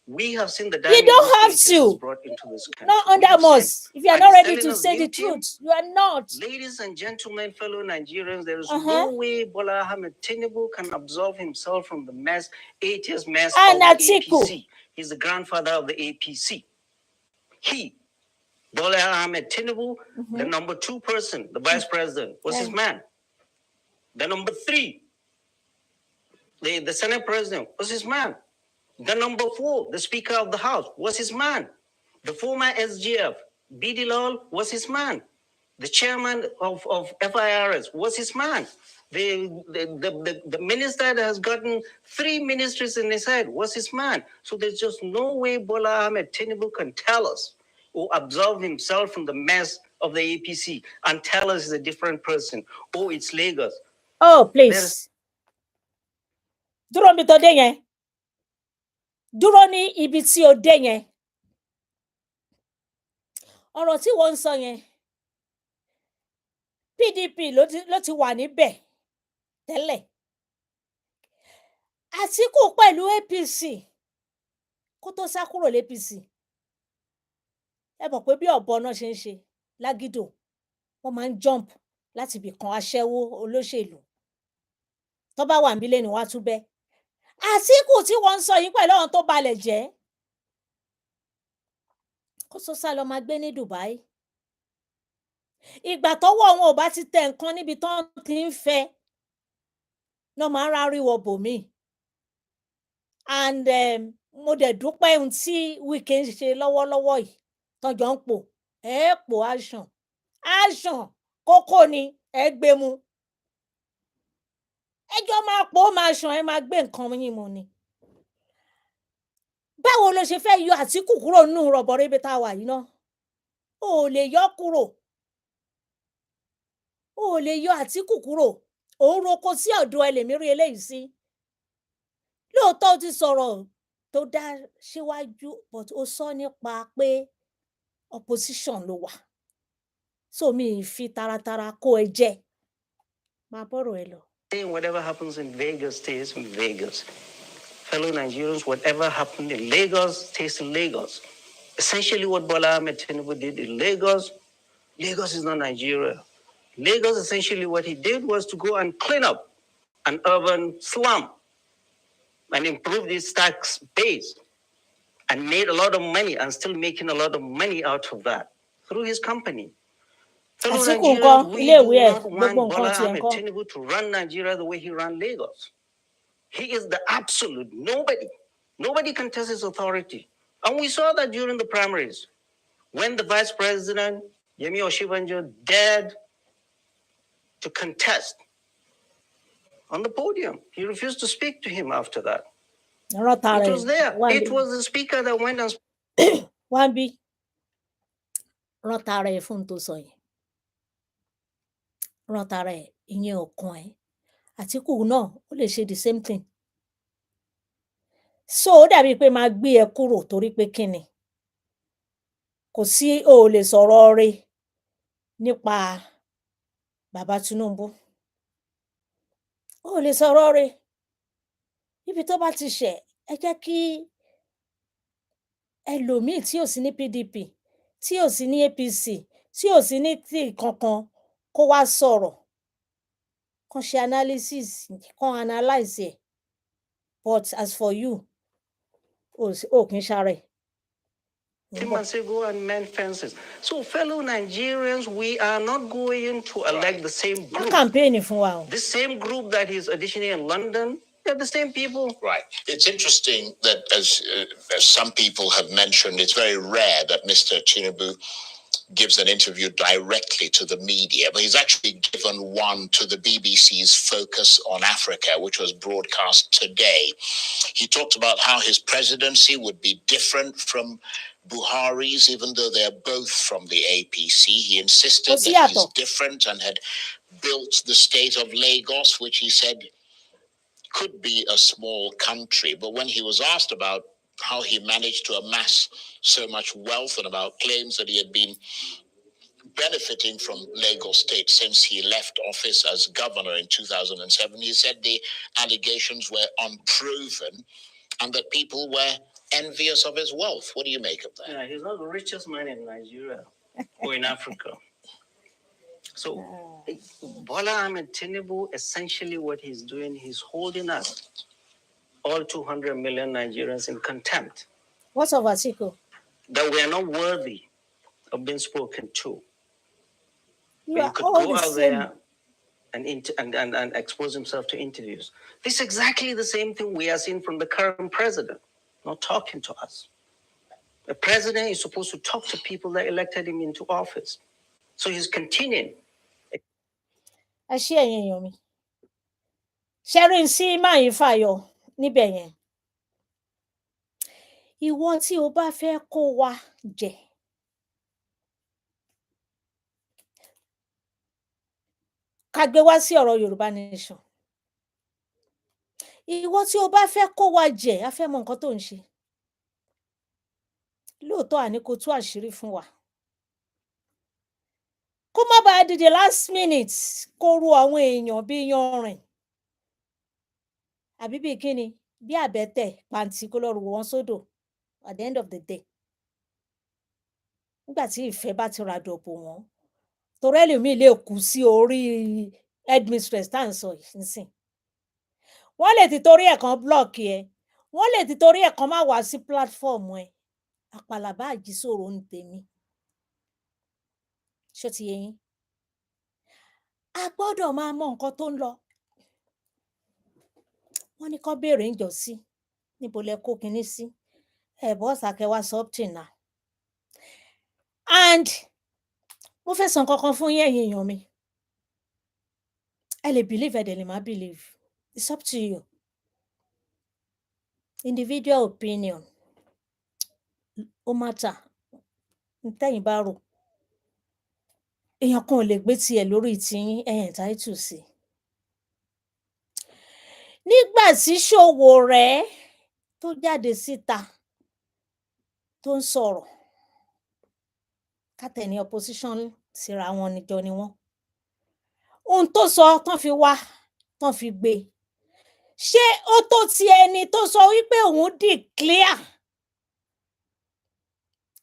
We have seen the you damage don't have this is to. brought into this country. Not We under have most. seen- If you are and not he's ready telling to us, say the "Mute him." truth, you are not. Ladies and gentlemen, fellow Nigerians, there is Uh-huh. no way Bola Ahmed Tinubu can absolve himself from the mess, 8 years mess And of the Atiku. APC. He's the grandfather of the APC. He Bola Ahmed Tinubu, the number 2 person, the vice president, was his man. The number 3, the Senate president, was his man. The number 4, the Speaker of the House, was his man. The former SGF, BD Lal, was his man. The chairman of FIRS was his man. The minister that has gotten 3 ministries in his head was his man. So there's just no way Bola Ahmed Tinubu can tell us or absolve himself from the mess of the APC and tell us he's a different person. Oh, it's Lagos. Oh, please. Dúró mi tó dé yẹn. Dúró ní ibi tí o dé yẹn. Ọ̀rọ̀ tí wọ́n ń sọ yẹn. PDP ló ti wà níbẹ̀ tẹ́lẹ̀. Àtíkù pẹ̀lú APC kó tó sá kúrò l'APC. Ẹ mọ̀ pé bí ọ̀bọ náà ṣe ń ṣe lágídò, wọ́n máa ń jump láti ibì kan aṣẹ́wó olóṣèlú. Tó bá wà níbí lẹ́ni wọ́n á tún bẹ́. Àtíkù tí wọ́n ń sọ yìí pẹ̀lú àwọn tó balẹ̀ jẹ́. Kó tó sá lọ máa gbé ní Dubai. Ìgbà tọ́wọ́ wọn ò bá ti tẹ nǹkan níbi tán ti ń fẹ́ náà máa ń rárí wọ bòmíì. And mo dẹ̀ dúpẹ́ ohun tí Wike ń ṣe lọ́wọ́lọ́wọ́ yìí tọ́jọ́ ń pò pò aṣàn kókó ni gbé mu. Ẹjọ́ máa pò ó máa ṣàn máa gbé nǹkan yín mu ni. Báwo ló ṣe fẹ́ yọ Àtíkù kúrò nínú rọ̀bọ̀rébé tá a wà yìí náà? O ò lè yọ kúrò. O ò lè yọ Àtíkù kúrò. Òun roko sí ọ̀dọ̀ ẹlẹ́mìírí eléyìí sí. Lóòótọ́ ó ti sọ̀rọ̀ tó dá síwájú but ó sọ nípa pé opposition ló wà. So mi fi taratara kó ẹ jẹ. Máa bọ́rọ̀ ẹ lọ. Whatever happens in Vegas stays in Vegas. Fellow Nigerians, whatever happened in Lagos stays in Lagos. Essentially what Bola Ahmed Tinubu did in Lagos is not Nigeria. Lagos, essentially what he did was to go and clean up an urban slum and improve this tax base and made a lot of money and still making a lot of money out of that through his company. Fellow Nigerians, we do not want Bola Ahmed Tinubu to run Nigeria the way he ran Lagos. He is the absolute nobody. Nobody contests his authority. And we saw that during the primaries when the vice president, Yemi Oshibanjo, dared to contest on the podium. He refused to speak to him after that. It was there. It was the speaker that went and spoke. Wambi. Rotare fún tó sọ yìí. Rotare ìyẹn ọ̀kan ẹ̀. Àtíkù náà ó lè ṣe the same thing. So ó dàbí pé máa gbé ẹ kúrò torí pé kíni. Kò sí o lè sọ̀rọ̀ rẹ̀ nípa Bàbá Tinubu. O lè sọ̀rọ̀ rẹ̀. Ibi tó bá ti ṣẹ̀ ẹ jẹ́ kí ẹlòmíì tí ò sí ní PDP, tí ò sí ní APC, tí ò sí ní tí kankan kó wá sọ̀rọ̀. Kàn ṣe analysis, kàn analyze ẹ̀. But as for you, o kì í ṣàrẹ̀. Go and mend fences. So, fellow Nigerians, we are not going to elect the same group. The same group that is auditioning in London, they're the same people. Right. It's interesting that, as some people have mentioned, it's very rare that Mr. Tinubu gives an interview directly to the media, but he's actually given one to the BBC's Focus on Africa, which was broadcast today. He talked about how his presidency would be different from Buhari's, even though they're both from the APC. He insisted that he's different and had built the state of Lagos, which he said could be a small country. But when he was asked about how he managed to amass so much wealth and about claims that he had been benefiting from Lagos State since he left office as governor in 2007, he said the allegations were unproven and that people were envious of his wealth. What do you make of that? Yeah, he's not the richest man in Nigeria or in Africa. So, Bola Ahmed Tinubu, essentially what he's doing, he's holding us, all 200 million Nigerians, in contempt. What's of Atiku? That we are not worthy of being spoken to. You could go out there and expose himself to interviews. This is exactly the same thing we are seeing from the current president, not talking to us. The president is supposed to talk to people that elected him into office. So he's continuing. ẹ ṣé ẹ̀yin èèyàn mi ṣẹ́rí sí máa yín fàyọ níbẹ̀ yẹn ìwọ tí o bá fẹ́ kó wa jẹ ká gbé wá sí ọ̀rọ̀ Yorùbá Nation ìwọ tí o bá fẹ́ kó wa jẹ a fẹ́ mọ nǹkan tó ń ṣe lóòótọ́ àní kó tú àṣírí fún wa kó má bàa di the last minute kó ru àwọn èèyàn bí yanrìn àbí bí kíni bí àbẹ́tẹ̀ pàǹtí kó lọ rù wọ́n sódò at the end of the day nígbà tí ìfẹ́ bá ti ràdọ̀ bò wọ́n torí ẹlòmíì lè kú sí orí headmistress tá à ń sọ yìí nísìn wọ́n lè ti torí ẹ̀ kan block ẹ wọ́n lè ti torí ẹ̀ kan má wá sí platform ẹ àpàlàbá àjíṣòro ń tèmi ṣó ti yé yín a gbọ́dọ̀ máa mọ nǹkan tó ń lọ wọ́n ní kó béèrè ń jọ sí níbo lẹ kó kinní sí ẹ bọ́ sàkẹ́ wá something now and mo fẹ́ sọ nǹkan kan fún yín ẹ̀yin èèyàn mi ẹ lè believe ẹ dẹ̀ lè má believe it's up to you individual opinion ó matter ntẹ́yìn bá rò èèyàn kan ò lè gbé tiẹ̀ lórí tiyín entitled sí nígbà tí Sowore tó jáde síta tó ń sọ̀rọ̀ kátẹ̀ ní opposition síra wọn níjọ ni wọ́n ohun tó sọ tán fi wá tán fi gbé ṣé ó tó ti ẹni tó sọ wípé òun declare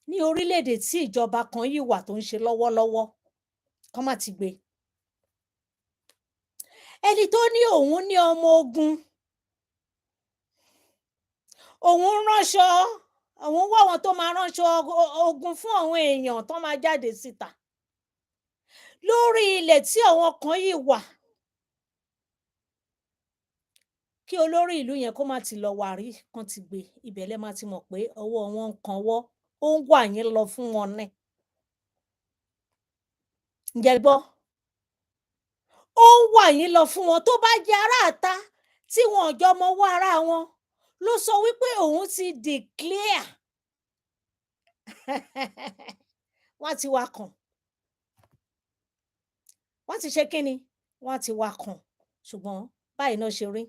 ní orílẹ̀-èdè tí ìjọba kan yìí wà tó ń ṣe lọ́wọ́lọ́wọ́ kán má ti gbé ẹni tó ní òun ní ọmọ ogun òun ránṣọ òun wá àwọn tó máa ránṣọ ogun fún àwọn èèyàn tó máa jáde síta lórí ilẹ̀ tí àwọn kan yìí wà kí olórí ìlú yẹn kó má ti lọ wà rí kan ti gbé ibẹ̀ lẹ má ti mọ̀ pé ọwọ́ wọn ń kanwọ́ ó ń wà yín lọ fún wọn ní ǹjẹ́ gbọ́ ó ń wà yín lọ fún wọn tó bá jẹ́ aráàta tí wọn ò jọ mọwọ́ ara wọn ló sọ wípé òun ti declare wọ́n ti wá kàn wọ́n ti ṣe kíni wọ́n ti wá kàn ṣùgbọ́n báyìí náà ṣe rí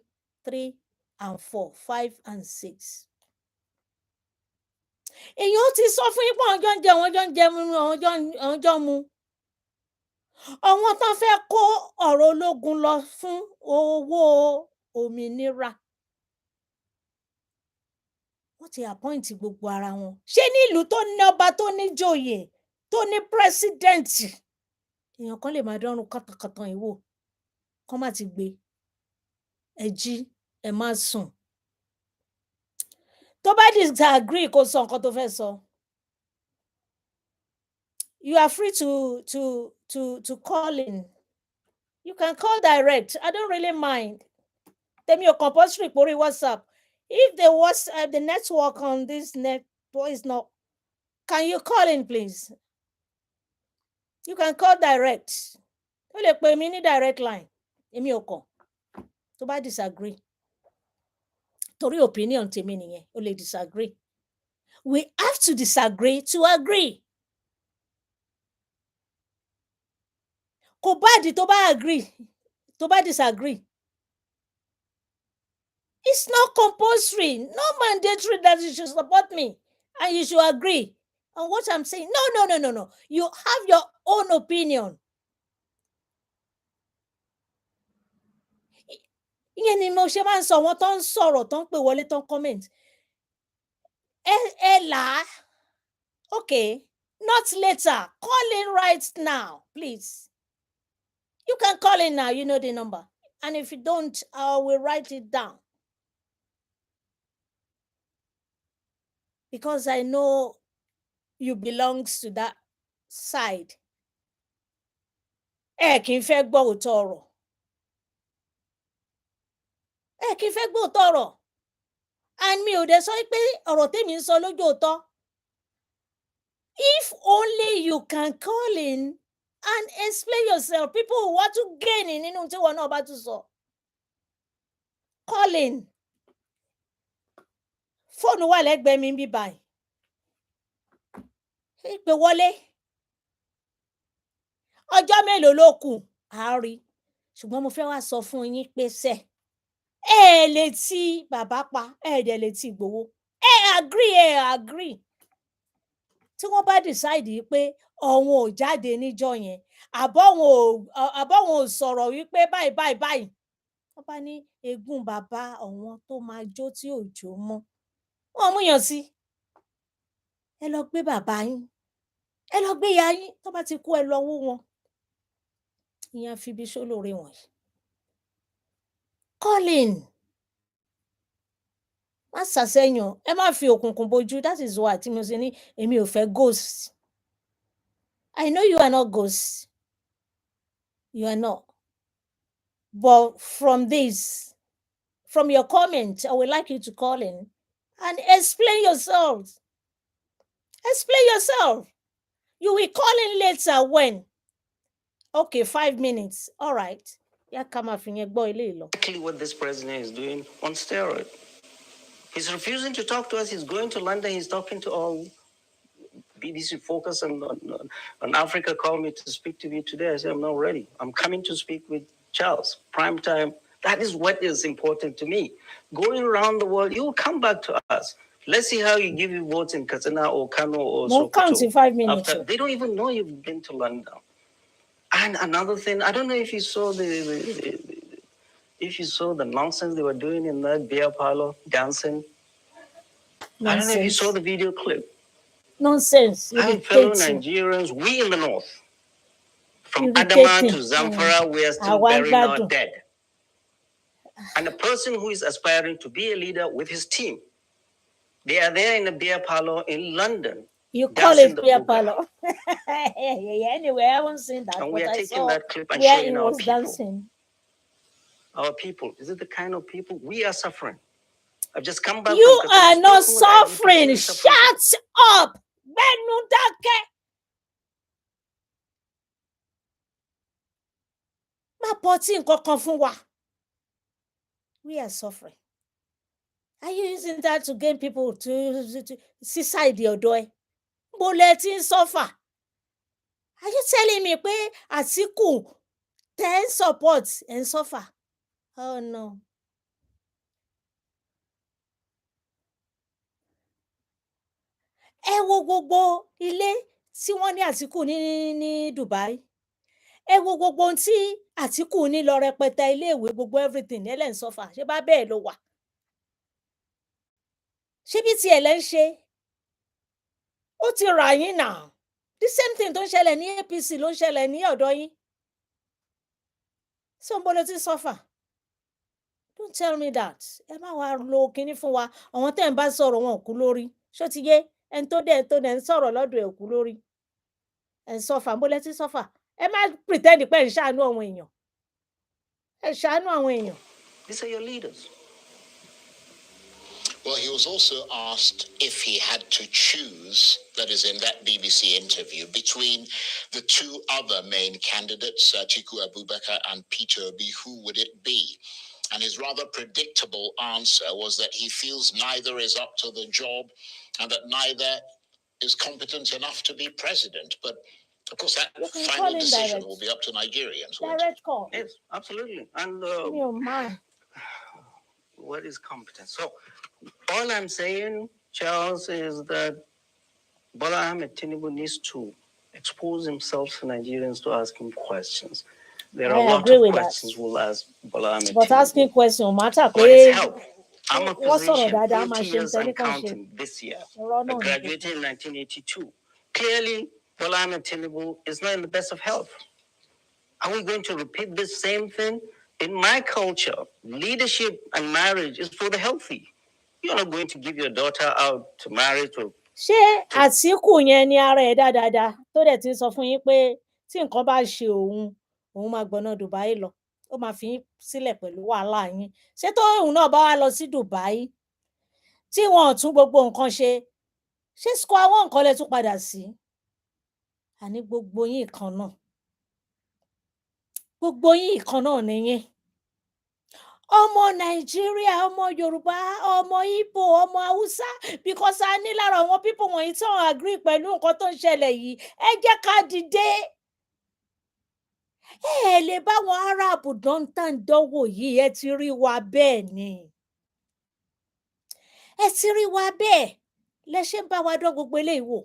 3 and 4 5 and 6 èèyàn ti sọ fún yín pé àwọn jọ ń jẹ àwọn jọ ń jẹ àwọn jọ ń mu àwọn tán fẹ́ kó ọ̀rọ̀ ológun lọ fún owó òmìnira wọ́n ti appoint gbogbo ara wọn ṣé nílùú tó ní ọba tó ní joyè tó ní pírẹsidẹ́ǹtì èèyàn kan lè máa dánrùn kàtàkàtà ìwò kán má ti gbé ẹ jí ẹ má sùn tó bá disagree kó sọ nǹkan tó fẹ́ sọ you are free to call in you can call direct I don't really mind tèmi ò compulsory pórí WhatsApp if the network on this net is not can you call in please you can call direct ó lè pè mí ní direct line èmi ò kàn tó bá disagree torí opinion tèmi nìyẹn ó lè disagree we have to disagree to agree kò bá di tó bá agree tó bá disagree it's not compulsory no mandatory that you should support me and you should agree on what I'm saying no you have your own opinion ìyẹn ni mo ṣe máa ń sọ wọn tó ń sọ̀rọ̀ tó ń pè wọlé tó ń comment ẹ là á okay not later call in right now please you can call in now you know the number and if you don't I will write it down because I know you belongs to that side. Ẹ kì í fẹ́ gbọ́ òótọ́ ọ̀rọ̀. Ẹ kì í fẹ́ gbọ́ òótọ́ ọ̀rọ̀. And mi ò dẹ̀ sọ pé ọ̀rọ̀ tèmi ń sọ lójú òótọ́. If only you can call in and explain yourself, people will want to gain nínú tí wọn náà bá tún sọ. Call in. Fóònù wà lẹ́gbẹ̀ẹ́ mi bí báyìí. Ìpè wọlé. Ọjọ́ mélòó ló kù? A rí. Ṣùgbọ́n mo fẹ́ wá sọ fún yín pé sẹ́, ẹ lè ti bàbá pa, ẹ dẹ̀ lè ti Ìgbòho. Ẹ agree. Tí wọ́n bá decide pé ọ̀hún ò jáde níjọ́ yẹn, àbọ̀wọ̀n ò sọ̀rọ̀ wípé báyìí. Wọ́n bá ní egún bàbá ọ̀wọ́n tó máa jó tí ò jó mọ́. Wọ́n mú yàn sí. Ẹ lọ gbé bàbá yín. Ẹ lọ gbé ìyá yín. Tó bá ti kú ẹ lọ wó wọn. Ìyẹn fi bí ṣólóore wọ̀nyí. Call in. Má ṣàṣẹyàn. Ẹ má fi òkùnkùn bojú. That is why tí mo ṣe ní èmi ò fẹ́ ghost. I know you are not ghost. You are not. But from your comment, I would like you to call in and explain yourself. Explain yourself. You will call in later when? Okay, 5 minutes. All right. Exactly what this president is doing on steroid. He's refusing to talk to us. He's going to London. He's talking to all BBC Focus on Africa. Called me to speak to me today. I said, I'm not ready. I'm coming to speak with Charles. Prime time. That is what is important to me. Going around the world, you will come back to us. Let's see how you give your votes in Katsina or Kano or Sokoto. Count in 5 minutes. They don't even know you've been to London. And another thing, I don't know if you saw the nonsense they were doing in that beer parlor, dancing. Nonsense. I don't know if you saw the video clip. Nonsense. And fellow Nigerians, we in the north, from Adama to Zamfara, we are still burying our dead. And a person who is aspiring to be a leader with his team, they are there in a beer parlor in London. You call it beer parlor. Anyway, I haven't seen that. And we are taking that clip and showing our people. Dancing. Our people. Is it the kind of people we are suffering? I've just come back. You are not suffering. Shut up. We are suffering. Are you using that to gain people to see side your door? Bulletin suffer. Are you telling me pé Atiku 10 support and suffer? Oh no. Ẹ wo gbogbo ilé tí wọ́n ní Atiku ní Dubai. Ẹ wo gbogbo ohun tí Atiku ní lọ rẹpẹtẹ iléèwé gbogbo everything ẹ lẹ́ ń suffer. Ṣé bá bẹ́ẹ̀ ló wà? Ṣé bí tiẹ̀ lẹ́ ń ṣe? Ó ti rà yín náà. The same thing tó ń ṣẹlẹ̀ ní APC ló ń ṣẹlẹ̀ ní ọ̀dọ̀ yín. So ń bolo ti suffer. Don't tell me that. Ẹ má wá lo kinní fún wa. Àwọn tẹ́ ń bá sọ̀rọ̀ wọn kú lórí. Ṣó ti yé? Ẹni tó dẹ̀ ń sọ̀rọ̀ lọ́dọ̀ ẹ̀ kú lórí. Ẹ ń suffer. Ń bolo ti suffer. Ẹ má pretend pé ẹ ṣàánú àwọn èèyàn. Ẹ ṣàánú àwọn èèyàn. These are your leaders. Well, he was also asked if he had to choose, that is in that BBC interview, between the two other main candidates, Atiku Abubakar and Peter Obi, who would it be? And his rather predictable answer was that he feels neither is up to the job and that neither is competent enough to be president. But, of course, that final decision will be up to Nigerians. Direct call. Yes, absolutely. And what is competence? So, all I'm saying, Charles, is that Bola Ahmed Tinubu needs to expose himself to Nigerians to ask him questions. There are a lot of questions we'll ask Bola Ahmed Tinubu. But asking questions matter. But it's help. I'm a physician, 30 years and counting this year. I graduated in 1982. Clearly, Bola Ahmed Tinubu is not in the best of health. Are we going to repeat this same thing? In my culture, leadership and marriage is for the healthy. You're not going to give your daughter out to marry to ṣé Àtíkù yẹn ni ara ẹ̀ dáadáa tó dẹ̀ ti ń sọ fún yín pé tí nǹkan bá ṣe òun máa gbọ̀nà Dubai lọ, ó máa fi yín sílẹ̀ pẹ̀lú wàhálà yín. Ṣé tó òun náà bá wá lọ sí Dubai tí wọn ò tún gbogbo nǹkan ṣe, ṣé square one nǹkan lẹ tún padà sí? Àní gbogbo yín ìkan náà, gbogbo yín ìkan náà nìyẹn. Ọmọ Nàìjíríà, ọmọ Yorùbá, ọmọ Ìgbò, ọmọ Haúsá, because a ní lára àwọn people wọ̀nyí tí wọ́n agree pẹ̀lú nǹkan tó ń ṣẹlẹ̀ yìí, ẹ jẹ́ ká dìde. Ẹ lè bá wọn Arab dánwò yìí, ẹ ti rí wa bẹ́ẹ̀ ni. Ẹ ti rí wa bẹ́ẹ̀ lẹ ṣe ń bá wa dán gbogbo eléyìí wò.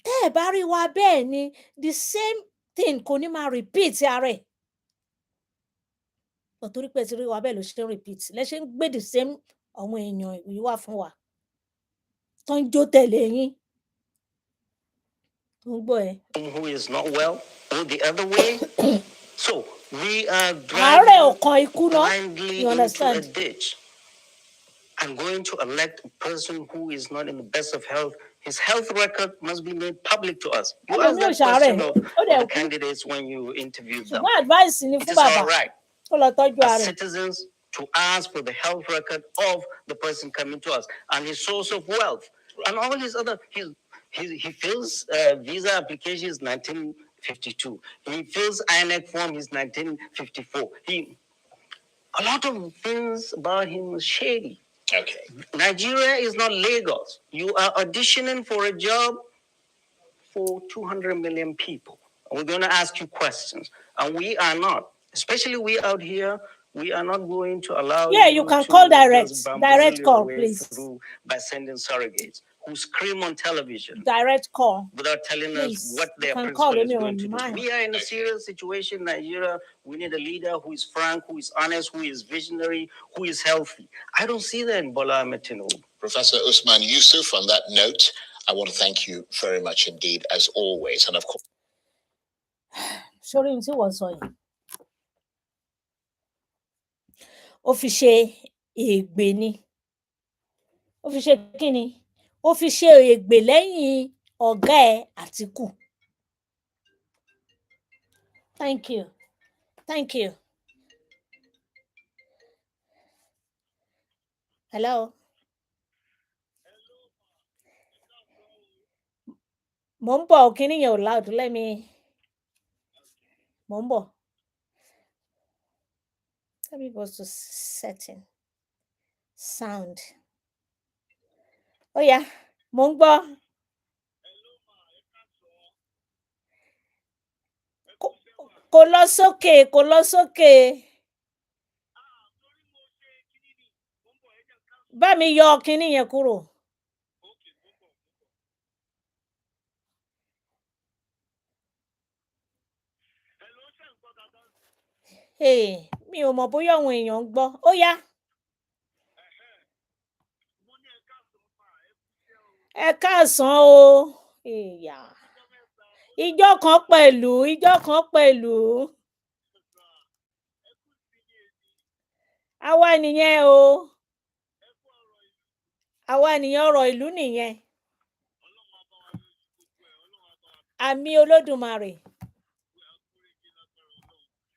Tẹ́ ẹ bá rí wa bẹ́ẹ̀ ni, the same thing kò ní máa repeat ara ẹ̀. Torí pé ẹ ti rí wa bẹ́ẹ̀ ló ṣe ń repeat, lẹ ṣe ń gbé the same àwọn èèyàn yìí wá fún wa tó ń jó tẹ̀lé yín. Mo ń gbọ́ ẹ. Who is not well, or the other way. So we are àárẹ̀ ọkàn ikú náà, blindly you into a understand? ditch and going to elect a person who is not in the best of health. His health record must be made public to us. You ask that question of the candidates when you interview them. Ṣùgbọ́n advice ni It fún is bàbá all right kó lọ tọ́jú ara as ẹ̀. citizens to ask for the health record of the person coming to us and his source of wealth and all his other. He fills visa applications 1952. He fills INEC form is 1954. A lot of things about him is shady. Okay. Nigeria is not Lagos. You are auditioning for a job for 200 million people. And we're going to ask you questions. And we are not, especially we out here, we are not going to allow you can call direct call, please. By sending surrogates who scream on television. Direct call. Without telling us what their principal is going to do. We are in a serious situation, Nigeria. We need a leader who is frank, who is honest, who is visionary, who is healthy. I don't see that in Bola Ahmed Tinubu. Professor Usman Yusuf, on that note, I want to thank you very much indeed, as always. And of course, sórí ohun tí wọ́n sọ yìí, ó fi ṣe ègbè ni. Ó fi ṣe kí ni? Ó fi ṣe ègbè lẹ́yìn ọ̀gá ẹ̀ Àtíkù. Thank you. Thank you. Hello. Mo ń bọ̀, kíní yẹn ò loud, mo ń bọ̀. Let me go to setting. Sound. Ó yá, mo ń gbọ́. Kò lọ sókè, kò lọ sókè. Bá mi yọ kíní yẹn kúrò. Mi ò mọ̀ bóyá àwọn èèyàn ń gbọ́. Ó yá. Ẹ káàsán o. Ìjọ kan pẹ̀lú. Àwa nìyẹn o. Àwa nìyẹn, ọ̀rọ̀ ìlú nìyẹn. Àmín Olódùmarè.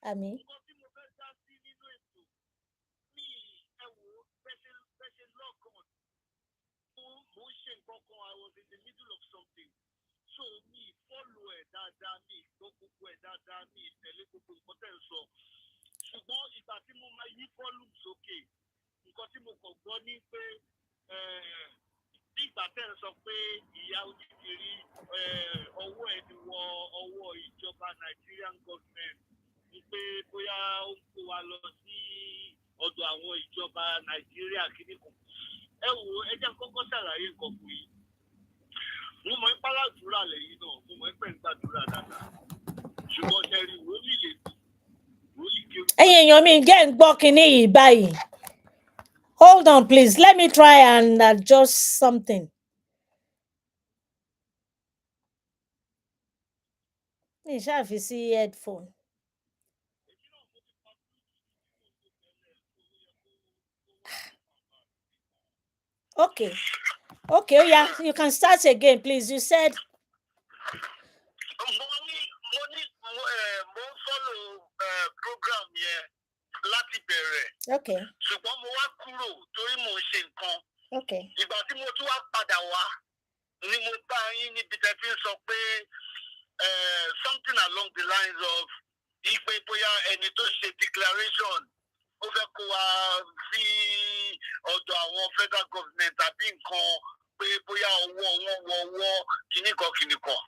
Àmín. Ṣùgbọ́n ìgbà tí mo máa yí volume sókè, nǹkan tí mo kàn gbọ́ ní pé bí ìgbà tẹ́ ẹ sọ pé ìyá onídìrí ọwọ́ ẹ̀ ti wọ ọwọ́ ìjọba Nigerian government ní pé bóyá ó ń kó wa lọ sí ọ̀dọ̀ àwọn ìjọba Nàìjíríà kíní kan. Ẹ wo ẹ jẹ́ kọ́kọ́ ṣàlàyé nǹkan fún yín. Mo mọ̀ ń pàlàdúrà lẹ́yìn náà, mo mọ̀ ń pẹ̀ ń gbàdúrà dáadáa. Ṣùgbọ́n ṣe rí wòlíì lè ẹ̀yin èèyàn mi jẹ́ ń gbọ́ kinní yìí báyìí. Hold on please, let me try and adjust something. Mi ṣáà fi sí headphone. Okay. Okay, yeah, you can start again, please. You said. Program here, láti bẹ̀rẹ̀. Okay. Ṣùgbọ́n mo wá kúrò torí mo ṣe nǹkan. Okay. Ìgbà tí mo tún wá padà wá ni mo bá yín níbi tẹ́ fi ń sọ pé something along the lines of ìpè bóyá ẹni tó ṣe declaration ó fẹ́ kó wa sí ọ̀dọ̀ àwọn federal government àbí nǹkan pé bóyá ọwọ́ wọn wọ ọwọ́ kìnnìkan.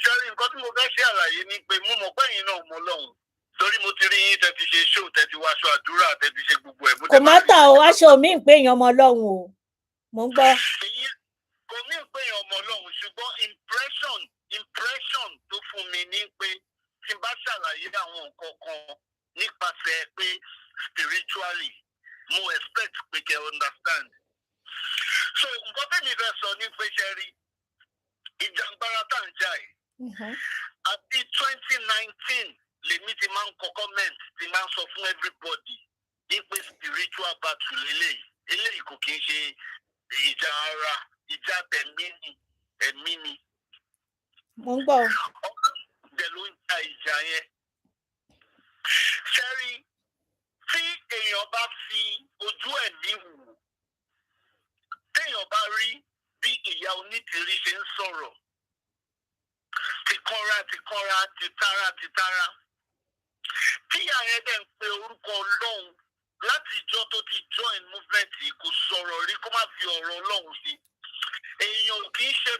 Ṣẹ́rí nǹkan tí mo fẹ́ ṣe àlàyé ni pé mo mọ̀ pé ẹ̀yin náà mọ̀ lọ́hùn. Torí mo ti rí yín tẹ́ ti ṣe show tẹ́ ti wá aṣọ àdúrà tẹ́ ti ṣe gbogbo ẹ̀. Kò má tà o, aṣọ mi ń pè èèyàn ọmọ Ọlọ́run o. Mo ń gbọ́. Kò ní pé èèyàn ọmọ Ọlọ́run ṣùgbọ́n impression tó fún mi ní pé tí n bá ṣàlàyé àwọn nǹkan kan nípasẹ̀ pé spiritually mo expect pé kẹ́ understand. So nǹkan tẹ́mi fẹ́ sọ ní pé ṣe rí ìjàngbara tá ń jà yìí. Àti 2019 lèmi ti máa ń kọ comment ti máa ń sọ fún everybody ní pé spiritual battle eléyìí kò kí ń ṣe ìjà ara ìjà ẹ̀mí ni. Mo ń gbọ́. Ọ̀dẹ̀ ló ń ja ìjà yẹn. Ṣẹ́rí tí èèyàn bá fi ojú ẹ̀mí wò téèyàn bá rí bí ìyá onítìrí ṣe ń sọ̀rọ̀ tìkanra tìtara tí ìyá yẹn dẹ̀ ń pe orúkọ Ọlọ́run láti ìjọ tó ti join movement yìí kò sọ̀rọ̀ rí kó má fi ọ̀rọ̀ Ọlọ́run sí. Èèyàn ò kì í ṣe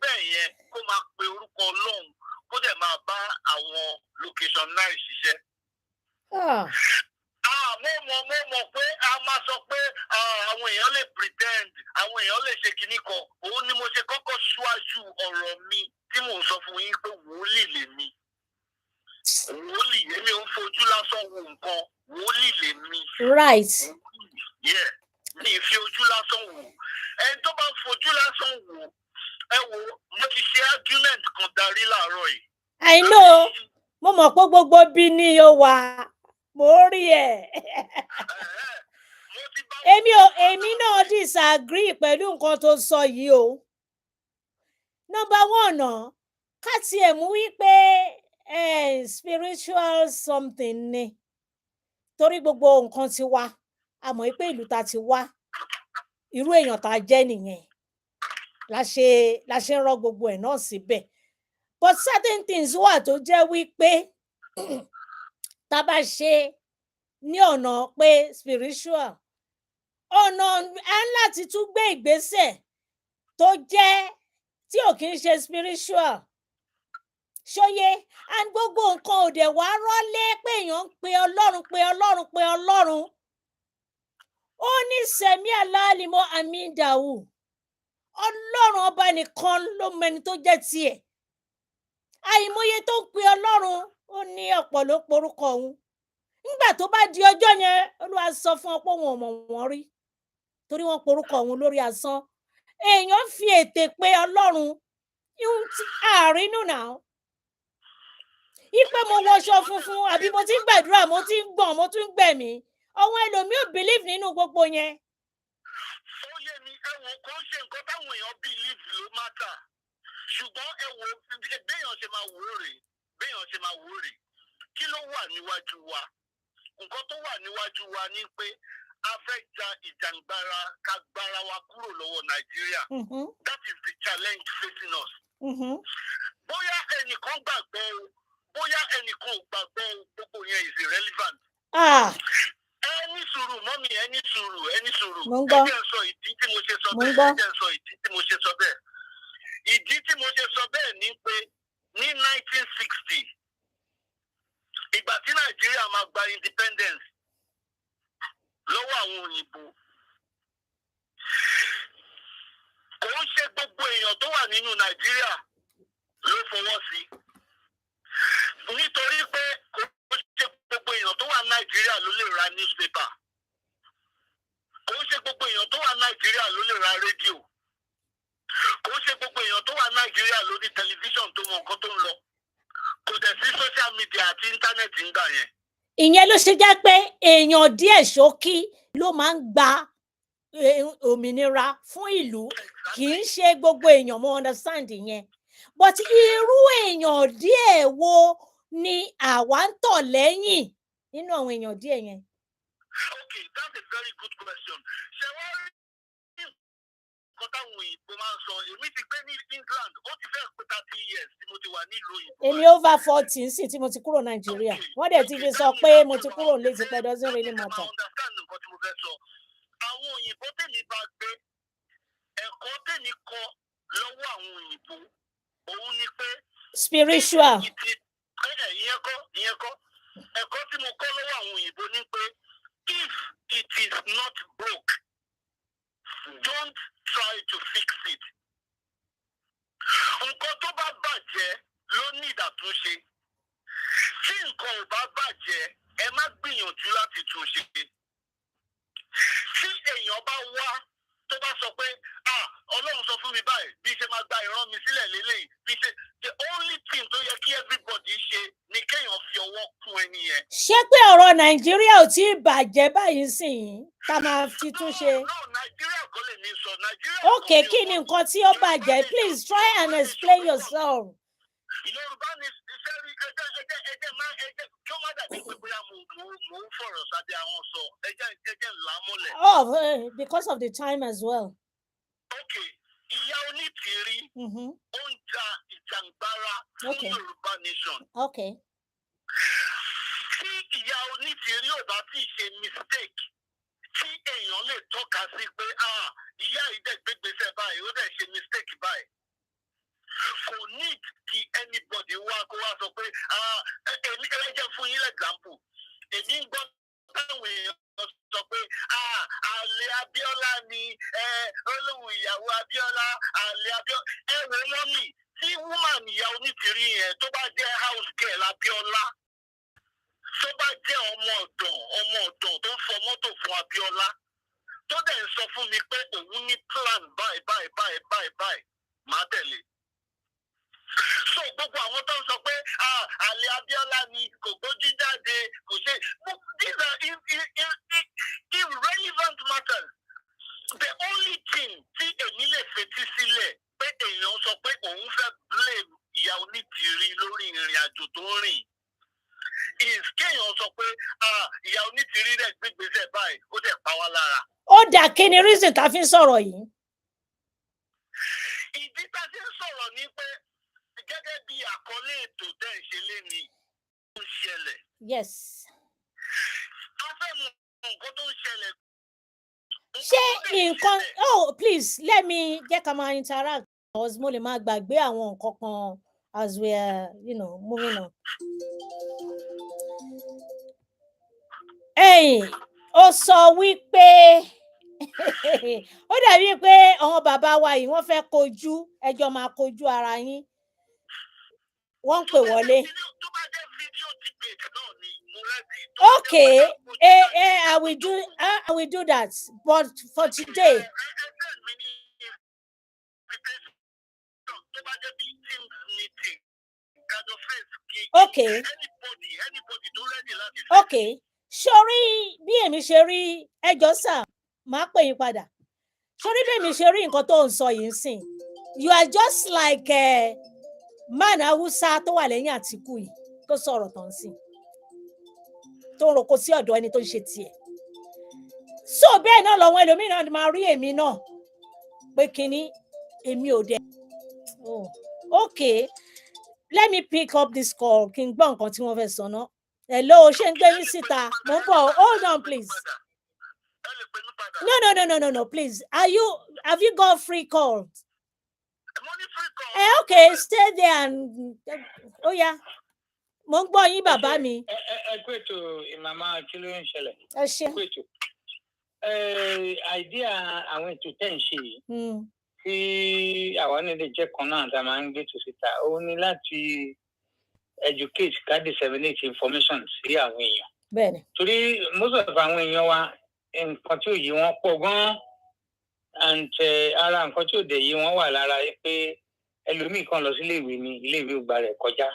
bẹ́ẹ̀ yẹn kó máa pe orúkọ Ọlọ́run kó dẹ̀ máa bá àwọn location náà ṣiṣẹ́. Mo mọ̀ pé a máa sọ pé àwọn èèyàn lè pretend, àwọn èèyàn lè ṣe kinní kan. Òun ni mo ṣe kọ́kọ́ ṣíwájú ọ̀rọ̀ mi tí mò ń sọ fún yín pé wòlíì lèmi. Wòlíì èmi ò ń fojú lásán wo nǹkan, wòlíì lèmi. Right. Yeah, mi ì fi ojú lásán wò. Ẹni tó bá fojú lásán wò, ẹ wo, mo ti ṣe argument kan darí láàárọ̀ yìí. I know. Mo mọ̀ pé gbogbo bí ni ó wà. Mo rí ẹ̀. Èmi náà disagree pẹ̀lú nǹkan tó sọ yìí o. Number one, ká tiẹ̀ mú wípé spiritual something ni. Torí gbogbo nǹkan ti wá. A mọ̀ pé ìlú ta ti wá. Irú èèyàn tá jẹ́ nìyẹn. La ṣe ń rọ gbogbo ẹ̀ náà síbẹ̀. But certain things wà tó jẹ́ wípé tá bá ṣe ní ọ̀nà pé spiritual ọ̀nà á láti tún gbé ìgbésẹ̀ tó jẹ́ tí ò kí ń ṣe spiritual ṣóyé and gbogbo nǹkan ò dẹ̀ wá rọ́lé pé èèyàn ń pe Ọlọ́run ó ní sẹ̀mí aláàlímọ́ àmídàwù Ọlọ́run ọba nìkan ló mẹni tó jẹ́ tiẹ̀ àìmọye tó ń pe Ọlọ́run ó ní ọ̀pọ̀lọpọ̀ orúkọ òun nígbà tó bá di ọjọ́ yẹn Olúwa sọ fún ọ pé wọn ò mọ̀ wọ́n rí torí wọ́n porúkọ òun lórí asán èèyàn fi ètè pe Ọlọ́run ihun tí àárínú náà ipe mo wọṣọ funfun àbí mo ti ń gbàdúrà mo ti ń gbọ̀n mo tún ń gbẹ̀mí àwọn ẹlòmíì ò believe nínú gbogbo yẹn. ó yé mi ẹ̀wọ̀n kò ń ṣe nǹkan táwọn èèyàn believe ló máta ṣùgbọ́n ẹ̀wọ̀n béèyàn ṣe máa wò ó rè kí ló wà níwájú wa nǹkan tó wà níwájú wa ni pé a fẹ́ ja ìjàngbara ká gbára wa kúrò lọ́wọ́ Nàìjíríà. That is the challenge facing us. Bóyá ẹnìkan gbàgbọ́ o bóyá ẹnìkan ò gbàgbọ́ o gbogbo yẹn is irrelevant. Ẹni sùúrù mọ́mí ẹni sùúrù. Ẹjẹ́ sọ ìdí tí mo ṣe sọ bẹ́ẹ̀. Ìdí tí mo ṣe sọ bẹ́ẹ̀ ni pé ní 1960 ìgbà tí Nàìjíríà máa gba independence lọ́wọ́ àwọn òyìnbó kò ń ṣe gbogbo èèyàn tó wà nínú Nàìjíríà ló fọwọ́ sí nítorí pé kò ń ṣe gbogbo èèyàn tó wà ní Nàìjíríà ló lè ra newspaper kò ń ṣe gbogbo èèyàn tó wà ní Nàìjíríà ló lè ra rédíò kò ń ṣe gbogbo èèyàn tó wà ní Nàìjíríà ló ní tẹlifíṣàn tó mọ nǹkan tó ń lọ kò dẹ̀ sí social media àti íńtánẹ́ẹ̀tì ń gbà yẹn. Ìyẹn ló ṣe jẹ́ pé èèyàn díẹ̀ ṣókí ló máa ń gba òmìnira fún ìlú kì í ṣe gbogbo èèyàn mo understand yẹn but irú èèyàn díẹ̀ wo ni àwa ń tọ̀ lẹ́yìn nínú àwọn èèyàn díẹ̀ yẹn. Okay, that's a very good question. Ṣé wọ́n rí nǹkan táwọn òyìnbó máa ń sọ? Èmi ti gbé ní England, ó ti fẹ́ pé 30 years tí mo ti wà nílùú òyìnbó. Èmi over 40 sì tí mo ti kúrò Nàìjíríà. Wọ́n dẹ̀ ti fi sọ pé mo ti kúrò nílé tipẹ́ doesn't really matter. Understand nǹkan tí mo fẹ́ sọ. Àwọn òyìnbó tèmi bá gbé ẹ̀kọ́ tèmi kọ́ lọ́wọ́ àwọn òyìnbó òun ni pé. Spiritual. Ìyẹn kọ́. Ẹ̀kọ́ tí mo kọ́ lọ́wọ́ àwọn òyìnbó ni pé if it is not broke, don't try to fix it. Nǹkan tó bá bàjẹ́ ló ní ìdàtúnṣe. Tí nǹkan ò bá bàjẹ́, ẹ má gbìyànjú láti tún ṣe. Tí èèyàn bá wá tó bá sọ pé Ọlọ́run sọ fún mi báyìí bí ṣe máa gba ìran mi sílẹ̀ lélẹ́yìí bí ṣe the only thing tó yẹ kí everybody ṣe ni kéèyàn fi ọwọ́ kún ẹni yẹn. Ṣé pé ọ̀rọ̀ Nàìjíríà ò tí ì bàjẹ́ báyìí sìn ká máa fi tún ṣe? No, Nàìjíríà kò lè ní sọ Nàìjíríà. Okay, kí ni nǹkan tí ó bàjẹ́? Please try and explain yourself. Yorùbá ní sẹ́rí ẹjẹ́ kí ó má dàbí pé bóyá mo ń fọ̀rọ̀ sábẹ́ àwọn sọ ẹjẹ́ ńlá mọ́lẹ̀. Oh, because of the time as well. Okay, ìyá onítìrí ó ń ja ìjàngbara fún Yorùbá nation. Okay. Tí ìyá onítìrí ò bá ti ṣe mistake tí èèyàn lè tọ́ka sí pé ìyá yìí dẹ̀ gbégbèsè báyìí ó dẹ̀ ṣe mistake báyìí. Kò need kí anybody wá kó wá sọ pé èmi ẹlẹ́jẹ̀ fún yín l'example. Èmi ń gbọ́ táwọn èèyàn sọ pé àlè Abíọ́lá ni olóhùn ìyàwó Abíọ́lá àlè Abíọ́lá. Ẹ wò mọ́mì tí woman ìyá onítìrí yẹn tó bá jẹ́ house girl Abíọ́lá tó bá jẹ́ ọmọ ọ̀dọ̀ tó ń fọ mọ́tò fún Abíọ́lá tó dẹ̀ ń sọ fún mi pé òun ní plan báyìí máa tẹ̀lé. So gbogbo àwọn tó ń sọ pé àlè Abíọ́lá ni kò gbójú jáde kò ṣe these are irrelevant matters. The only thing tí èmi lè fetí sílẹ̀ pé èèyàn sọ pé òun fẹ́ blame ìyá onítìrí lórí ìrìn àjò tó ń rìn is kéèyàn sọ pé ìyá onítìrí rẹ̀ gbégbèsè báyìí ó dẹ̀ pa wá lára. Ó dà kí ni reason tá fi ń sọ̀rọ̀ yìí? Ìdí tá fi ń sọ̀rọ̀ ni pé gẹ́gẹ́ bí àkọlé ètò tẹ́ ń ṣe léni tó ń ṣẹlẹ̀. Yes. A fẹ́ mọ nǹkan tó ń ṣẹlẹ̀. Ṣé nǹkan please let me jẹ́ ká máa interact because mo lè máa gbàgbé àwọn nǹkan kan as we are moving on. Ó sọ wípé ó dàbí pé àwọn bàbá wa yìí wọ́n fẹ́ kojú ẹjọ́ máa kojú ara yín. Wọ́n ń pè wọlé. Okay, I will do that, but for today. Okay. Okay. Sorry, bí èmi ṣe rí ẹjọ́ sà, máa pè yín padà. Sorry bí èmi ṣe rí nǹkan tó ń sọ yìí sìn. You are just like man Hausa tó wà lẹ́yìn Àtíkù yìí tó sọ̀rọ̀ tán sí. Tó ń roko sí ọ̀dọ̀ ẹni tó ń ṣe tiẹ̀. So bẹ́ẹ̀ náà lọ́wọ́ ẹlòmíràn máa rí èmi náà pé kínní èmi ò dẹ̀. Oh, okay. Let me pick up this call. Kí n gbọ́ nǹkan tí wọ́n fẹ́ sọ náà. Hello, ṣé ń gbé yín síta? Mo ń bọ̀. Hold on, please. No, please. Have you got free calls? Okay, stay there and yeah. Mo ń gbọ́ yín bàbá mi. Ẹ kú ètò ìmàmá Kilonsele. Ẹ ṣé. Kú ètò. Idea àwọn ètò tẹ́ ń ṣe yìí. Tí àwọn nílé jẹ́ kan náà tá a máa ń gbé tó síta, ó ní láti educate ká disseminate information sí àwọn èèyàn. Bẹ́ẹ̀ni. Torí most of àwọn èèyàn wa nǹkan tí ò yé wọn pọ̀ gan-an and ara nǹkan tí ò dẹ̀ yé wọn wà lára pé ẹlòmíì kan lọ sí iléèwé ni iléèwé ò gbà rẹ̀ kọjá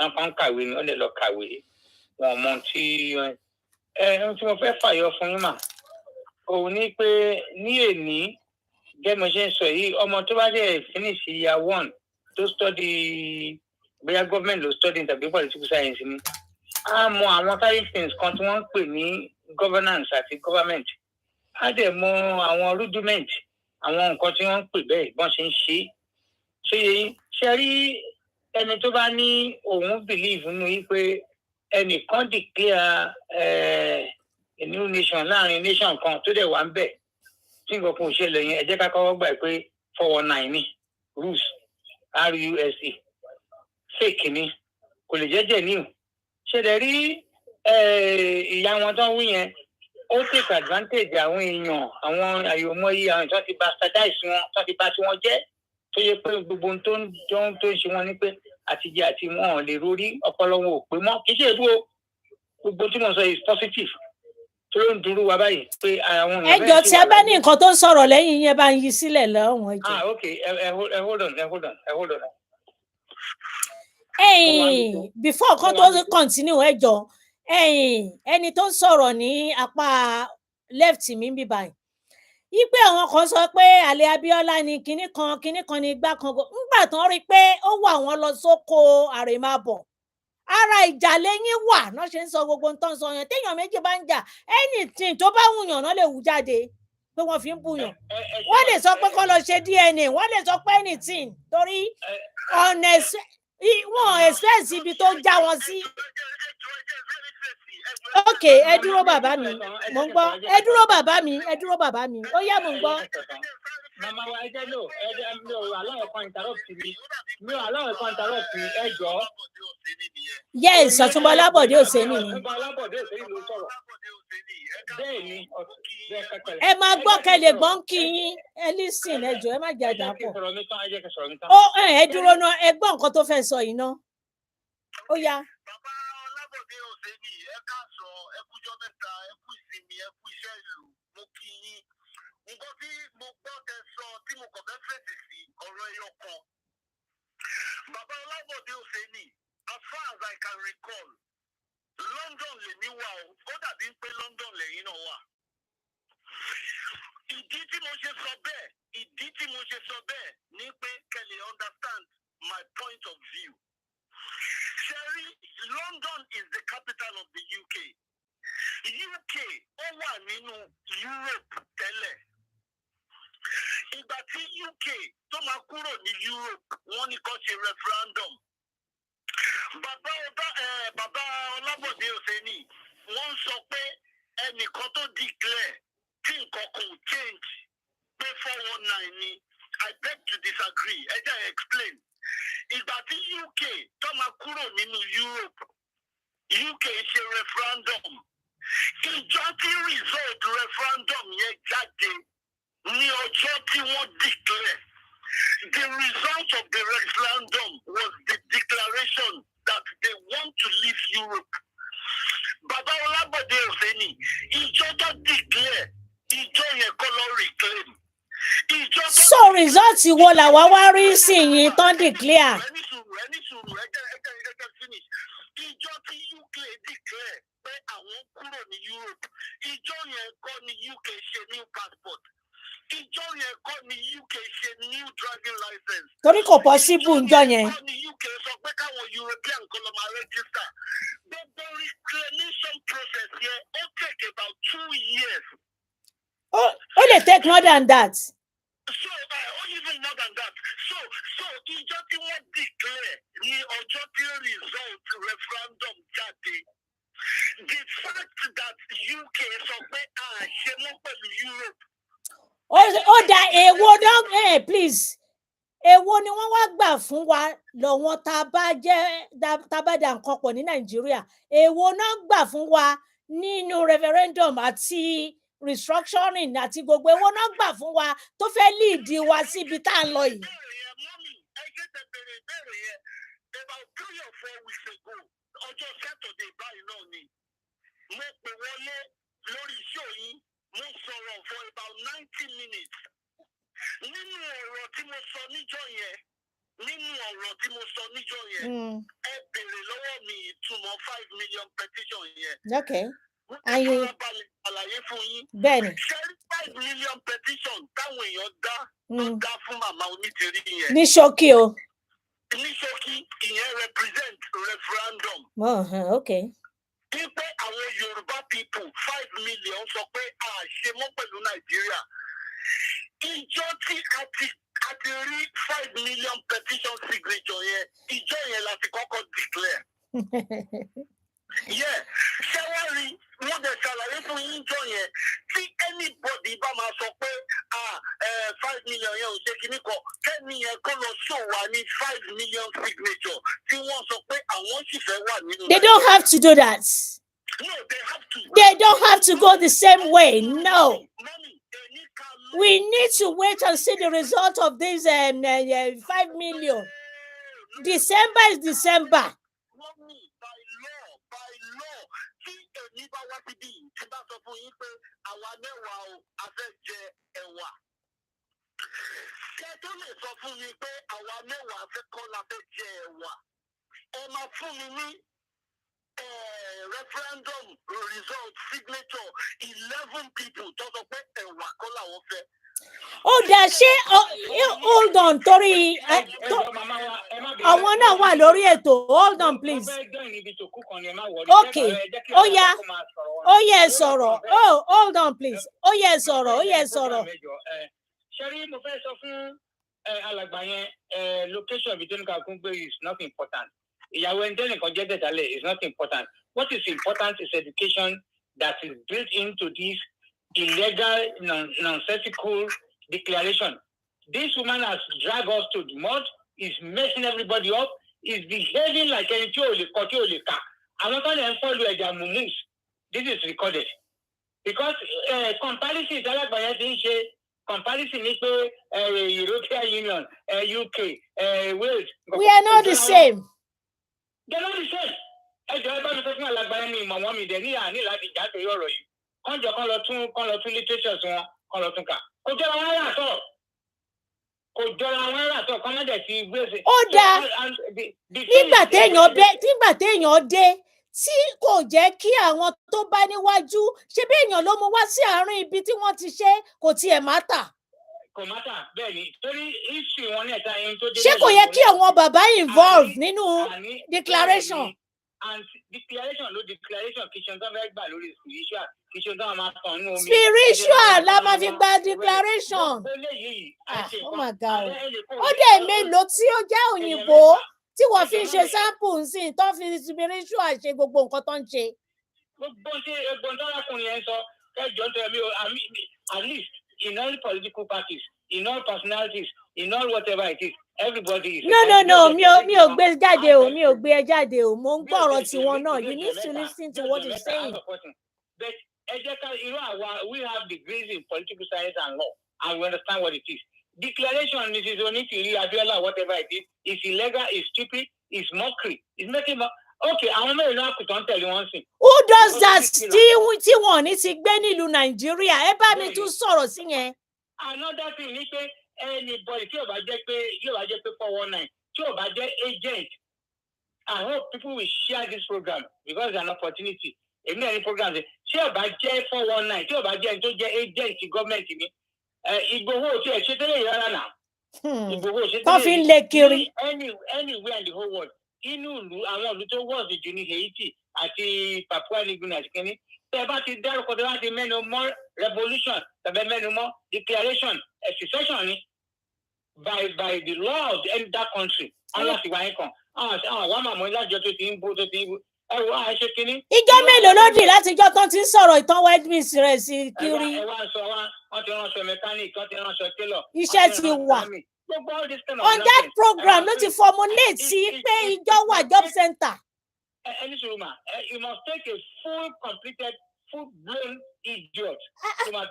àwọn kan kàwé ni wọ́n lè lọ kàwé wọn mọ tí ohun tí mo fẹ́ fàyọ fún yín mà òun ní pé ní èní gẹ́gẹ́ mo ṣe ń sọ yìí ọmọ tó bá dẹ̀ finish year 1 tó study bóyá government ló study tàbí political science ni á mọ àwọn kind things kan tí wọ́n ń pè ní governance àti government á dẹ̀ mọ àwọn rudiment àwọn nǹkan tí wọ́n ń pè bẹ́ẹ̀ bọ́n ṣe ń ṣe ṣe rí ẹni tó bá ní òun believe nínú yìí pé ẹnìkan declare a new nation láàrin nation kan tó dẹ̀ wà ń bẹ̀ tí nǹkan kan ò ṣẹlẹ̀ yẹn ẹ jẹ́ ká kọ́kọ́ gbà pé 419 ni rus fake ni kò lè jẹ́jẹ́ ní o ṣẹlẹ̀ rí ìyá wọn tó ń wí yẹn ó take advantage àwọn èèyàn àwọn àyòmọ́yé àwọn tó ti bastardize wọn tó ti bá tí wọ́n jẹ́ tó yẹ pé gbogbo ohun tó ń ṣe wọn ni pé àtijọ́ àti wọn ò lè rórí ọpọlọ wọn ò pé mọ́ kì í ṣe èdúró gbogbo tí mo sọ is positive tó ló ń dúró wa báyìí pé àwọn èèyàn ẹjọ́ tí a bá ní nǹkan tó ń sọ̀rọ̀ lẹ́yìn yẹn bá ń yí sílẹ̀ lọ́wọ́ ẹjọ́. Okay, hold on. Before kan tó continue ẹjọ́ ẹni tó ń sọ̀rọ̀ ní apá left mi bí báyìí ipe àwọn kan sọ pé àlẹ Abíọ́lá ni kinní kan ní igbá kan ńgbà tán rí pé ó wà wọ́n lọ sóko àrèmábọ̀ ara ìjà lẹ́yìn wà náà ṣe ń sọ gbogbo nǹkan sọ yẹn téèyàn méjì bá ń jà anything tó bá wùyàn náà lè wù jáde pé wọ́n fi ń bùyàn wọ́n lè sọ pé kó lọ ṣe DNA wọ́n lè sọ pé anything torí wọn expect ibi tó já wọn sí. Ok, ẹ dúró bàbá mi mo ń gbọ́ ẹ dúró bàbá mi ó yá mo ń gbọ́. Màmá wa ẹ jẹ́ lò mi ò aláwọ̀ kan interrupt mi ẹ jọ. Yes, Ọ̀túnba Alábọ̀dé Òsénì ni. Ọ̀túnba Alábọ̀dé Òsénì ló sọ̀rọ̀. Bẹ́ẹ̀ ni ẹ máa gbọ́ kẹlẹ̀ gbọ́n kí yín ẹ lísìn ẹ jọ ẹ má jẹ́ àdàpọ̀. Ó ẹ dúró náà ẹ gbọ́ nǹkan tó fẹ́ sọ yìí ná. Ó yá. Bàbá Ọlábọ̀dé Òsénì ẹ káàsán ẹ kújọ́ mẹ́ta ẹ kú ìsinmi ẹ kú iṣẹ́ ìlú mo kí yín. Nǹkan tí mo gbọ́ tẹ́ sọ tí mo kàn fẹ́ fèsì sí ọ̀rọ̀ ẹyọ kan. Bàbá Ọlábọ̀dé Òsénì, as far as I can recall, London lèmi wà ó dàbí pé London lẹ́yìn náà wà. Ìdí tí mo ṣe sọ bẹ́ẹ̀ ni pé kẹ́lẹ̀ understand my point of view. Sherry, London is the capital of the UK. UK ó wà nínú Europe tẹ́lẹ̀. Ìgbà tí UK tó máa kúrò ní Europe, wọ́n ní kó ṣe referendum. Bàbá Ọlábọ̀dé Òsénì, wọ́n sọ pé ẹnìkan tó declare tí nǹkan kò change pé 419 ni. I beg to disagree. Ẹ jẹ́ explain. Ìgbà tí UK tó máa kúrò nínú Europe, UK ṣe referendum. Ìjọ tí result referendum yẹn jáde ní ọjọ́ tí wọ́n declare. The result of the referendum was the declaration that they want to leave Europe. Bàbá Ọlábọ̀dé Òsénì, ìjọ tó declare, ìjọ yẹn kọ́ lọ reclaim. So result wo làwa wá rí sí yín tán declare. Ẹni sùúrù, ẹ jẹ́ finish. Ìjọ tí UK declare pé àwọn kúrò ní Europe, ìjọ yẹn kọ́ ni UK ṣe new passport. Ìjọ yẹn kọ́ ni UK ṣe new driving license. Torí kò possible ńjọ́ yẹn. Ìjọ yẹn kọ́ ni UK sọ pé káwọn European kọ́ lọ máa register. Gbogbo reclamation process yẹn ó take about 2 years. Ó lè take more than that. So, even more than that. So ìjọ tí wọ́n declare ní ọjọ́ tí result referendum jáde. The fact that UK sọ pé àṣẹ mọ́ pẹ̀lú Europe. Ó dá èwo náà please èwo ni wọ́n wá gbà fún wa lọ́wọ́n tá bá dá nǹkan pọ̀ ní Nàìjíríà èwo náà gbà fún wa nínú referendum àti restructuring àti gbogbo èwo náà gbà fún wa tó fẹ́ lead wa síbi tá à ń lọ yìí. About 3 or 4 weeks ago, ọjọ́ Saturday báyìí náà ni mo pè wọlé lórí show yìí mo sọ̀rọ̀ for about 90 minutes. Nínú ọ̀rọ̀ tí mo sọ níjọ́ yẹn ẹ béèrè lọ́wọ́ mi ìtumọ̀ 5 million petition yẹn. Okay. ṣàlàyé fún yín. Bẹ́ẹ̀ni. Ṣé 5 million petition táwọn èèyàn dá dá fún màmá onítìrí yẹn? Ní ṣókí o. Ní ṣókí, ìyẹn represent referendum. Okay. Wípé àwọn Yorùbá people 5 million sọ pé a ṣe mọ́ pẹ̀lú Nàìjíríà. Ìjọ tí a ti rí 5 million petition signature yẹn, ìjọ yẹn la ti kọ́kọ́ declare. Yeah, ṣé wọ́n rí wọ́n dẹ̀ ṣàlàyé fún yín jọ yẹn tí anybody bá máa sọ pé 5 million yẹn ò ṣe kíní kan kẹ́ni yẹn kó lọ show wa ní 5 million signature tí wọ́n sọ pé àwọn sì fẹ́ wà nínú. They don't have to do that. No, they have to. They don't have to go the same way. No. We need to wait and see the result of this 5 million. December is December. Nígbà wá sí bí tí bá sọ fún yín pé àwa mẹ́wàá o a fẹ́ jẹ ẹ̀wà. Kẹ́ tó lè sọ fún mi pé àwa mẹ́wàá fẹ́ kọ́ la fẹ́ jẹ ẹ̀wà. Ẹ máa fún mi ní referendum result signature 11 people tó sọ pé ẹ̀wà kọ́ làwọn fẹ́. Oh, that she hold on, Tori. Àwọn náà wà lórí ètò. Hold on, please. Okay. Oh yeah. Oh yes, sọ̀rọ̀. Oh, hold on, please. Oh yes, sọ̀rọ̀. Oh yes, sọ̀rọ̀. Sherry, mo fẹ́ sọ fún alàgbà yẹn location between Kakungbe is not important. Ìyàwó ẹni tẹ́lẹ̀ kan jẹ́ Tele is not important. What is important is education that is built into this illegal, nonsensical declaration. This woman has dragged us to the mud, is messing everybody up, is behaving like any Tolika. I'm not going to follow a mumus. This is recorded. Because comparison is like by comparison is European Union, UK, Wales. We are not the same. They're not the same. Everybody talking like by any mommy, they need like that to your Conjure color two literatures on Lotunka. Ó dá nígbà téèyàn dé tí kò jẹ́ kí àwọn tó bá níwájú ṣe bí èèyàn ló mú wá sí àárín ibi tí wọ́n ti ṣe kò tiẹ̀ mátà. Kò mátà bẹ́ẹ̀ ni torí issue wọn nẹ̀ta ẹni tó dé. Ṣé kò yẹ kí àwọn bàbá involve nínú declaration? And declaration kì í ṣe nǹkan fẹ́ gbà lórí spiritual kì í ṣe nǹkan máa tàn nínú omi. Spiritual la máa fi gba declaration. Oh my God. Ó dẹ̀ mélòó tí ó jẹ́ òyìnbó tí wọ́n fi ń ṣe sample nsìn tó fi spiritual ṣe gbogbo nǹkan tó ń ṣe. Gbogbo ṣe egbon tọ́lákùnrin yẹn sọ kẹjọ tó ẹ̀mí at least in all political parties in all personalities in all whatever it is. Everybody is no mi ò gbé jáde o mi ò gbé jáde o mo ń gbọ́ ọ̀rọ̀ tiwọn náà you need to listen to what he's saying. But we have degrees in political science and law and we understand what it is. Declaration is only to Abiola whatever it is illegal, is stupid, is mockery, is making okay. Àwọn mẹ́rin náà kò tán tẹ̀lé wọn sìn. Who does that tí wọ́n ní ti gbé nílùú Nàìjíríà ẹ bá mi tún sọ̀rọ̀ sí yẹn. Another thing ni pé anybody tí ó bá jẹ́ pé 419 tí ó bá jẹ́ agent. I hope people will share this program because it's an opportunity. Èmi ẹni program ṣe tí ó bá jẹ́ 419 tí ó bá jẹ́ ẹni tó jẹ́ agent government ni Igboho tí ẹ ṣe tẹ́lẹ̀ yàrá náà. Igboho ṣe tẹ́lẹ̀. Tó fi ń lé kiri. Anywhere in the whole world. Inú ìlú àwọn ìlú tó wọ́ọ̀sì jù ní Haiti àti Papua New Guinea àti kínní. Tẹ́ bá ti dárúkọ tó bá ti mẹ́nu mọ́ revolution tàbí mẹ́nu mọ́ declaration secession ni by the law of that country. Àwọn àti wáyé kan àwọn àwọn àmọ́ ìlàjọ tó ti ń bó ẹ wo àìṣe kínní. Ìjọ mélòó ló dì látijọ́ tó ti ń sọ̀rọ̀ ìtàn Westminst rẹ̀ sí kiri. Ẹ wá sọ wọ́n ti ránṣọ mechanic wọ́n ti ránṣọ tailor. Iṣẹ́ ti wà. On that program ló ti formulate sí pé ìjọ wà job center. Any woman, you must take a full-blown idiot.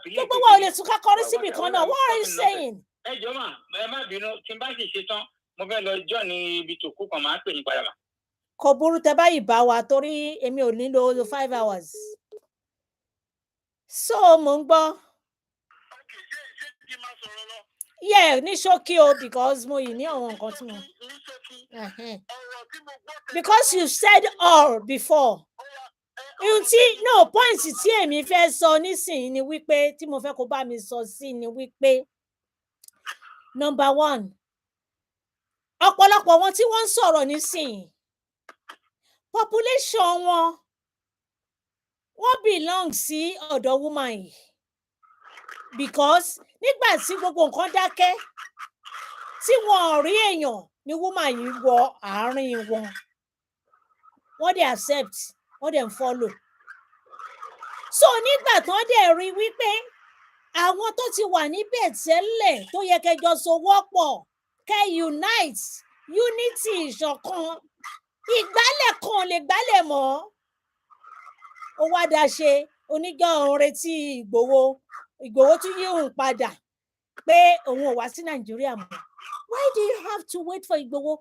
Gbogbo wa ò lè tún kákọrí síbi kan náà. What are you saying? Ẹ jọ̀ọ́ mà ẹ má bínú tí n bá sì ṣe tán mo fẹ́ lọ jọ́ ní ibi tó kú kan máa ń pè ní padà mà. Kò burú tẹ báyìí bá wa torí èmi ò nílò 5 hours. So mo ń gbọ́. Yeah, ní ṣókí o because mo yìí ní àwọn nǹkan tí mo. Because you said all before. No point tí èmi fẹ́ sọ nísìnyí ni wípé tí mo fẹ́ kó bá mi sọ sí ni wípé number one, ọ̀pọ̀lọpọ̀ wọn tí wọ́n ń sọ̀rọ̀ nísìnyí population wọ́n belong sí ọ̀dọ̀ woman yìí because nígbà tí gbogbo nǹkan dákẹ́ tí wọn ò rí èèyàn ni woman yìí wọ àárín wọn wọ́n dẹ̀ accept wọ́n dẹ̀ ń follow so nígbà tán dẹ̀ rí wípé àwọn tó ti wà níbẹ̀ tẹ́lẹ̀ tó yẹ kẹjọ sowọ́pọ̀ kẹ́ unity ìṣọ̀kan ìgbálẹ̀ kan lè gbálẹ̀ mọ́ ó wá dáṣe oníjọ́ òun retí Ìgbòho tún yí òun padà pé òun ò wá sí Nàìjíríà mọ́. Why do you have to wait for Igboho?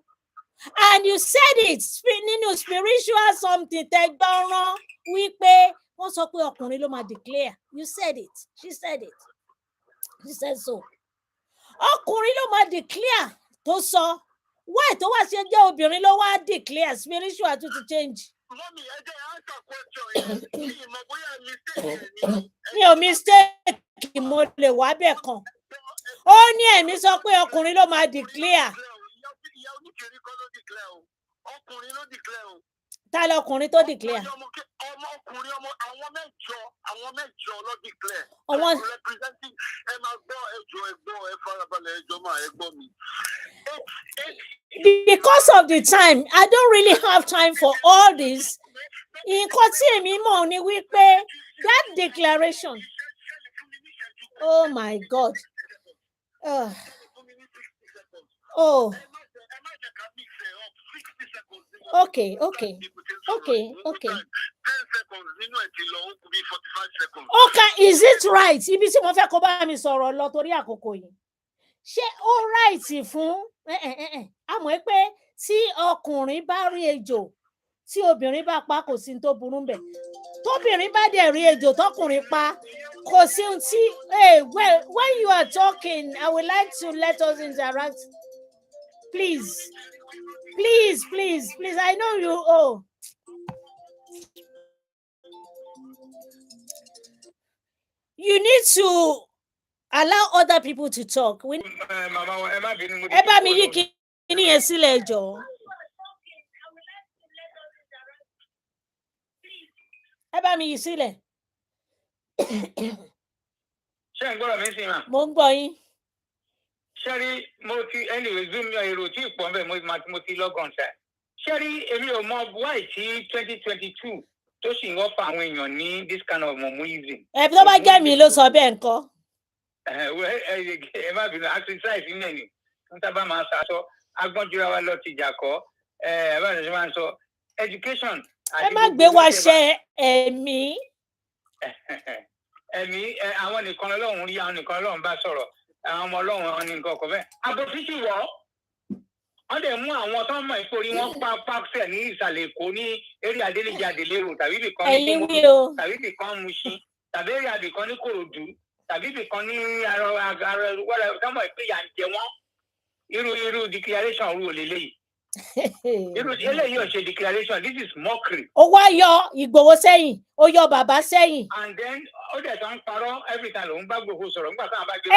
And you said it nínú spiritual something tẹgbọ́ràn wípé wọ́n sọ pé ọkùnrin ló máa declare. You said it. She said it. She said so. Ọkùnrin ló máa declare tó sọ. Why tó wá ṣe jẹ́ obìnrin ló wá declare spiritual to change. Mommy, ẹ jẹ́ answer question yìí. Mo bóyá mistake ni. Mi ò mistake mo lè wá bẹ̀ kan. Ó ní ẹ̀mí sọ pé ọkùnrin ló máa declare. Ìyá oníkiri kọ́ ló declare o. Ọkùnrin ló declare o. Ta lọkùnrin tó declare? Ọmọkùnrin àwọn mẹ́jọ ló declare. Àwọn representing ẹ máa gbọ́ ẹjọ́ ẹ farabalẹ̀ ẹjọ́ máa ẹ gbọ́ mi. Because of the time, I don't really have time for all this. Nǹkan tí èmi mọ̀ ni wípé that declaration. Oh my God. Oh. Okay. 10 seconds nínú ẹ̀ ti lọ ó kù bí 45 seconds. Okay, is it right? Ibi tí mo fẹ́ kó bá mi sọ̀rọ̀ lọ torí àkókò yìí. Ṣé ó right fún àmọ́ pé tí ọkùnrin bá rí ejò tí obìnrin bá pa kò sí tó burú ńbẹ̀. Tóbìnrin bá dẹ̀ rí ejò tọkùnrin pa kò sí tí well, when you are talking, I would like to let us interact. Please. I know you. You need to allow other people to talk. Ẹ bá mi yí kíní yẹn sílẹ̀ jọ̀ọ́. Ẹ bá mi yí sílẹ̀. Ṣé ń gbọ́dọ̀ mi sí ma? Mo ń gbọ́ yín. Ṣẹ́rí mo ti anyway zoom èrò tí ìpọ̀ bẹ́ẹ̀ mo ti lọ́gàn ṣá. Ṣẹ́rí èmi ò mọ why tí 2022 tó sì ń wọ́pọ̀ àwọn èèyàn ní this kind of momuism. Ẹ tó bá jẹ́ mi ló sọ bẹ́ẹ̀ ńkọ́. Ẹ má bínú exercise ní ẹ̀yìn ń tábà máa ṣàṣọ agbọ́njúra wa lọ ti jà kọ́ ẹ bá ṣe máa ń sọ education. Ẹ má gbé wa ṣe ẹ̀mí. Ẹ̀mí àwọn nìkan Ọlọ́run rí àwọn nìkan Ọlọ́run bá sọ̀rọ̀. Àwọn ọmọ Ọlọ́run wọn ní nǹkan ọkọ̀ bẹ́ẹ̀. Àbòsíṣì wọ̀ wọ́n dẹ̀ mú àwọn tó ń mọ̀ ìpòrí wọn pàṣẹ ní ìsàlẹ̀ Èkó ní eré Adélèjì Adélérò tàbí ibìkan ní Kómodó tàbí ibìkan Mushin tàbí eré ibìkan ní Kòròdú tàbí ibìkan ní arọ wọ́n tó mọ̀ ìpè yà ń jẹ wọ́n irú declaration rú òlélẹ́yìí. Eléyìí ò ṣe declaration, this is mockery. Ó wá yọ Ìgbòho sẹ́yìn, ó yọ bàbá sẹ́yìn. And then ó dẹ̀ tó ń parọ́ every time lòun bá Ìgbòho sọ̀rọ̀ nígbà táwọn bá gbé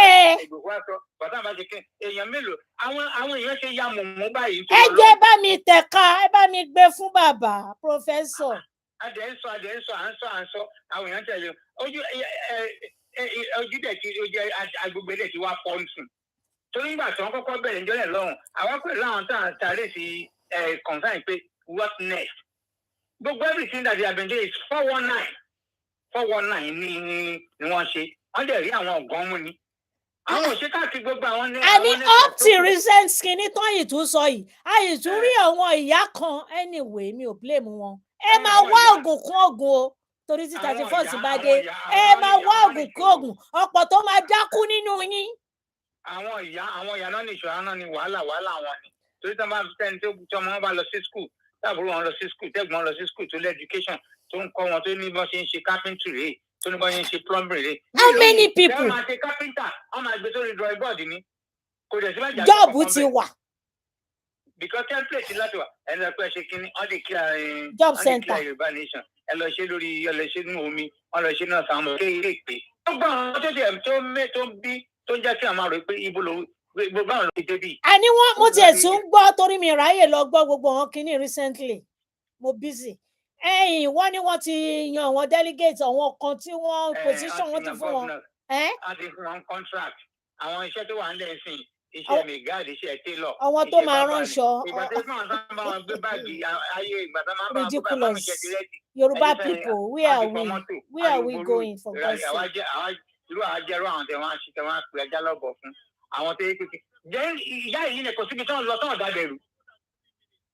Ìgbòho aṣọ bàtà bá ṣe kí èèyàn mélòó àwọn èèyàn ṣe ya mọ̀mọ́ báyìí. Ẹ jẹ́ bá mi tẹ̀ka, ẹ bá mi gbé fún bàbá pòfẹ́sọ̀. Adẹ̀ ń sọ à ń sọ àwọn èèyàn tẹ̀lé ojú dẹ̀ ti ojú agbègbè dẹ̀ ti wá pọ́ǹsì. Torí nígbà tí wọ́n kọ́kọ́ bẹ̀rẹ̀ ìjọ́lẹ̀ lọ́hùn àwọn pẹ̀lú àwọn tààrí sí concern pé what next? Gbogbo everything that they have been doing is 419 ni wọ́n ṣe wọ́n dẹ̀ rí àwọn ọ̀gán mú ni. Àwọn òṣè káàkiri gbogbo àwọn ní. Àní up till recent skin ní tán yìí tún sọ yìí àyè tún rí àwọn ìyá kan anyway mi ò blame wọn. Ẹ máa wá ògùn kún ògùn o torí tí 31st bá dé ẹ máa wá ògùn kún ògùn ọ̀pọ̀ tó máa dákú nínú yín. Àwọn ìyá náà ní ìṣòro náà ní wàhálà wọn ni torí tí wọ́n bá tẹ́ni tó ọmọ wọn bá lọ sí school táàbùrù wọn lọ sí school tẹ́gbọ́n lọ sí school tó lé education tó ń kọ́ wọn tó ní bọ́n ṣe ń ṣe carpentry rèé tó ní bọ́n ṣe ń ṣe plumbing rèé. How many people? Wọ́n máa ṣe carpenter wọ́n máa gbé sórí drawing board ni kò dẹ̀ sí máa jà jọ́ọ̀bù ti wà. Because template láti wà ẹni lọ pé ẹ ṣe kínní wọ́n lè clear job center Yorùbá nation ẹ lọ ṣe lórí ẹ lọ ṣe nínú omi wọn lọ ṣe náà sàn mọ kéèké gbogbo àwọn tó jẹ tó bí tó ń jẹ́ kí àwọn máa rò pé ibo ló gbogbo àwọn ló ti débi. àní wọn mo tiẹ̀ tún gbọ́ torí mi ráyè lọ gbọ́ gbogbo àwọn kinní recently mo busy wọ́n ní wọ́n ti yan àwọn delegate àwọn kan tí wọ́n position wọ́n ti fún wọn. a ti fún wọn contract àwọn iṣẹ́ tó wà ń lẹ̀ sìn iṣẹ́ mẹgáàdì iṣẹ́ tailor àwọn tó máa ránṣọ. ìgbà tó máa sábà wọn gbé báàgì ayé ìgbà tó máa bá wọn gbé báàgì ìṣẹ́dírẹ́tì. Yoruba people where are we going for God's sake. irú àwọn jẹ́rú àwọn tẹ̀ wọ́n pè ẹja lọ́bọ̀ fún àwọn tó yẹ kékeré. jẹ́ ìyá yìí ni kò síbi tí wọ́n lọ tán ọ̀dà bẹ̀rù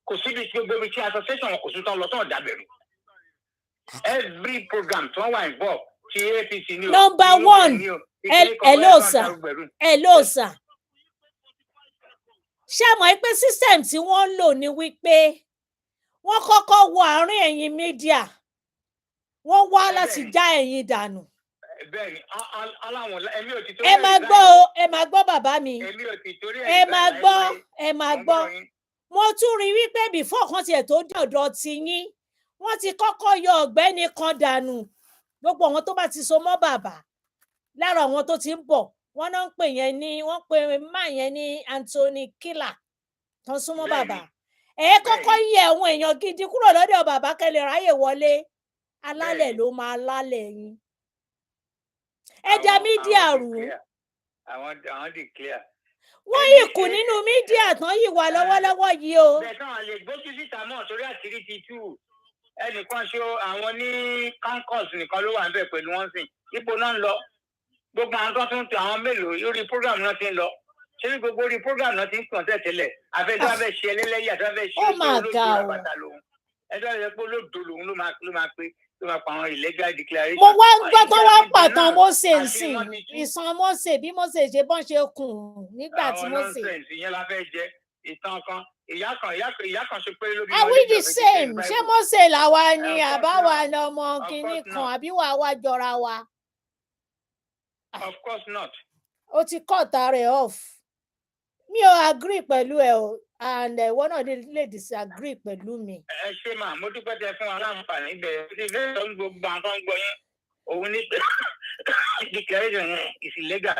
kò síbi tí gbogbo tí association wọn kò sí tán lọ tán ọ̀dà bẹ̀rù. every program tí wọ́n wà involve ti APC ni o. number one hello sir ṣé mọ̀ pé system tí wọ́n ń lò ní wípé wọ́n kọ́kọ́ wọ àárín ẹ̀yin mídíà wọ́n wá láti já ẹ̀yin dànù. bẹ́ẹ̀ni aláwọn èmi ò ti torí ẹ máa gbọ́ o ẹ máa gbọ́ bàbá mi èmi ò ti torí ẹ máa gbọ́ mo tún rí wípé before kan tiẹ̀ tó dé ọ̀dọ̀ tiyín wọ́n ti kọ́kọ́ yọ ọ̀gbẹ́ni kan dànù gbogbo àwọn tó bá ti so mọ́ bàbá lára àwọn tó ti ń bọ̀ wọ́n náà ń pè yẹn ní wọ́n pè máa yẹn ní Anthony Killer tó súnmọ́ bàbá kọ́kọ́ yẹ àwọn èèyàn gidi kúrò lọ́dọ̀ bàbá kẹ́lẹ́ ráyè wọlé alálẹ̀ ló máa lálẹ̀ yín ẹja mídíà rú àwọn declare. wọ́n yìí kù nínú mídíà tán yìí wà lọ́wọ́lọ́wọ́ yìí o. bẹ́ẹ̀ náà lè gbójú síta mọ́ sórí àṣírí ti tú ẹnìkan ṣe àwọn ní kankos nìkan ló wà níbẹ̀ pẹ̀lú wọn sìn ipò náà ń lọ gbogbo àwọn tó ń tẹ àwọn mélòó lórí program náà ti ń lọ ṣé ní gbogbo orí program náà ti ń kàn tẹ́lẹ̀ abẹ́jọ́ abẹ́ ṣe ẹlẹ́lẹ́yà tó abẹ́ ṣe olóògbé àbàtà lòun ẹjọ́ rẹ̀ pé olóòdò lòun ló máa pé ló máa pa àwọn illegal declaration. mo wá ń gbọ́ tó wá ń pàtàn Mósè nsìn ìsan Mósè bí Mósè ṣe bọ́n ṣe kùn nígbà tí Mósè. àwọn nọ́ọ̀sẹ̀nsì yẹn la fẹ́ jẹ ìtàn kan ìyá kan ṣe pé lórí. are we the same ṣé Mósè làwa ni àbáwa ni ọmọ kìíní kan àbí wàá wá jọra wa. of course not. o ti cut rẹ̀ off mi ò agree pẹ̀lú ẹ o and ìwọ náà lè disagree pẹ̀lú mi. ẹ ṣe máa mo dúpẹ́ tẹ fún wa láǹfààní bẹ́ẹ̀ ṣe fẹ́ sọ gbogbo àwọn tó ń gbọ́ yẹn òun ní declaration yẹn is illegal.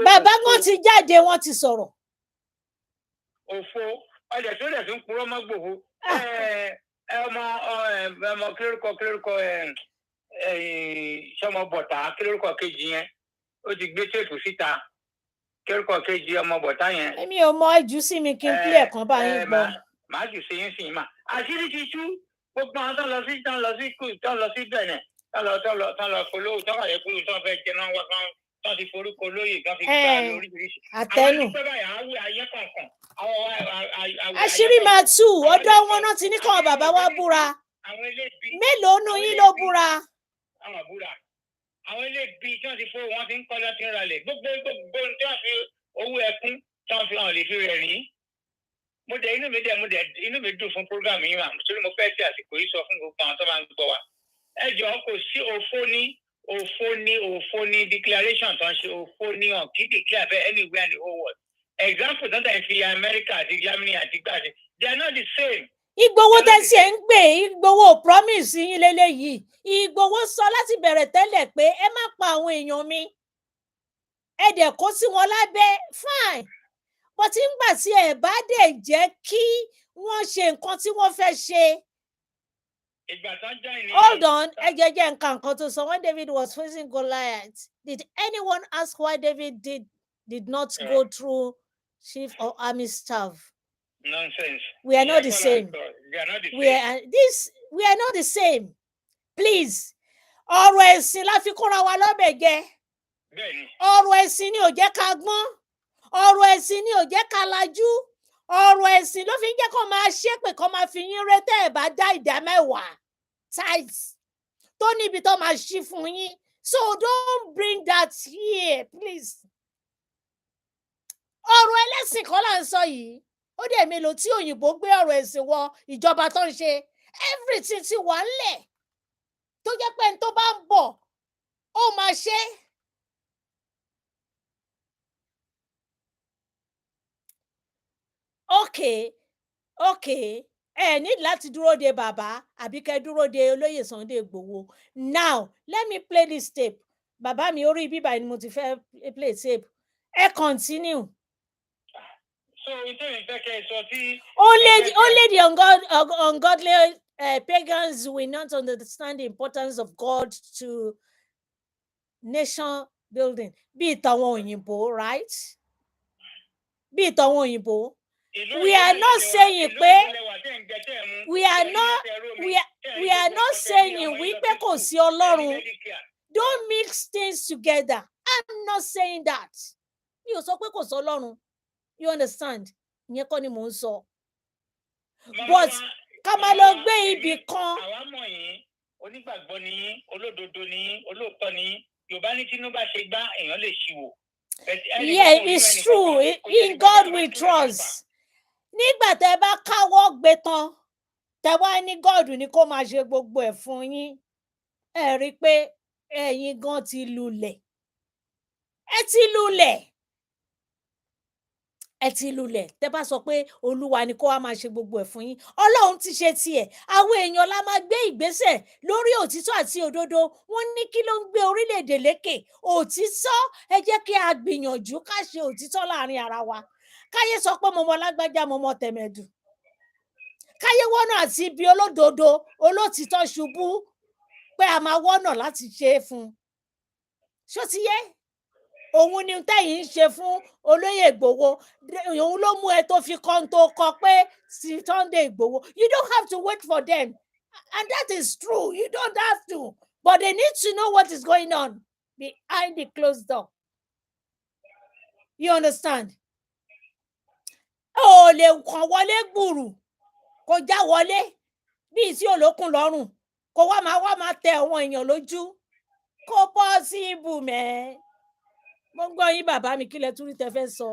bàbá kan ti jáde wọ́n ti sọ̀rọ̀. òfo ọjà tó lè tún purọ́ mọ́ Igboho ọmọ kílórúkọ sọmọ bọ̀tà kílórúkọ kejì yẹn ó ti gbé téèpù síta kílórúkọ kejì ọmọ bọ̀tá yẹn. èmi ò mọ ẹjú sí mi kí n pílẹ̀ kan bá yín gbọ́. màá jù sí yín sí yín mà àṣírí ti tú gbogbo àwọn tó lọ sí Benin tó lọ polówó tó kà yẹ kúrò tó fẹ́ jẹ náà wá tó ti forúkọ lóye tó fi gbà lóríṣiríṣi. àtẹnu. àwọn ìpẹ́ báyìí àwọn ayé kọ̀ọ̀kan. àṣírí máa tú ọ̀dọ̀ wọn náà ti ní kàn bàbá wa búra mélòó nu yín ló búra. àwọn búra àwọn ilé bíi tí wọ́n ti fún wọn ti ń kọ́ láti ń ralẹ̀ gbogbo tí wọ́n fi owó ẹkún tí wọ́n fi hàn lè fi rẹ̀ rí. inú mi dùn fún program yìí mà torí mo fẹ́ tí àsìkò yìí sọ fún gbogbo àwọn tó máa ń gbọ́ wa. ẹ jọ̀ọ́ kò sí òfó ní declaration tó ń ṣe òfó ní hàn kí declare bẹ́ẹ̀ anywhere in the whole world. example tó ń tẹ̀ fi America àti Germany àti gbàdé they are not the same. Igboho tẹ́sí ẹ̀ ń gbé Igboho promise yín lélẹ́yìí Igboho sọ láti bẹ̀rẹ̀ tẹ́lẹ̀ pé ẹ má pa àwọn èèyàn mi ẹ dẹ̀ kó sí wọn lábẹ́ fine but ńgbà tí ẹ bá dẹ̀ jẹ́ kí wọ́n ṣe nǹkan tí wọ́n fẹ́ ṣe. Hold on ẹ jẹ́ nǹkan tó sọ when David was facing Goliath did anyone ask why David did not go through chief or army staff? Nonsense. We are not the same. We are not the same. Please. Ọ̀rọ̀ ẹ̀sìn la fi kóra wa lọ́bẹ̀ jẹ. Ọ̀rọ̀ ẹ̀sìn ni ò jẹ́ ká gbọ́n. Ọ̀rọ̀ ẹ̀sìn ni ò jẹ́ ká lajú. Ọ̀rọ̀ ẹ̀sìn ló fi ń jẹ́ kó máa ṣépè kó máa fi yín rétẹ́ ẹ̀ bá dá ìdá mẹ́wàá. Tithes. Tó níbi tó máa ṣí fún yín. So don't bring that here, please. Ọ̀rọ̀ ẹlẹ́sìn kan là ń sọ yìí. Ó dẹ̀ mélòó tí òyìnbó gbé ọ̀rọ̀ ẹ̀sìn wọ ìjọba tó ń ṣe everything ti wà ńlẹ̀ tó jẹ́ pé tó bá ń bọ̀ ó máa ṣe. Okay Ní láti dúró de bàbá àbí kẹ́ dúró de olóyè Sunday Igboho. Now let me play this tape. Bàbá mi orí bíbá ni mo ti fẹ́ play tape. Continue. So ìtẹ̀yìn fẹ́ kẹ́ sọ tí. Only the ungodly pagans will not understand the importance of God to nation building. Bí ìtàwọn òyìnbó, right? Bí ìtàwọn òyìnbó. We are not saying pé we are not saying wípé kò sí Ọlọ́run. Don't mix things together. I'm not saying that. Mi ò sọ pé kò sí Ọlọ́run. You understand? Ìyẹn kọ́ ni mò ń sọ. But ká máa lọ gbé ibì kan. Àwa mọ̀ yín, onígbàgbọ́ ni yín, olódodo ni yín, olóòótọ́ ni yín. Yorùbá ní tínú bá ṣe gbá èèyàn lè ṣíwò. Yeah, it's true. In God we trust. Nígbà tẹ́ bá káwọ́ gbé tán, tẹ́ wá ní God ní kó máa ṣe gbogbo ẹ̀ fún yín. Ẹ rí pé ẹ̀yin gan ti lulẹ̀. Ẹ ti lulẹ̀. Ẹ ti lulẹ̀. Tẹ́ bá sọ pé Olúwa ni kó wá máa ṣe gbogbo ẹ̀ fún yín. Ọlọ́run ti ṣe tiẹ̀. Àwọn èèyàn la máa gbé ìgbésẹ̀ lórí òtítọ́ àti òdodo. Wọ́n ní kí ló ń gbé orílẹ̀-èdè lékè? Òtítọ́. Ẹ jẹ́ kí a gbìyànjú ká ṣe òtítọ́ láàrin ara wa. Káyé sọ pé mo mọ lágbájá, mo mọ tẹ̀mẹ̀dù. Káyé wọ́nà àti ibi olódodo, olótìtọ́ ṣubú pé a máa wọ́nà láti ṣe é fún. Ṣó ti yé? Òun ni tẹ́yìn ń ṣe fún olóyè Igboho. Òun ló mú ẹ tó fi kọ́ tó kọ pé Sunday Igboho. You don't have to wait for them. And that is true. You don't have to. But they need to know what is going on behind the closed door. You understand? Ó lè kàn wọlé gbùrù. Kò já wọlé bí tí olókùn lọ́rùn. Kò wá máa tẹ àwọn èèyàn lójú. Kò possible mẹ́. Mo gbọ́ yín bàbá mi kí lẹ tún rí tẹ́ fẹ́ sọ.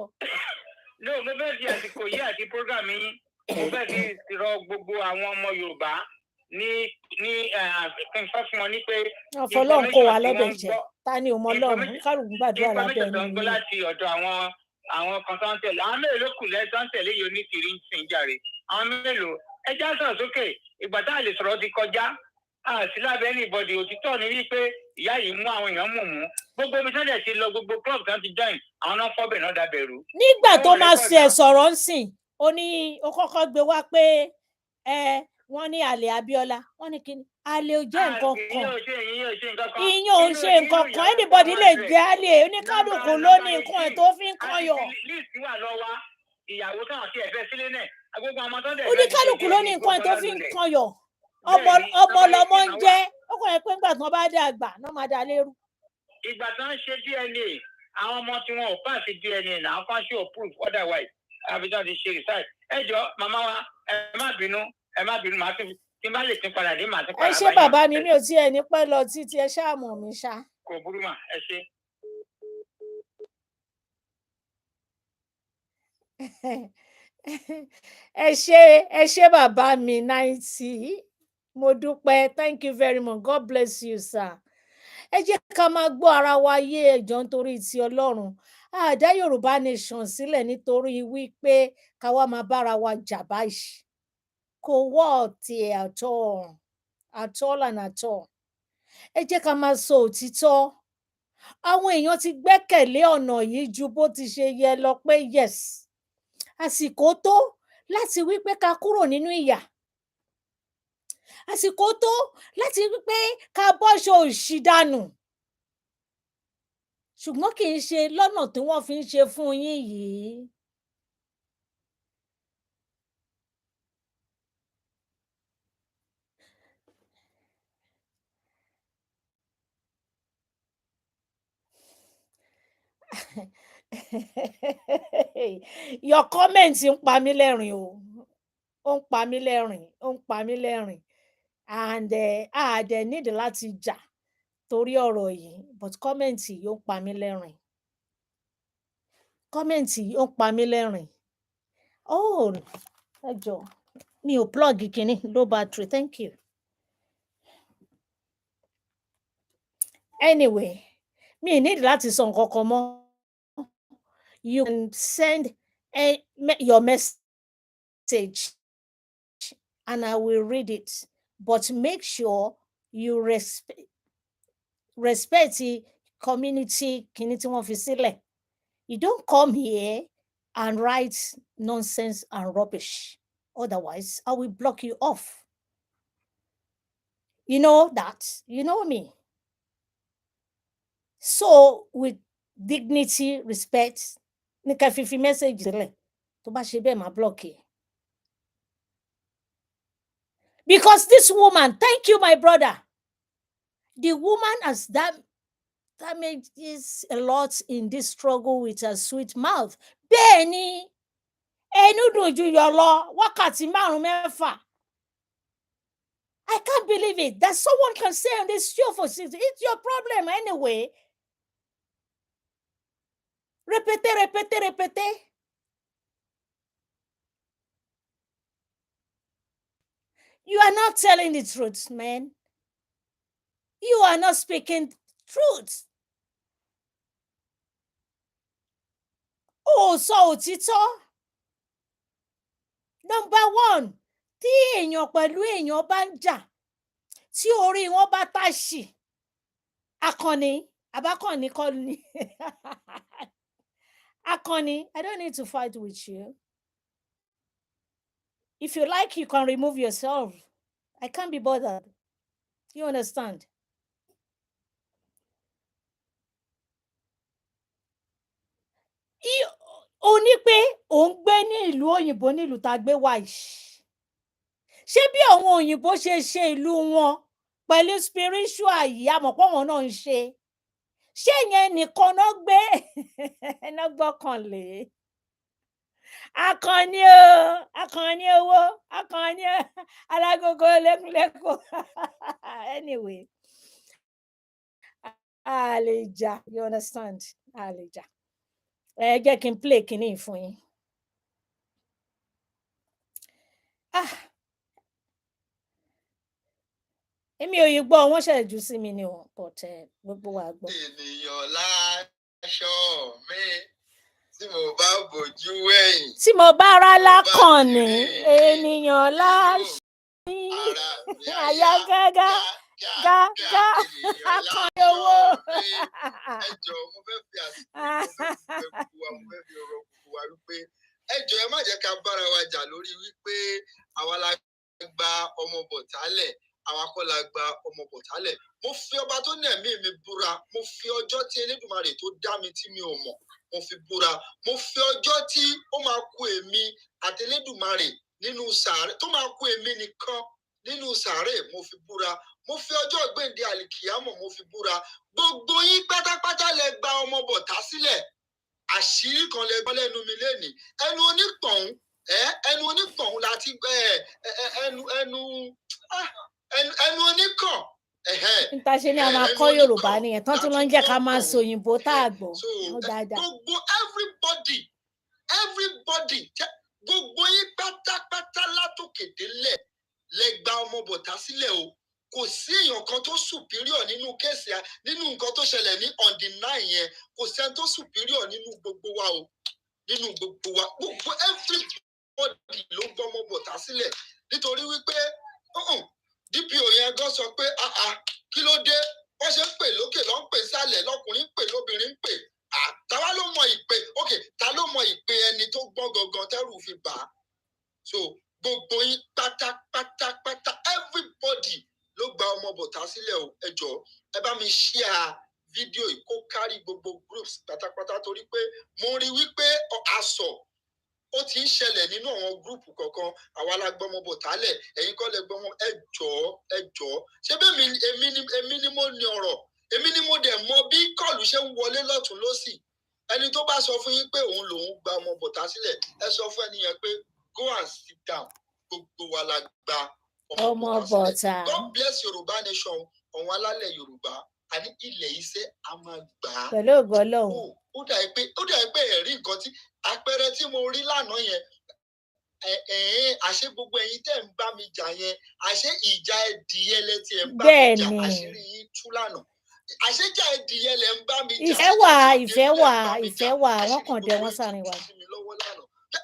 No, mo fẹ́ fi àsìkò yìí àti program yín. Mo fẹ́ fi rọ gbogbo àwọn ọmọ Yorùbá ní kí n sọ fún wọn ní pé. Ọlọ́run kó wa lọ́bẹ̀ jẹ́. Ta ni ò mọ Ọlọ́run? Kálukú gbàdúrà lábẹ́ ẹni. Information tó ń gbọ́ láti ọ̀dọ̀ àwọn kan tó ń tẹ̀lé. Àwọn mélòó kù lẹ́ tó ń tẹ̀lé yìí onítìrí ń sìn jàre. Àwọn mélòó. Ẹ já sọ̀rọ̀ sókè. Ìgbà tá a lè sọ̀rọ̀ ti kọjá. Sí lábẹ́ anybody òtítọ́ ni wípé ìyá yìí mú àwọn èèyàn mú. Gbogbo ibi tí wọ́n dẹ̀ ti lọ gbogbo club tí wọ́n ti join àwọn náà fọ́bẹ̀ náà dàbẹ̀rù. Nígbà tó máa ṣe sọ̀rọ̀ ń sìn, ó ní ó kọ́kọ́ gbé wá pé wọ́n ní àlè Abíọ́lá. Wọ́n ní kíni? Àlè ò jẹ́ nǹkan kan. Ìyẹn ò ṣe nǹkan kan. Anybody lè jẹ́ àlè. Oníkálùkù ló ní nǹkan ẹ̀ tó fi ń kọyọ̀. Líìsì wà lọ́wọ́ ìyàwó táwọn ti ẹ̀fẹ́ sílé náà. Gbogbo ọmọ tó dẹ̀ oníkálùkù ló ní nǹkan ẹ̀ tó fi ń kọyọ̀. Ọmọ lọmọ ń jẹ́. Ó kàn yẹ pé nígbà tí wọ́n bá dàgbà náà máa dá lérú. Ìgbà tí wọ́n ṣe DNA àwọn ọmọ tí wọn ò pass DNA náà kan ṣe proof otherwise àbí tí wọ́n ti ṣe research. Ẹ jọ màmá wa ẹ má bínú màá tún tí n bá lè tún padà dé màá tún padà báyìí. Ẹ ṣé bàbá mi ò tiẹ̀ ní pẹ́ lọ títí ẹ ṣáà mọ̀ mí ṣá. Kò burú mà ẹ ṣé. Ẹ ṣé bàbá mi 90. Mo dúpẹ́. Thank you very much. God bless you, sir. Ẹ jẹ́ ká máa gbọ́ ara wa yé ẹjọ́ nítorí ti Ọlọ́run. A dá Yorùbá nation sílẹ̀ nítorí wípé ká wá máa bára wa jà báyìí. Kò wọ́ ọ̀tí at all and at all. Ẹ jẹ́ ká máa sọ òtítọ́. Àwọn èèyàn ti gbẹ́kẹ̀lé ọ̀nà yìí ju bó ti ṣe yẹ lọ pé yes. Àsìkò tó láti wípé ká kúrò nínú ìyà. Àsìkò tó láti wípé ká bọ́ṣọ òṣì dànù. Ṣùgbọ́n kì í ṣe lọ́nà tí wọ́n fi ń ṣe fún yín yìí. Your comments ń pa mí lẹ́rìn o. Ó ń pa mí lẹ́rìn. And a dẹ̀ need láti jà torí ọ̀rọ̀ yìí but comment yìí ó ń pa mí lẹ́rìn. Comment yìí ó ń pa mí lẹ́rìn. Oh, ẹ jọ̀ọ́ mi ò plug kíní low battery. Thank you. Anyway, mi need láti sọ nǹkan kan mọ́. You can send your message and I will read it. But make sure you respect the community. You don't come here and write nonsense and rubbish. Otherwise, I will block you off. You know that. You know me. So, with dignity, respect, message block you. Because this woman, thank you, my brother. The woman has damages a lot in this struggle with her sweet mouth. Benny, your law, I can't believe it that someone can say on this show for 6. It's your problem anyway. Repete. You are not telling the truth, man. You are not speaking truth. Oh, so òtítọ́. Number 1, tí èèyàn pẹ̀lú èèyàn bá ń jà, tí orí wọn bá tàṣì, Akànnì, àbákànnì kọ́ ni. Akànnì, I don't need to fight with you. If you like, you can remove yourself. I can't be bothered. You understand? Ó ní pé ó ń gbé ní ìlú òyìnbó ní ìlú tá a gbé wá yìí. Ṣé bí àwọn òyìnbó ṣe ṣe ìlú wọn pẹ̀lú spiritual yìí, àmọ́ pé wọn náà ń ṣe. Ṣé yẹn nìkan náà gbé náà gbọ́kànlé? Akànnì o, Akànnì owó, Akànnì alágogo lẹ́kùnlẹ́kùn. Anyway, a lè jà, you understand? A lè jà. Ẹ jẹ́ kí n play kinní fún yín. Èmi ò yí gbọ́, wọ́n ṣẹ̀ jù sí mi ni o, but gbogbo wa gbọ́. Ènìyàn láṣọ mi tí mo bá bojú wẹ̀yìn. Tí mo bá rá lákànnì, ènìyàn láṣọ mi. Àyà gágá. Akànnì owó. Ẹ jọ̀ọ́, mo fẹ́ fi àsìkò gbogbo wa, mo fẹ́ fi ọ̀rọ̀ gbogbo wa wípé ẹ jọ̀ọ́ ẹ má jẹ́ ká bára wa jà lórí wípé àwa la gba ọmọ bọ̀tálẹ̀, àwa kọ́ la gba ọmọ bọ̀tálẹ̀. Mo fi ọba tó ní ẹ̀mí mi búra, mo fi ọjọ́ tí Elédùmarè tó dá mi tí mi ò mọ̀, mo fi búra. Mo fi ọjọ́ tí ó máa kù èmi àti Elédùmarè nínú sàárè, tó máa kù èmi nìkan nínú sàárè, mo fi búra. Mo fi ọjọ́ ìgbéǹde àlìkìyámọ̀, mo fi búra. Gbogbo yín pátápátá lẹ gba ọmọ bọ̀tá sílẹ̀. Àṣírí kan lẹ gbọ́ lẹ́nu mi lénìí. Ẹnu onípọ̀hún láti ẹnu oníkàn. Níta ṣe ni a máa kọ́ Yorùbá nìyẹn, tán tún lọ ń jẹ́ ká máa sọ òyìnbó tá a gbọ́. Gbogbo everybody, gbogbo yín pátápátá látòkè délẹ̀ lẹ gba ọmọ bọ̀tá sílẹ̀ o. Kò sí èèyàn kan tó superior nínú kéèsì, nínú nǹkan tó ṣẹlẹ̀ ní on the 9 yẹn. Kò sẹ́ni tó superior nínú gbogbo wa o. Nínú gbogbo wa, gbogbo everybody ló gbọ́ ọmọ bọ̀tá sílẹ̀. Nítorí wípé DPO yẹn gan sọ pé kí ló dé? Wọ́n ṣe ń pè lókè ló ń pè sálẹ̀, lọkùnrin ń pè lóbìnrin ń pè. Táwa ló mọ ìpè, ta ló mọ ìpè ẹni tó gbọ́n gangan tẹ́rù fi bà á? So gbogbo yín pátápátá everybody ló gba ọmọ bọ̀tá sílẹ̀ o. Ẹ jọ̀ọ́ ẹ bá mi share fídíò yìí kó kárí gbogbo groups pátápátá, torí pé mo rí wípé aṣọ ó ti ń ṣẹlẹ̀ nínú àwọn gúrùpù kọ̀ọ̀kan. Àwa la gbọ́mọ bọ̀tálẹ̀, ẹ̀yin kọ́ lẹ gbọ́mọ. Ẹ jọ̀ọ́ ṣé bí èmi ni mo ní ọ̀rọ̀, èmi ni mo dẹ̀ mọ bí kọ́ọ̀lù ṣe ń wọlé lọ́tún lọ́sì. Ẹni tó bá sọ fún yín pé òun lòun gba ọmọ bọ̀tá sílẹ̀, ẹ sọ fún ẹni yẹn pé go and sit down. Gbogbo wa la gba ọmọ bọ̀tá. God bless Yorùbá nation, ọ̀hún alálẹ̀ Yorùbá. Àní ilẹ̀ iṣẹ́ a máa gbà á. Pẹ̀lú ògo Ọlọ́run. Ó dà pé ẹ̀rí nǹkan tí àpẹẹrẹ tí mo rí lánàá yẹn. Àṣé gbogbo ẹ̀yin tẹ́ ń bá mi jà yẹn, àṣé ìjà ẹdìyẹ lẹ tí ẹ ń bá mi jà, àṣírí yín tú lánàá. Àṣé ìjà ẹdìyẹ lẹ ń bá mi jà. Ìfẹ́ wà, wọ́n kàn dé wọ́n sáárín wa.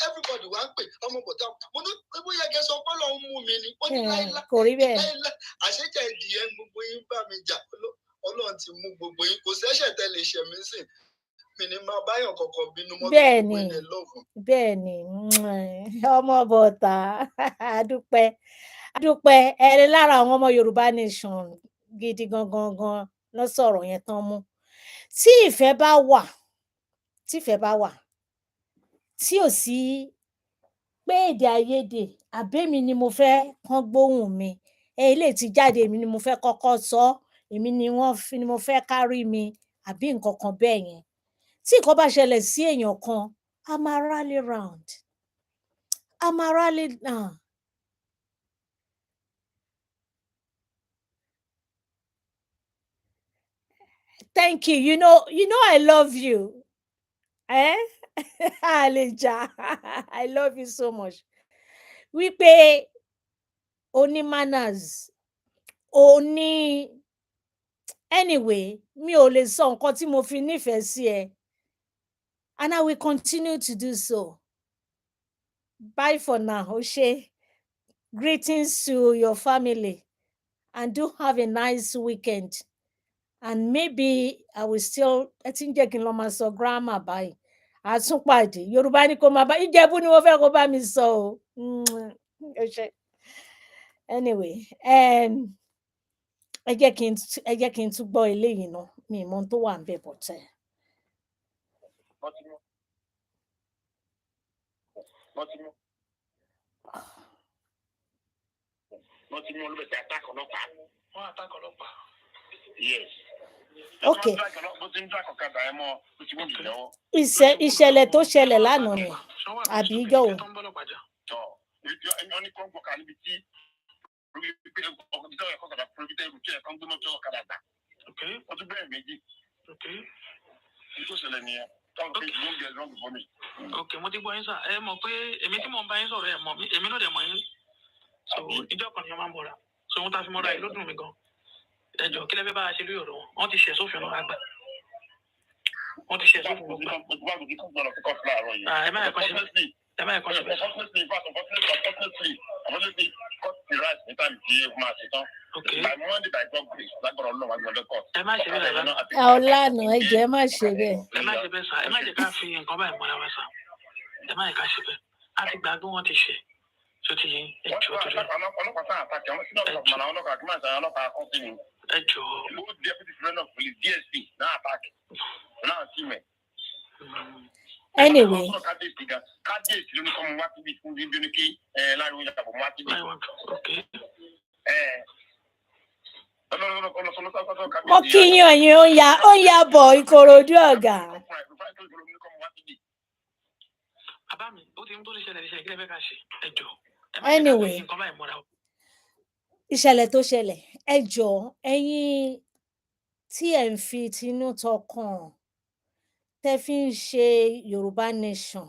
Everybody everybody wá ń pè ọmọ bọ̀tá mo ní bóyá kẹ́ sọ pé Ọlọ́run mú mi ni ó ní kò rí bẹ́ẹ̀. àṣejẹ ìdìyẹ gbogbo yín bá mi jà Ọlọ́run ti mú gbogbo yín kò sẹ́ṣẹ̀ tẹ́ lè ṣẹ̀ mí sìn mi ni máa báyọ̀ kọ̀ọ̀kan bínú mọ́ bẹ́ẹ̀ni bẹ́ẹ̀ni ọmọ bọ̀tà adúpẹ́ ẹ̀rí lára àwọn ọmọ Yorùbá nation gidi gangan lọ sọ̀rọ̀ yẹn tán mú tí ìfẹ́ bá wà tí ò sí pé èdè àìyedè àbẹ́mi ni mo fẹ́ kán gbóhùn mi eléyìí ti jáde èmi ni mo fẹ́ kọ́kọ́ sọ èmi ni mo fẹ́ kárí mi àbí nǹkan kan bẹ́ẹ̀ yẹn tí nǹkan bá ṣẹlẹ̀ sí èèyàn kan a máa rally round a máa rally down. Thank you. You know I love you. Aleja, I love you so much. Wípé oní manners, oní anyway, mi ò lè sọ nǹkan tí mo fi nífẹ̀ẹ́ sí ẹ. And I will continue to do so. Bye for now, Oshe. Greetings to your family and do have a nice weekend. And maybe I will still ti ń jẹ́ kí n lọ máa sọ grammar báyìí àtúnpàdé Yorùbá ní kó máa bá Ìjẹ̀bú ni wọ́n fẹ́ kó bá mi sọ o anyway ẹ jẹ́ kí n tún gbọ́ eléyìí náà mi ì mọ ohun tó wà ń bẹ̀ bọ̀tẹ́. Yes. Okay. Ìṣẹ̀lẹ̀ tó ṣẹlẹ̀ lánàá ni àbí ìjọ́ wo. Okay, mo ti gbọ́ yín sà ẹ mọ̀ pé èmi tí mò ń bá yín sọ̀rọ̀ ẹ mọ̀ mí èmi náà dẹ̀ mọ̀ yín so ìjọ kan ni wọ́n máa ń bọ̀ra so wọ́n ta fi mọ́ra ẹ ló dùn mí gan ẹjọ́ kí lẹ fẹ́ bá a ṣe lórí ọ̀rọ̀ wọn wọ́n ti ṣẹ̀ sófin ọ̀nà àgbà wọ́n ti ṣẹ̀ sófin ọ̀nà àgbà. Ẹ má yẹ kọ́ ṣe bẹ́ẹ̀ ẹ má yẹ kọ́ ṣe bẹ́ẹ̀. Ẹ má ṣe bẹ́ẹ̀ lánàá. Ọlànà ẹ jẹ́ ẹ má ṣe bẹ́ẹ̀. Ẹ má ṣe bẹ́ẹ̀ sà ẹ má jẹ́ ká fi nǹkan báyìí mọ́ra wá sà ẹ má yẹ ká ṣe bẹ́ẹ̀ á ti gbàgbé wọn ti ṣe tó ti yẹn ẹ jọ tó lọ. Ẹ jọ. Anyway. Mo kí yín ọ̀yìn ó ń ya bọ̀ Ìkòròdú ọ̀gá. Bàbá mi ó ti ń tó lè ṣẹlẹ̀ kí lẹ fẹ́ ká ṣe ẹ jọ. Anyway. Ìṣẹ̀lẹ̀ tó ṣẹlẹ̀ ẹ jọ ẹ̀yin tí ẹ̀ ń fi tinú tọkàn tẹ́ fi ń ṣe Yorùbá nation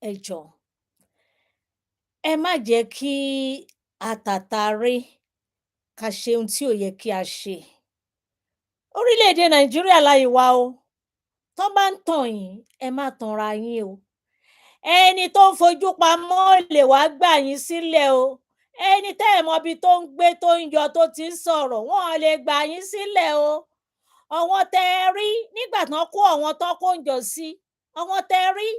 ẹ jọ ẹ má jẹ́ kí àtàtàrí ká ṣe ohun tí ò yẹ kí a ṣe. Orílẹ̀-èdè Nàìjíríà láyé wa o tó bá ń tàn yín ẹ má tanra yín o ẹni tó ń fojú pamọ́ lè wá gbà yín sílẹ̀ o ẹni tẹ́ ẹ̀ mọ̀ ibi tó ń gbé tó ń yọ tó ti ń sọ̀rọ̀ wọn lè gbà yín sílẹ̀ o àwọn tẹ́ ẹ rí nígbà tán kó àwọn tán kó ń jọ sí àwọn tẹ́ ẹ rí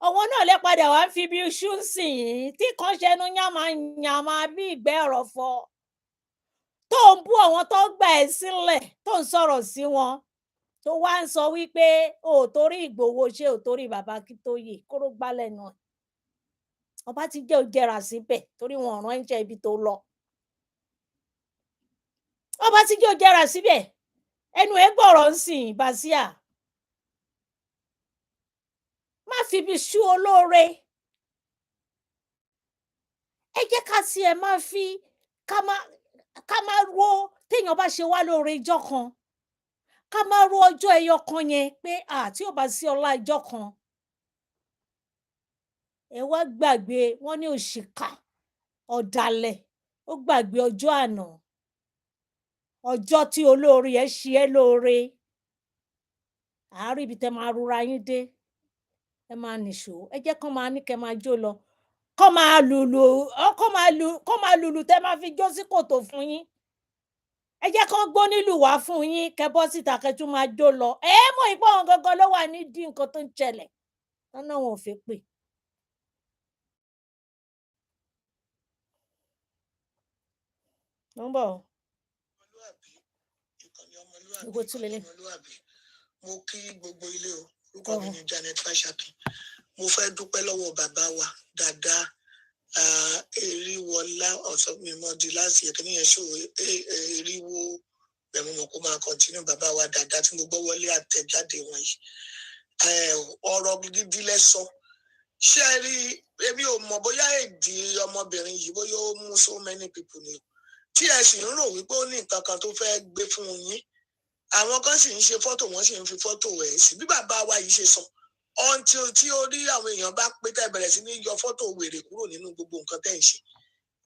àwọn náà lè padà wá fi bí iṣu sìn yín tí kan ṣẹnu yàmàyàmà bí ìgbẹ́ ẹ̀rọ̀fọ̀ tó ń bú àwọn tó gbà ẹ́ sílẹ̀ tó ń sọ̀rọ̀ sí wọn tó wá ń sọ wípé o ò torí Ìgbòho ṣe ò torí bàbá Akintoye kóró gbálẹ̀ náà ọba ti jẹ́ òjẹrà síbẹ̀ torí wọn ọ̀ràn ń jẹ́ ibi tó lọ ọba ti jẹ́ òjẹrà síbẹ̀ ẹnu ẹ gbọ́rọ̀ ń sìn Bàsíà má fi bí ṣú olóore ẹ jẹ́ ká sí ẹ má fi ká má ro téèyàn bá ṣe wá lóore ijọ́ kan ká má ro ọjọ́ ẹyọ kan yẹn pé tí ò bá sí ọlá ijọ́ kan ẹ wá gbàgbé wọn ní òṣìkà ọ̀dàlẹ̀ ó gbàgbé ọjọ́ àná ọjọ́ tí olóore ẹ ṣe é lóore àárí ibi tẹ́ máa rúra yín dé ẹ máa nìṣó, ẹ jẹ́ kán máa ní kẹ́ máa jó lọ, kán máa lùlù tẹ́ máa fi jó sí kòtò fún yín, ẹ jẹ́ kán gbó nílùú wá fún yín, kẹ́ bọ́ síta kẹ́ tún máa jó lọ, ẹ mọ̀ ìpọ àwọn gangan ló wà nídìí nǹkan tó ń ṣẹlẹ̀ lọ́nà wọn ò fẹ́ pè. Mo ń bọ̀. Ìwọ tún lélẹ̀. Mo kí gbogbo ilé o, orúkọ mi ni Janet Fashakin. Mo fẹ́ dúpẹ́ lọ́wọ́ bàbá wa dáadáa, Eriwola ọ̀sán mi mọ́ di láti ẹ̀kọ́ níyẹn ṣó Eriwo ẹ̀mú mọ̀ kó máa kọ́ntínú bàbá wa dáadáa tí mo gbọ́ wọlé àtẹ̀jáde wọ̀nyí. Ọ̀rọ̀ gidi lẹ́sọ. Ṣé ẹ rí, èmi ò mọ̀ bóyá èdè ọmọbìnrin yìí bóyá ó mú so many people ni. Tí ẹ sì ń rò wípé ó ní nǹkan kan tó fẹ́ gbé fún yín. Àwọn kan sì ń ṣe fọ́tò, wọ́n sì ń fi fọ́tò ẹ̀ sí. Bí bàbá wa yìí ṣe sọ, until tí ó rí àwọn èèyàn bá pé tẹ́ bẹ̀rẹ̀ sí ní yọ fọ́tò wèrè kúrò nínú gbogbo nǹkan tẹ́ ń ṣe.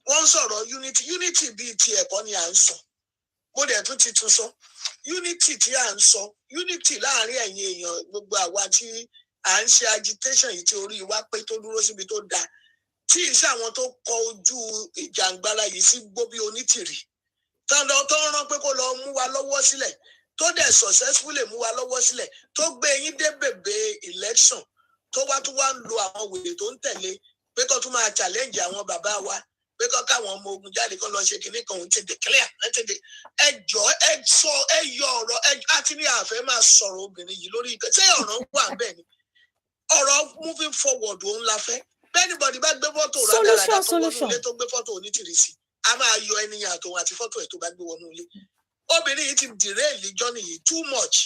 Wọ́n ń sọ̀rọ̀ unity bíi ti ẹ̀kọ́ ni à ń sọ. Mo dẹ̀ tún ti tún sọ. Unity tí à ń sọ, unity láàárín ẹ̀yin èèyàn gbogbo àwa tí à ń ṣe agitation yìí tí orí wa pé tó dúró síbi tó dáa. Tí iṣẹ́ àwọn tó kọ ojú ìjàngbara yìí sí gbó bí onítìrì. Tó ń rán pé kó lọ mú wa lọ́wọ́ sílẹ̀. Tó dẹ̀ successfully mú wa lọ́wọ́ sílẹ̀, tó gbé yín dé bèbè election, tó wá ń lo àwọn wèrè tó ń tẹ̀lé, pé kó tún máa challenge àwọn bàbá wa, pé kó káwọn ọmọ ogun jáde kó lọ ṣe kinní kan òun ti declare, ẹ yọ ọ̀rọ̀, àti ní àfẹ́ máa sọ̀rọ̀ obìnrin yìí lórí ìkẹ́, ṣé ọ̀rọ̀ wà bẹ́ẹ̀ ni? Ọ̀rọ̀ moving forward òun la fẹ́. Bẹ́ẹ̀nibọ̀dì bá gbé fọ́tò rádaràdà tó wọnú ilé tó gbé fọ́tò onítìrì sí, a máa yọ ẹniyàn àtòun àti fọ́tò ẹ̀ tó bá gbé wọnú ilé. Obìnrin yìí ti derail journey yìí too much.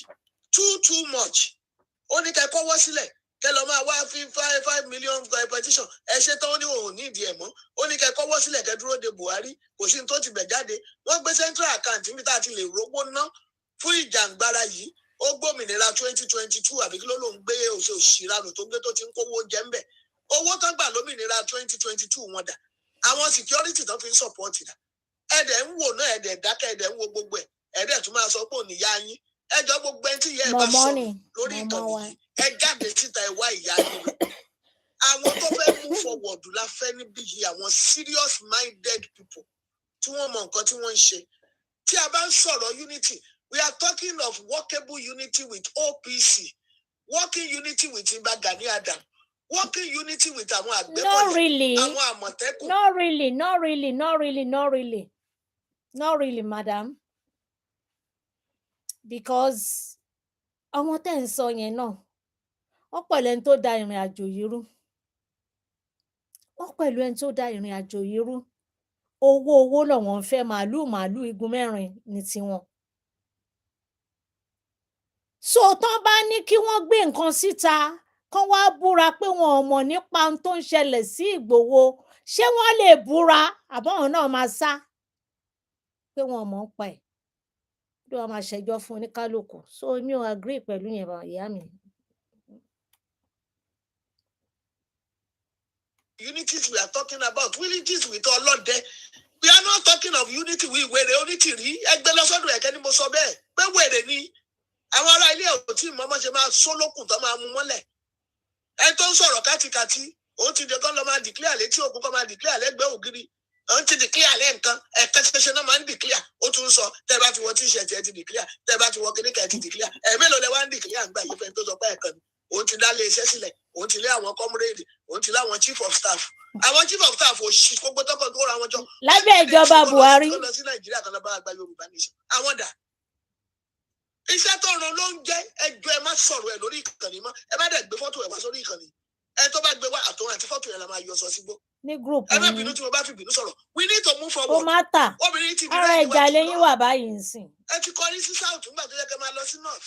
Ó ní kẹ́ kọ́wọ́ sílẹ̀, kẹ́ lọ máa wá 5 million petition. Ẹ ṣe tán ó ní òun ní ìdí ẹ̀ mọ́. Ó ní kẹ́ kọ́wọ́ sílẹ̀ kẹ́ dúró de Buhari. Kò sí ní tó ti bẹ̀ jáde. Wọ́n gbé central account níbi tá a ti lè rówó ná fún ìjàngbara yìí. Ó gbòmìnira 2022 àbí kí ló ló ń gbé òṣìranù tó gbé tó ti ń kówó jẹ ń bẹ̀. Owó tán gbà lómìnira 2022 wọn dà. Àwọn security tán fi ń support dà. Ẹ̀dẹ̀ ń wò náà, ẹ̀dẹ̀ dákẹ́, ẹ̀dẹ̀ ń wo gbogbo ẹ̀. Ẹ̀dẹ̀ tún máa sọ pé òní yá yín. Ẹjọ́ gbogbo ẹni tí ìyá ẹ bá sọ lórí ìkànnì yìí, ẹ jáde síta ẹ wá ìyá yín lọ. Àwọn tó fẹ́ move forward la fẹ́ níbí yìí, àwọn serious minded people tí wọ́n mọ nǹkan tí wọ́n ń ṣe. Tí a bá ń sọ̀rọ̀ unity, we are talking of workable unity with OPC, working unity with Ìbà Gani Adam, working unity with àwọn Àgbẹ̀kọ̀yà, àwọn Àmọ̀tẹ́kùn. Not really, madam. Because àwọn tẹ́ ń sọ yẹn náà, wọ́n pẹ̀lú ẹni tó da ìrìn àjò yìí rú. Owó lọ́wọ́n fẹ́, màálù igun mẹ́rin ní tiwọn. So tán bá ní kí wọ́n gbé nǹkan síta, kán wá búra pé wọn ò mọ̀ nípa ohun tó ń ṣẹlẹ̀ sí Ìgbòho, ṣé wọ́n lè búra àbáwọn náà máa sá pé wọn ò mọ̀ ń pa ẹ̀? Bí wọ́n máa ṣẹjọ́ fún oníkálukú. So mi ò agree pẹ̀lú yẹn ìyá mi. Unities we are talking about, unities with ọlọ́dẹ. We are not talking of unity with wèrè onítìrí. Ẹgbẹ́ lọ́sọ́dún ẹ̀kẹ́ ni mo sọ bẹ́ẹ̀. Pé wèrè ni àwọn ará ilé ò tí mọ́mọ́ ṣe máa sólókùn tó máa mú mọ́lẹ̀. Ẹ tó ń sọ̀rọ̀ kátikàti, òun ti dé kán lọ máa declare létí òkun, kán máa declare lẹ́gbẹ̀ẹ́ ògiri. Òun ti declare lẹ́ǹkan, ẹ̀ka ṣẹṣẹ náà máa ń declare. Ó tún sọ, tẹ́ bá ti wọ t-shirt ẹ ti declare, tẹ́ bá ti wọ kíníkà ẹ ti declare. Mélòó lẹ wá ń declare àgbà yìí fẹ́ tó sọ pé ẹ̀kan ni. Òun ti dá lé iṣẹ́ sílẹ̀, òun ti lé àwọn comrade, òun ti lé àwọn chief of staff. Àwọn chief of staff ò ṣì gbogbo tọkàn tó ra wọn jọ. Lábẹ́ ìjọba Buhari. Kó lọ sí Nàìjíríà kan lọ bá àgbà Yorùbá nation. Àwọn dà. Iṣẹ́ tó ràn ló ń jẹ́, ẹjọ́ ẹ má sọ̀rọ̀ ẹ lórí ìkànnì mọ́. Ẹ má dẹ̀ gbé fọ́tò ẹ wá sórí ìkànnì. Ẹ tó bá gbé wá àtọ̀hún àti fọ́tò yẹn la máa yọ sọ sígbó. Ní group ẹ má bínú tí mo bá fi bínú sọ̀rọ̀. We need to move forward. Ó má tà. Obìnrin ti ara ìjà lẹ́yìn wà báyìí nsìn. Ẹ ti kọrí sí south nígbà tó yẹ kẹ́ máa lọ sí north.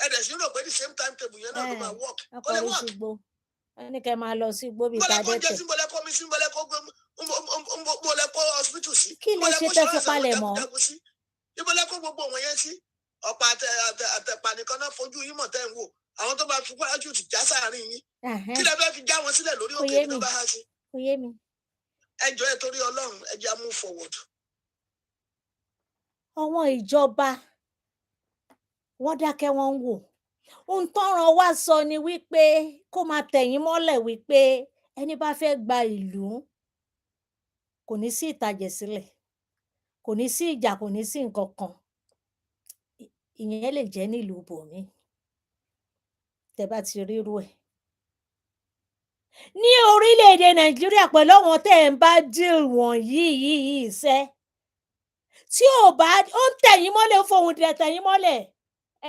Ẹ dẹ̀ sí rò pé the same time table yẹn náà ló máa work. Ó lè work. Ẹni kẹ́ máa lọ sí igbó bíi tàdẹ́tẹ̀. Mbọ́lẹ́kọ́ mi sí mbọ́lẹ́kọ́ hospital sí. Kí lè ṣe tẹ́ fi palẹ̀ mọ́? Ìbọ́lẹ́kọ́ gbogbo wọn yẹn sí. Ọ̀pá àtẹ̀pà nìkan náà fojú yín mọ̀ tẹ́ ń wò. Àwọn tó bá fi wájú ti já sáàárín yín. Kí lẹ fẹ́ fi já wọn sílẹ̀ lórí òkè tó bá há sí? Kò yé mi. Ẹ jọ̀ọ́ ẹ torí Ọlọ́run, ẹ jẹ́ á move forward. Àwọn ìjọba wọ́n dákẹ́ wọ́n ń wò. ohun tọ́ràn wá sọ ni wípé kó máa tẹ̀yìn mọ́lẹ̀ wípé ẹni bá fẹ́ gba ìlú kò ní sí ìtàjẹ̀sílẹ̀, kò ní sí ìjà, kò ní sí nǹkan kan. Ìyẹn lè jẹ́ nílùú ibòmíì tẹ́ bá ti rírú ẹ̀. Ní orílẹ̀-èdè Nàìjíríà pẹ̀lú àwọn tẹ́ ẹ̀ ń bá deal wọ̀nyí yìí sẹ́, tí ò bá ó ń tẹ̀yìn mọ́lẹ̀, ó fohùn dẹ̀ tẹ̀yìn mọ́lẹ̀.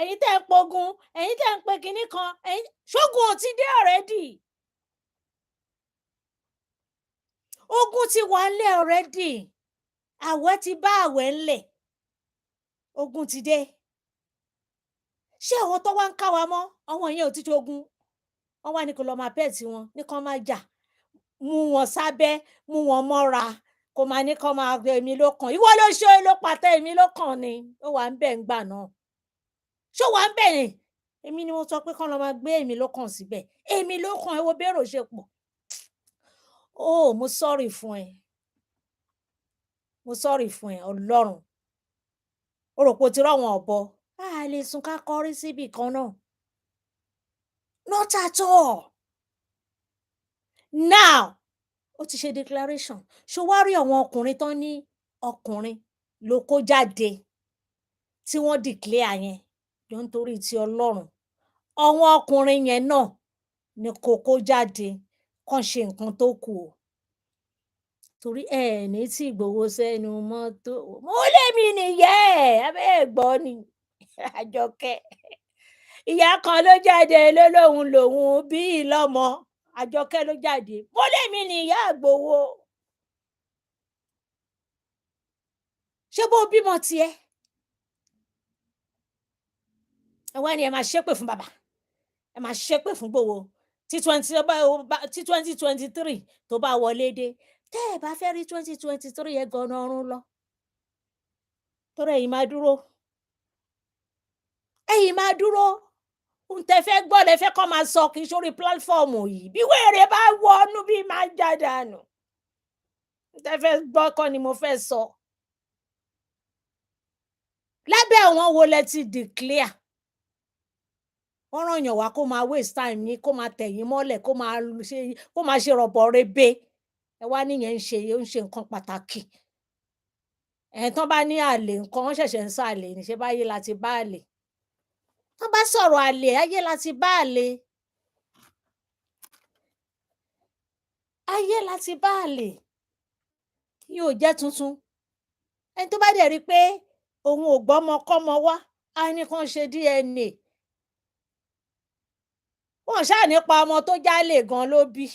Ẹ̀yin tẹ́ ń pogun, ẹ̀yin tẹ́ ń pe kinní kan, ṣógun ò ti dé already? Ogun ti wà ńlẹ̀ already. Àwẹ̀ ti bá àwẹ̀ ńlẹ̀. Ogun ti dé. Ṣé àwọn tó wá ń ká wa mọ́, àwọn yẹn ò ti jogun? Wọ́n wá ní kó lọ máa pẹ́ẹ̀tì wọn, ní kán má jà. Mú wọn sábẹ́, mú wọn mọ́ra, kó máa ní kán máa gbé èmi ló kàn. Ìwọ ló ṣe ló pàtẹ èmi ló kàn ni. Ó wà ń bẹ̀ ńgbà náà. Ṣó wà ń bẹ̀ ni? Èmi ni mo sọ pé kán lọ máa gbé èmi ló kàn síbẹ̀. Èmi ló kàn, ẹ wo bérò ṣe pọ̀. Oh, mo sorry fún ẹ. Mo sorry fún ẹ, Ọlọ́run. O rò pé o ti rọ́wọn ọ̀bọ. A lè sùn ká kọrí síbì kan náà. Not at all. Now, ó ti ṣe declaration. Ṣó wá rí àwọn ọkùnrin tán ní ọkùnrin ló kó jáde tí wọ́n declare yẹn jọ nítorí ti Ọlọ́run. Àwọn ọkùnrin yẹn náà ni kó kó jáde kán ṣe nǹkan tó kù o. Torí ẹ ní tí Ìgbòho sẹ́nu mọ́tò. Mo lémi nìyẹ́ ẹ̀, abẹ́ ẹ̀ gbọ́ ni. Àjọkẹ́. Ìyá kan ló jáde ló lòun bí ìlọ́mọ. Àjọkẹ́ ló jáde. Mo lémi nìyá Ìgbòho. Ṣé bó bímọ tiẹ̀? Ẹ wá ní ẹ máa ṣépè fún bàbá. Ẹ máa ṣépè fún Ìgbòho. Tí 2023 tó bá wọlé dé. Tẹ́ ẹ bá fẹ́ rí 2023 yẹn gan-an ọ̀run lọ. Torí ẹ̀yin máa dúró. Ẹ̀yin máa dúró. Ohun tẹ́ fẹ́ gbọ́ lẹ fẹ́ kán máa sọ kì í sórí platform yìí. Bí wèrè bá wọnú bí máa já dànù. Tẹ́ fẹ́ gbọ́ kọ́ ni mo fẹ́ sọ. Lábẹ́ àwọn wo lẹ ti declare? Wọ́n rán yàn wá kó máa waste time yín, kó máa tẹ̀yìn mọ́lẹ̀, kó máa ṣe rọ̀bọ̀ rebe. Ẹ wá níyẹn ń ṣe nǹkan pàtàkì. Tán bá ní àlè nǹkan, wọ́n ṣẹ̀ṣẹ̀ ń sọ àlè ní, ṣé báyé la ti bá àlè? Tán bá sọ̀rọ̀ àlè, ayé la ti bá àlè. Ayé la ti bá àlè. Yóò jẹ́ tuntun. Ẹni tó bá dẹ̀ rí pé òun ò gbọ́mọkọ́mọ wá, á ní kán ṣe DNA. Wọ́n ṣáà nípa ọmọ tó jálè gan ló bí.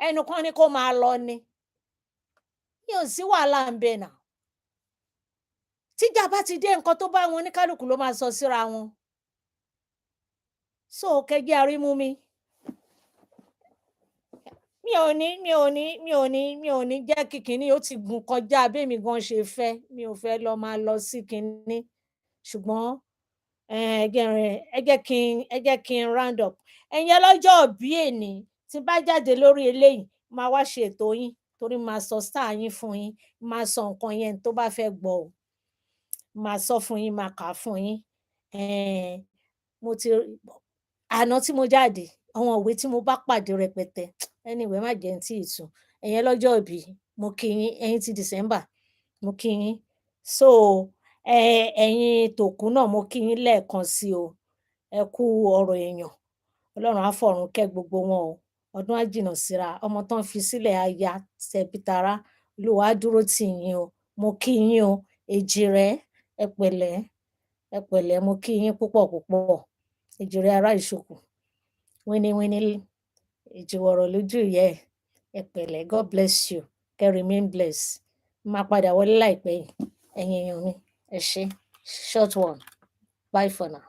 Ẹnu kan ní kó máa lọ ni. Yóò sí wàhálà ń bẹ náà. Tíjà bá ti dé nǹkan tó bá wọn oníkálùkù ló máa sọ síra wọn. So kẹjẹ arímú mi. Mi ò ní jẹ́ kí kinní ó ti gùn kọjá bémi gan ṣe fẹ́. Mi ò fẹ́ lọ máa lọ sí kinní. Ṣùgbọ́n ẹ jẹ́ kí n round up. Ẹ̀yin ọlọ́jọ́ ìbí èní tí bá jáde lórí eléyìí, máa wá ṣe ètò yín torí máa sọ star yín fún yín, máa sọ nǹkan yẹn tó bá fẹ́ gbọ́ o. Máa sọ fún yín, máa kà á fún yín. Àná tí mo jáde, àwọn ìwé tí mo bá pàdé rẹpẹtẹ. Anyway, má jẹ́ n tí ì tú. Ẹ̀yin ọlọ́jọ́ ìbí, mo kí yín. Ẹ̀yin ti December, mo kí yín. So, ẹ̀yin tòkú náà mo kí yín lẹ́ẹ̀kan sí o. Ẹ kú ọ̀rọ̀ èèyàn. Ọlọ́run á fọ̀run kẹ́ gbogbo wọn o. Ọdún á jìnnà síra. Ọmọ tán fi sílẹ̀ á ya tẹbí tará. Olúwa á dúró tì yín o. Mo kí yín o. Èjìrẹ́, ẹ pẹ̀lẹ́, mo kí yín púpọ̀ púpọ̀. Èjìrẹ́ ará Ìṣòkù. Wíníwíní èjìwọ̀rọ̀ lójú ìyá ẹ̀. Ẹ pẹ̀lẹ́, God bless you. Kẹ́ remain blessed. Máa padà wọlé láìpẹ́ yìí. Ẹ̀yin èèyàn mi, ẹ ṣé. Short one. Bye for now.